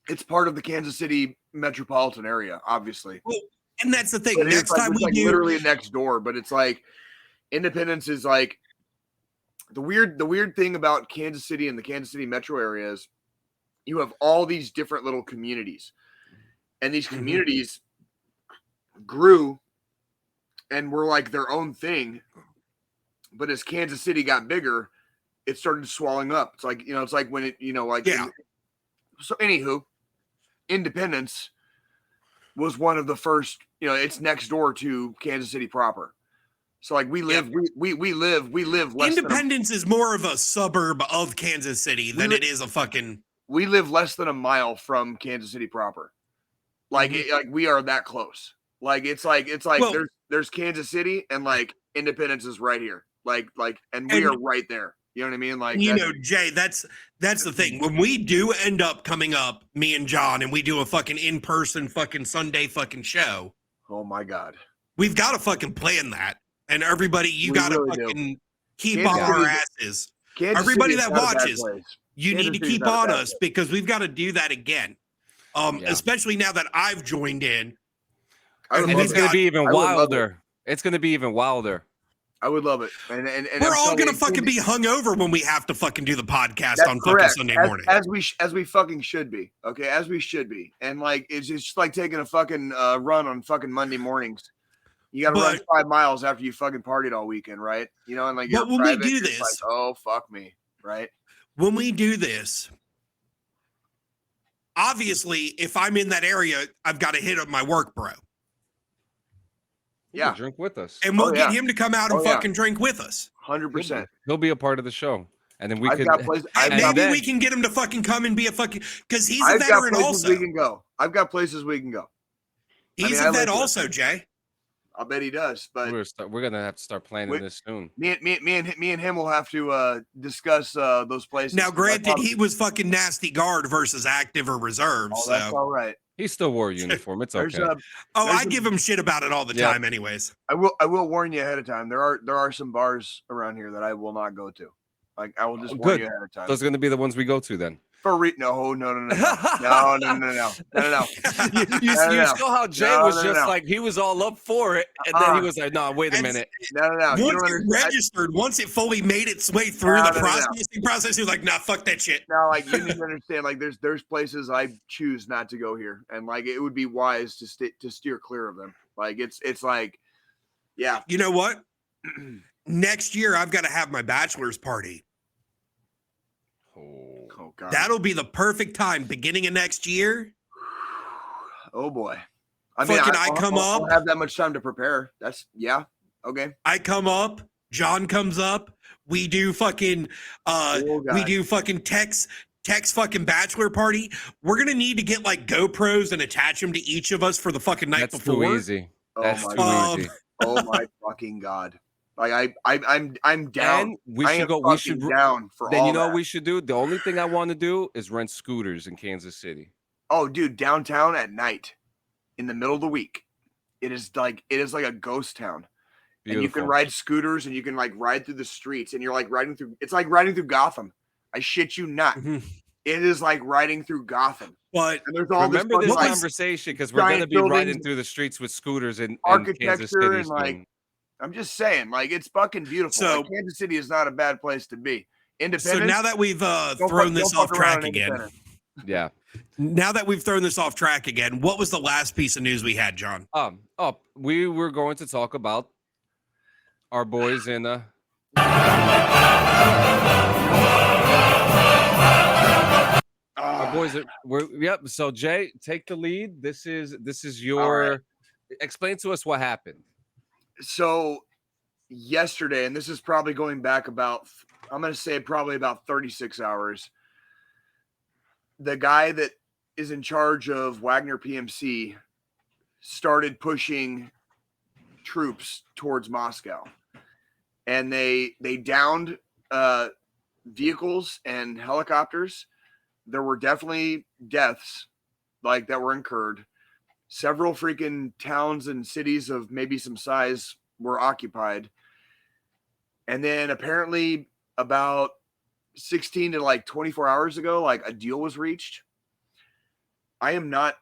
It's part of the Kansas City metropolitan area, obviously. Well, and that's the thing. But next time we do, literally next door, but it's like Independence is like the weird thing about Kansas City and the Kansas City metro area is you have all these different little communities, and these communities grew and were like their own thing. But as Kansas City got bigger, it started swelling up. It's like, it's like when it, So anywho, Independence was one of the first, it's next door to Kansas City proper. So like we live less Independence is more of a suburb of Kansas City than it is a fucking. We live less than a mile from Kansas City proper. Like, we are that close. Like, it's like there's Kansas City and like Independence is right here. And we are right there. You know what I mean? Like, Jay, that's the thing. When we do end up coming up, me and John, and we do a fucking in-person fucking Sunday fucking show. Oh my God. We've got to fucking plan that. And everybody, you got to fucking keep on our asses. Everybody that watches, you need to keep on us because we've got to do that again. Especially now that I've joined in. And it's going to be even wilder. It's going to be even wilder. I would love it. And we're all going to fucking be hungover when we have to fucking do the podcast on fucking Sunday morning. As we fucking should be. Okay. As we should be. And like, it's just like taking a fucking run on fucking Monday mornings. You got to run 5 miles after you fucking partied all weekend. Right. And like, but when we do this, like, oh, fuck me. Right. When we do this, obviously, if I'm in that area, I've got to hit up my work bro. Yeah, drink with us, and we'll get him to come out and fucking drink with us. 100%. He'll be a part of the show, and then we could. Maybe we can get him to fucking come and be a fucking because he's a veteran also. We can go. I've got places we can go. He's a vet also, Jay. I bet he does. But we're gonna have to start planning this soon. Me and him will have to discuss those places. Now, granted, he was fucking nasty guard versus active or reserve. Oh, that's all right. He still wore a uniform. It's okay. I give him shit about it all the time, anyways. I will warn you ahead of time. There are some bars around here that I will not go to. Like, I will just warn you ahead of time. Those are going to be the ones we go to then. No. You saw how Jay was just like, he was all up for it, and then he was like, no, wait a minute. No. Once it registered, once it fully made its way through the process, he was like, nah, fuck that shit. No, like, you need to understand, like, there's places I choose not to go here, and like, it would be wise to steer clear of them. Like, it's like, yeah. You know what? Next year, I've got to have my bachelor's party. Oh God. That'll be the perfect time. Beginning of next year. Oh boy. I mean, I come up. I don't have that much time to prepare. Okay. I come up. John comes up. We do fucking God. Tex fucking bachelor party. We're gonna need to get like GoPros and attach them to each of us for the fucking night That's before. too easy. That's my too God. easy. Oh my fucking God. Like I'm down. And we should go. We should down for then all you know that. what we should do? The only thing I want to do is rent scooters in Kansas City. Oh, dude, downtown at night, in the middle of the week, it is like a ghost town. Beautiful. And you can ride scooters and you can like ride through the streets and you're like riding through. It's like riding through Gotham. I shit you not. It is like riding through Gotham. But and there's all remember this like, conversation because we're gonna be riding through the streets with scooters in Kansas City and like. soon. I'm just saying, like it's fucking beautiful. So like, Kansas City is not a bad place to be. Independence. So now that we've thrown this off track again, yeah. Now that we've thrown this off track again, what was the last piece of news we had, John? We were going to talk about our boys in our boys yep. So Jay, take the lead. This is your explain to us what happened. So yesterday, and this is probably going back about, I'm going to say probably about 36 hours. The guy that is in charge of Wagner PMC started pushing troops towards Moscow, and they downed vehicles and helicopters. There were definitely deaths like that were incurred. Several freaking towns and cities of maybe some size were occupied. And then apparently about 16 to like 24 hours ago, like a deal was reached. I am not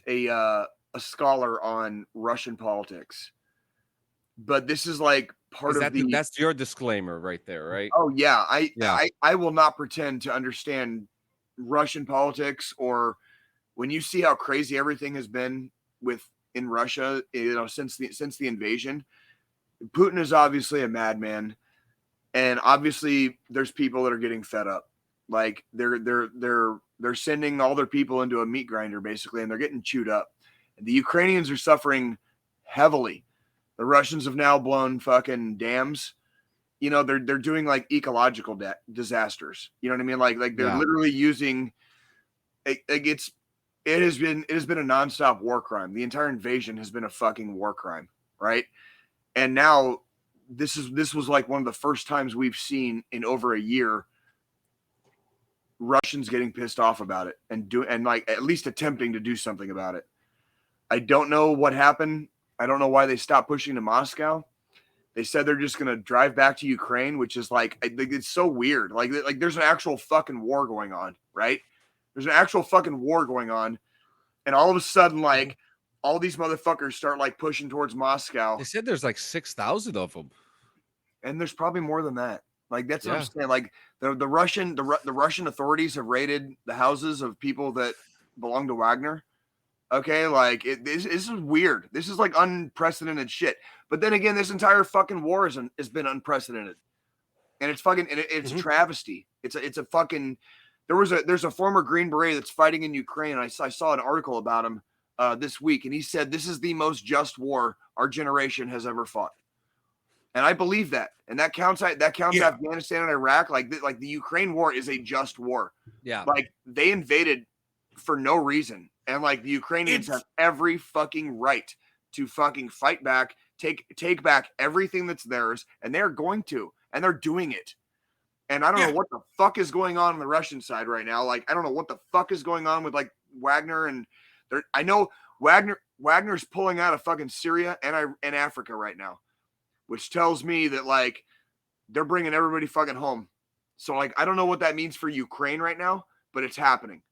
a scholar on Russian politics, but this is like that's your disclaimer right there, right? Oh yeah. I will not pretend to understand Russian politics, or when you see how crazy everything has been in Russia, since the invasion. Putin is obviously a madman, and obviously there's people that are getting fed up. Like they're sending all their people into a meat grinder basically, and they're getting chewed up. The Ukrainians are suffering heavily. The Russians have now blown fucking dams. They're doing like ecological disasters. You know what I mean? Like they're literally using. It has been a nonstop war crime. The entire invasion has been a fucking war crime, right? And now this was like one of the first times we've seen in over a year Russians getting pissed off about it and like at least attempting to do something about it. I don't know what happened. I don't know why they stopped pushing to Moscow. They said they're just going to drive back to Ukraine, which is like it's so weird. Like there's an actual fucking war going on, right? There's an actual fucking war going on. And all of a sudden, like, all these motherfuckers start, like, pushing towards Moscow. They said there's, like, 6,000 of them. And there's probably more than that. Like, that's what I'm saying. Like, the Russian authorities have raided the houses of people that belong to Wagner. Okay? Like, this is weird. This is, like, unprecedented shit. But then again, this entire fucking war has been unprecedented. And it's fucking, it's a travesty. It's a fucking... There's a former Green Beret that's fighting in Ukraine. And I saw an article about him this week, and he said this is the most just war our generation has ever fought. And I believe that. And that counts Afghanistan and Iraq. Like the Ukraine war is a just war. Yeah. Like they invaded for no reason, and like the Ukrainians have every fucking right to fucking fight back, take back everything that's theirs, and they're going to, and they're doing it. And I don't know what the fuck is going on the Russian side right now. Like, I don't know what the fuck is going on with like Wagner, and I know Wagner's pulling out of fucking Syria and Africa right now, which tells me that like they're bringing everybody fucking home. So like, I don't know what that means for Ukraine right now, but it's happening.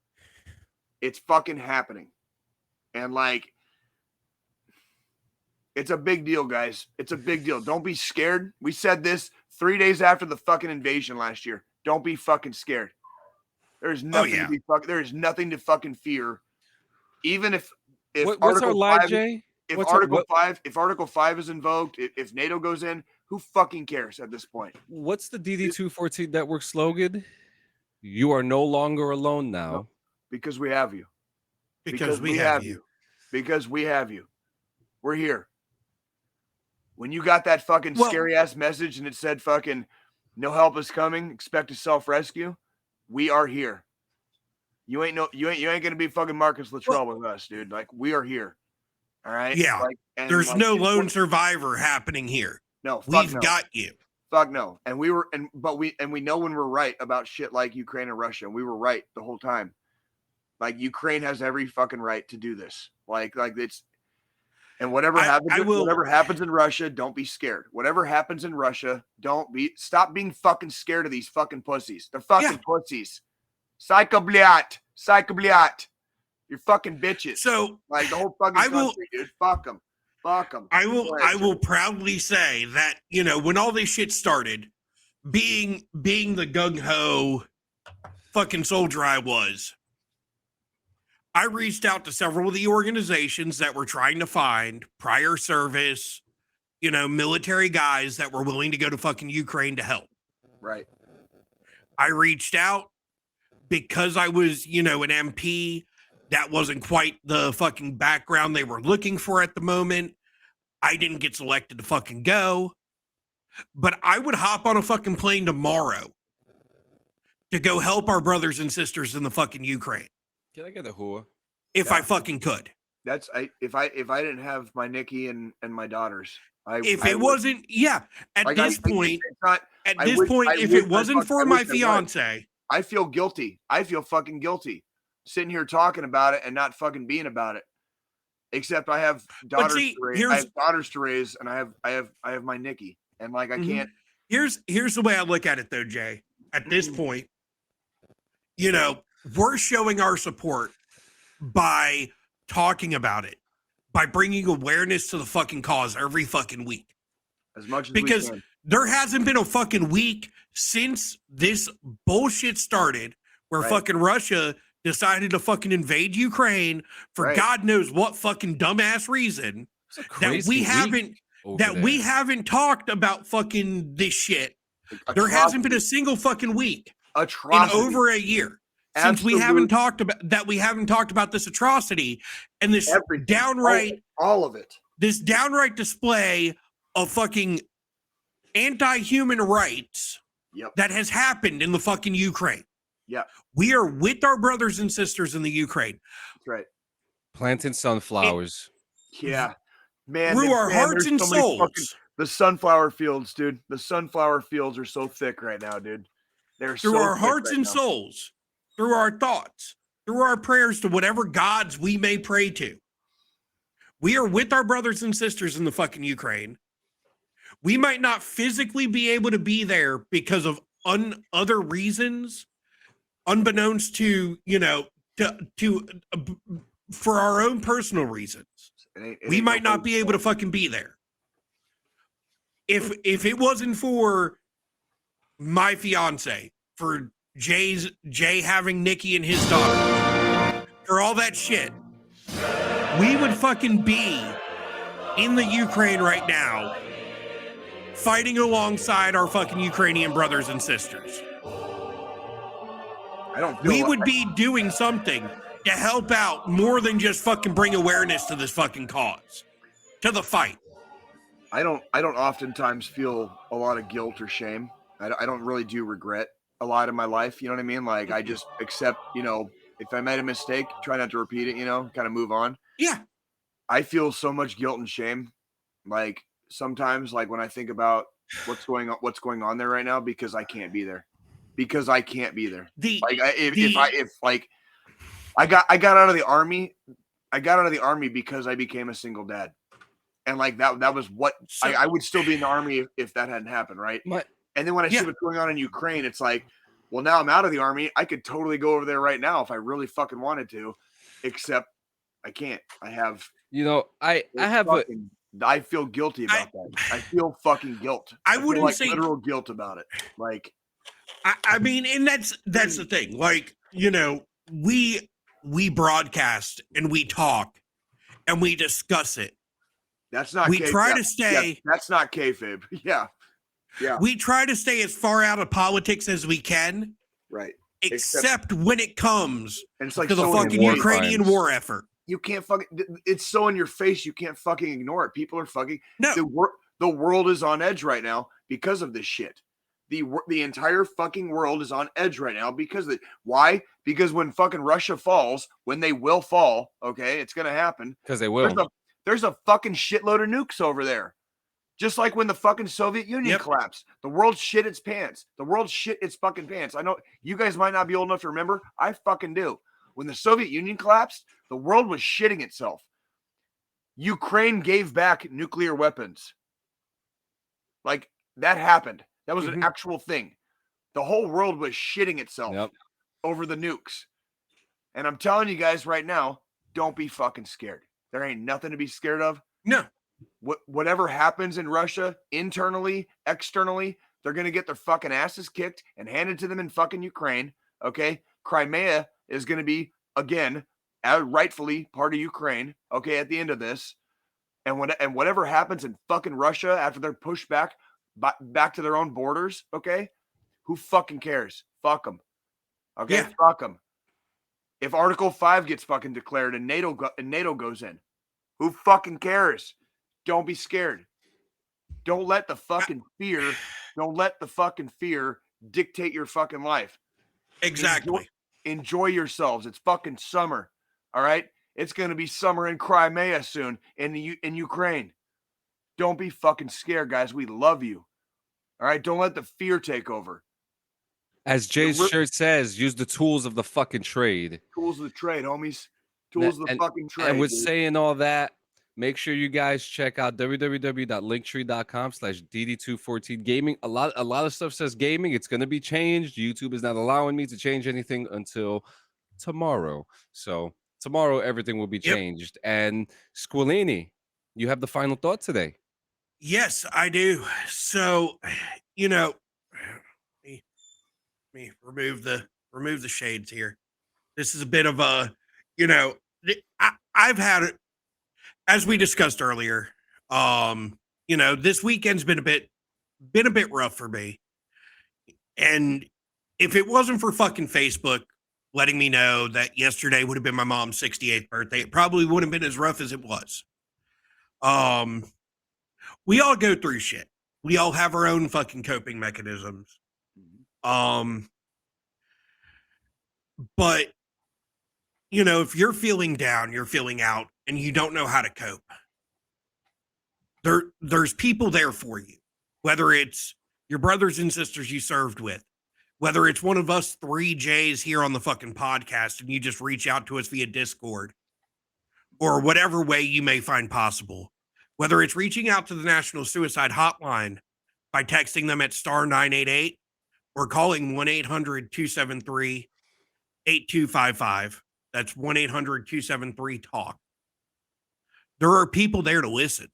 It's fucking happening. And like, it's a big deal, guys. It's a big deal. Don't be scared. We said this 3 days after the fucking invasion last year. Don't be fucking scared. There's nothing to be fucking. There is nothing to fucking fear. Even if what's our lie, Jay? If Article 5 is invoked, if NATO goes in, who fucking cares at this point? What's the DD214 Network slogan? You are no longer alone now. No, because we have you. Because we have you. Because we have you. We're here. When you got that fucking scary ass message and it said fucking no help is coming, expect to self-rescue, we are here. You ain't gonna be fucking Marcus Luttrell with us, dude. Like, we are here. All right. Yeah. Like, There's no lone survivor happening here. No, we've got you. Fuck no. And we know when we're right about shit like Ukraine and Russia. And we were right the whole time. Like, Ukraine has every fucking right to do this. Like it's, and whatever happens in Russia, don't be scared. Whatever happens in Russia, stop being fucking scared of these fucking pussies. They're fucking pussies. Psycho bliat. You're fucking bitches. So like the whole fucking country, dude. Fuck them. I will proudly say that, you know, when all this shit started, being the gung-ho fucking soldier I was, I reached out to several of the organizations that were trying to find prior service, you know, military guys that were willing to go to fucking Ukraine to help. Right. I reached out because I was, you know, an MP. That wasn't quite the fucking background they were looking for at the moment. I didn't get selected to fucking go. But I would hop on a fucking plane tomorrow to go help our brothers and sisters in the fucking Ukraine. Can I get a HOOAH? If I fucking could. If I didn't have my Nikki and my daughters, at this point, if it wasn't for my fiance, I feel guilty. I feel fucking guilty sitting here talking about it and not fucking being about it. Except I have daughters to raise. I have daughters to raise, and I have my Nikki, and like I can't. Here's the way I look at it, though, Jay. At this point, you know, we're showing our support by talking about it, by bringing awareness to the fucking cause every fucking week. As much as because there hasn't been a fucking week since this bullshit started where fucking Russia decided to fucking invade Ukraine for God knows what fucking dumbass reason that we haven't talked about fucking this shit. There hasn't been a single fucking week in over a year since we haven't talked about this atrocity and this downright all of it. This downright display of fucking anti-human rights that has happened in the fucking Ukraine. Yeah. We are with our brothers and sisters in the Ukraine. That's right. Planting sunflowers. Man. Through our hearts and souls. The sunflower fields, dude. The sunflower fields are so thick right now, dude. They're through our hearts and souls, through our thoughts, through our prayers to whatever gods we may pray to. We are with our brothers and sisters in the fucking Ukraine. We might not physically be able to be there because of other reasons, unbeknownst to, you know, for our own personal reasons. We might not be able to fucking be there. If it wasn't for my fiance, for Jay having Nikki and his daughter, for all that shit, we would fucking be in the Ukraine right now, fighting alongside our fucking Ukrainian brothers and sisters. We would be doing something to help out more than just fucking bring awareness to this fucking cause, to the fight. I don't oftentimes feel a lot of guilt or shame. I don't really do regret a lot in my life. You know what I mean? Like, I just accept, you know, if I made a mistake, try not to repeat it, you know, kind of move on. Yeah. I feel so much guilt and shame. Like, sometimes, like, when I think about what's going on there right now, because I can't be there. I got out of the army. I got out of the army because I became a single dad. And like that was what I would still be in the army if that hadn't happened, right? And then when I see what's going on in Ukraine, it's like, well, now I'm out of the army. I could totally go over there right now if I really fucking wanted to, except I can't. I have, you know, I feel guilty about that. I feel fucking guilt. I wouldn't say literal guilt about it. Like, I mean, and that's the thing. Like, you know, we broadcast and we talk and we discuss it. That's not. We try to stay. That's not kayfabe. Yeah. We try to stay as far out of politics as we can. Right. Except when it comes and it's like to the fucking Ukrainian war effort. You can't fucking. It's so in your face. You can't fucking ignore it. People are fucking. No. The world is on edge right now because of this shit. The entire fucking world is on edge right now because of it. Why? Because when fucking Russia falls, when they will fall, okay, it's going to happen. Because they will. There's a fucking shitload of nukes over there. Just like when the fucking Soviet Union collapsed. The world shit its pants. The world shit its fucking pants. I know you guys might not be old enough to remember. I fucking do. When the Soviet Union collapsed, the world was shitting itself. Ukraine gave back nuclear weapons. Like, that happened. That was an actual thing. The whole world was shitting itself over the nukes. And I'm telling you guys right now, don't be fucking scared. There ain't nothing to be scared of. No. Whatever happens in Russia, internally, externally, they're going to get their fucking asses kicked and handed to them in fucking Ukraine. Okay? Crimea is going to be, again, rightfully part of Ukraine. Okay, at the end of this. And whatever happens in fucking Russia after they're pushed back to their own borders, okay? Who fucking cares? Fuck them. Okay? Yeah. Fuck them. If Article 5 gets fucking declared and NATO goes in, who fucking cares? Don't be scared. Don't let the fucking fear dictate your fucking life. Exactly. Enjoy yourselves. It's fucking summer. All right? It's going to be summer in Crimea soon in Ukraine. Don't be fucking scared, guys. We love you. All right? Don't let the fear take over. As Jay's shirt says, use the tools of the fucking trade. Tools of the trade, homies. Tools of the fucking trade. And with saying all that, make sure you guys check out www.linktree.com/DD214gaming. A lot of stuff says gaming. It's going to be changed. YouTube is not allowing me to change anything until tomorrow. So tomorrow, everything will be changed. And Squilini, you have the final thought today. Yes, I do. So, let me remove the shades here. This is a bit of a, I've had it, as we discussed earlier. This weekend's been a bit rough for me. And if it wasn't for fucking Facebook letting me know that yesterday would have been my mom's 68th birthday, it probably wouldn't have been as rough as it was. We all go through shit. We all have our own fucking coping mechanisms. But if you're feeling down, you're feeling out, and you don't know how to cope, there's people there for you. Whether it's your brothers and sisters you served with, whether it's one of us 3 J's here on the fucking podcast and you just reach out to us via Discord, or whatever way you may find possible, whether it's reaching out to the National Suicide Hotline by texting them at *988 or calling 1-800-273-8255. That's 1-800-273-TALK. There are people there to listen.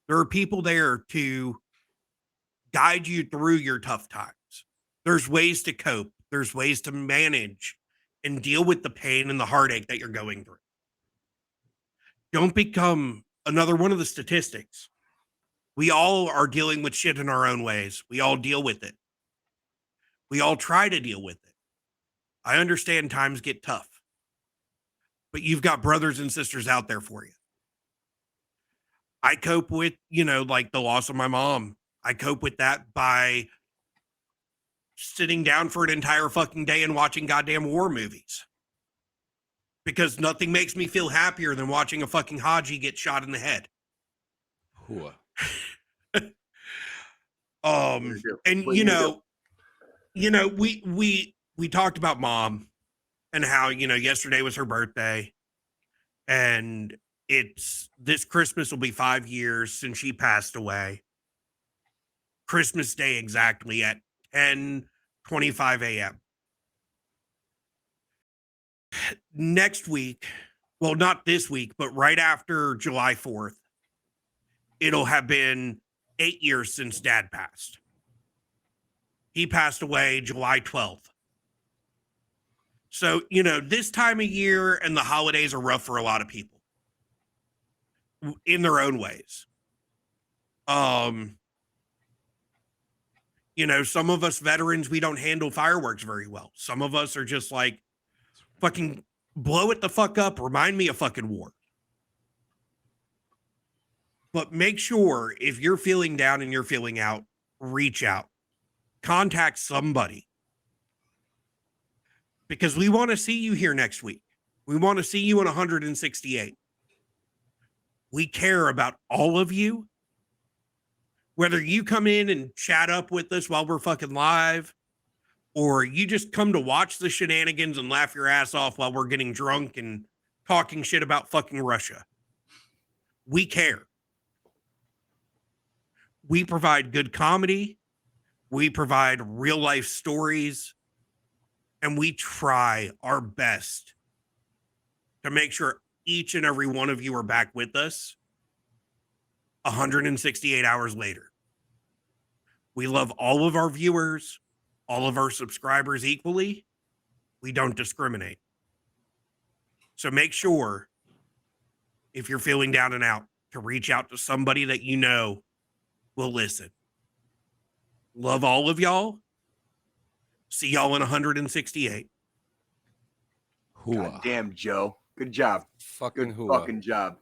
There are people there to guide you through your tough times. There's ways to cope. There's ways to manage and deal with the pain and the heartache that you're going through. Don't become another one of the statistics. We all are dealing with shit in our own ways. We all deal with it. We all try to deal with it. I understand times get tough, but you've got brothers and sisters out there for you. I cope with, like the loss of my mom. I cope with that by sitting down for an entire fucking day and watching goddamn war movies. Because nothing makes me feel happier than watching a fucking Haji get shot in the head. HOOAH. And we talked about mom and how, yesterday was her birthday, and this Christmas will be 5 years since she passed away. Christmas Day exactly at 10:25 a.m. Next week, well, not this week, but right after July 4th, it'll have been 8 years since Dad passed. He passed away July 12th. So, this time of year and the holidays are rough for a lot of people in their own ways. Some of us veterans, we don't handle fireworks very well. Some of us are just like, fucking blow it the fuck up. Remind me of fucking war. But make sure if you're feeling down and you're feeling out, reach out, contact somebody, because we want to see you here next week. We want to see you in 168. We care about all of you. Whether you come in and chat up with us while we're fucking live, or you just come to watch the shenanigans and laugh your ass off while we're getting drunk and talking shit about fucking Russia. We care. We provide good comedy. We provide real life stories. And we try our best to make sure each and every one of you are back with us 168 hours later. We love all of our viewers, all of our subscribers equally. We don't discriminate. So make sure, if you're feeling down and out, to reach out to somebody that you know will listen. Love all of y'all. See y'all in 168. HOOAH. God damn, Joe. Good job. Fucking Good HOOAH. fucking job.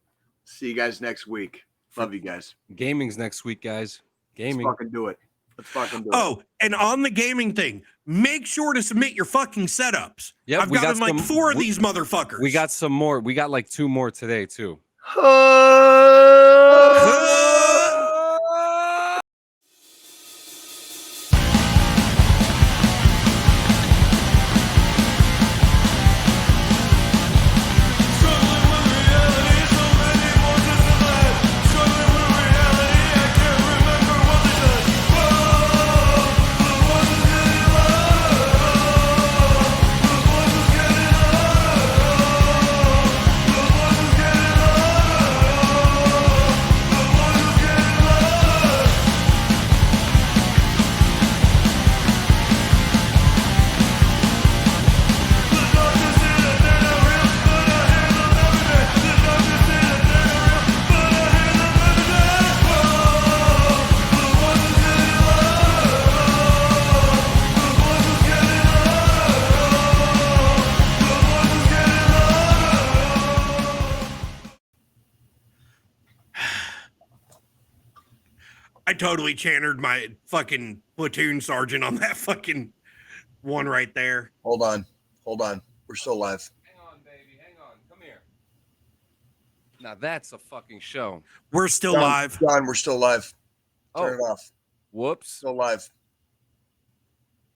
See you guys next week. Love you guys. Gaming's next week, guys. Gaming. Let's fucking do it. Let's fucking do it. Oh, and on the gaming thing, make sure to submit your fucking setups. Yep, I've we got gotten like some- 4 of these motherfuckers. We got some more. We got like 2 more today, too. I totally channered my fucking platoon sergeant on that fucking one right there. Hold on. We're still live. Hang on, baby. Hang on. Come here. Now that's a fucking show. We're still John, live. John, we're still live. Turn it off. Whoops. Still live.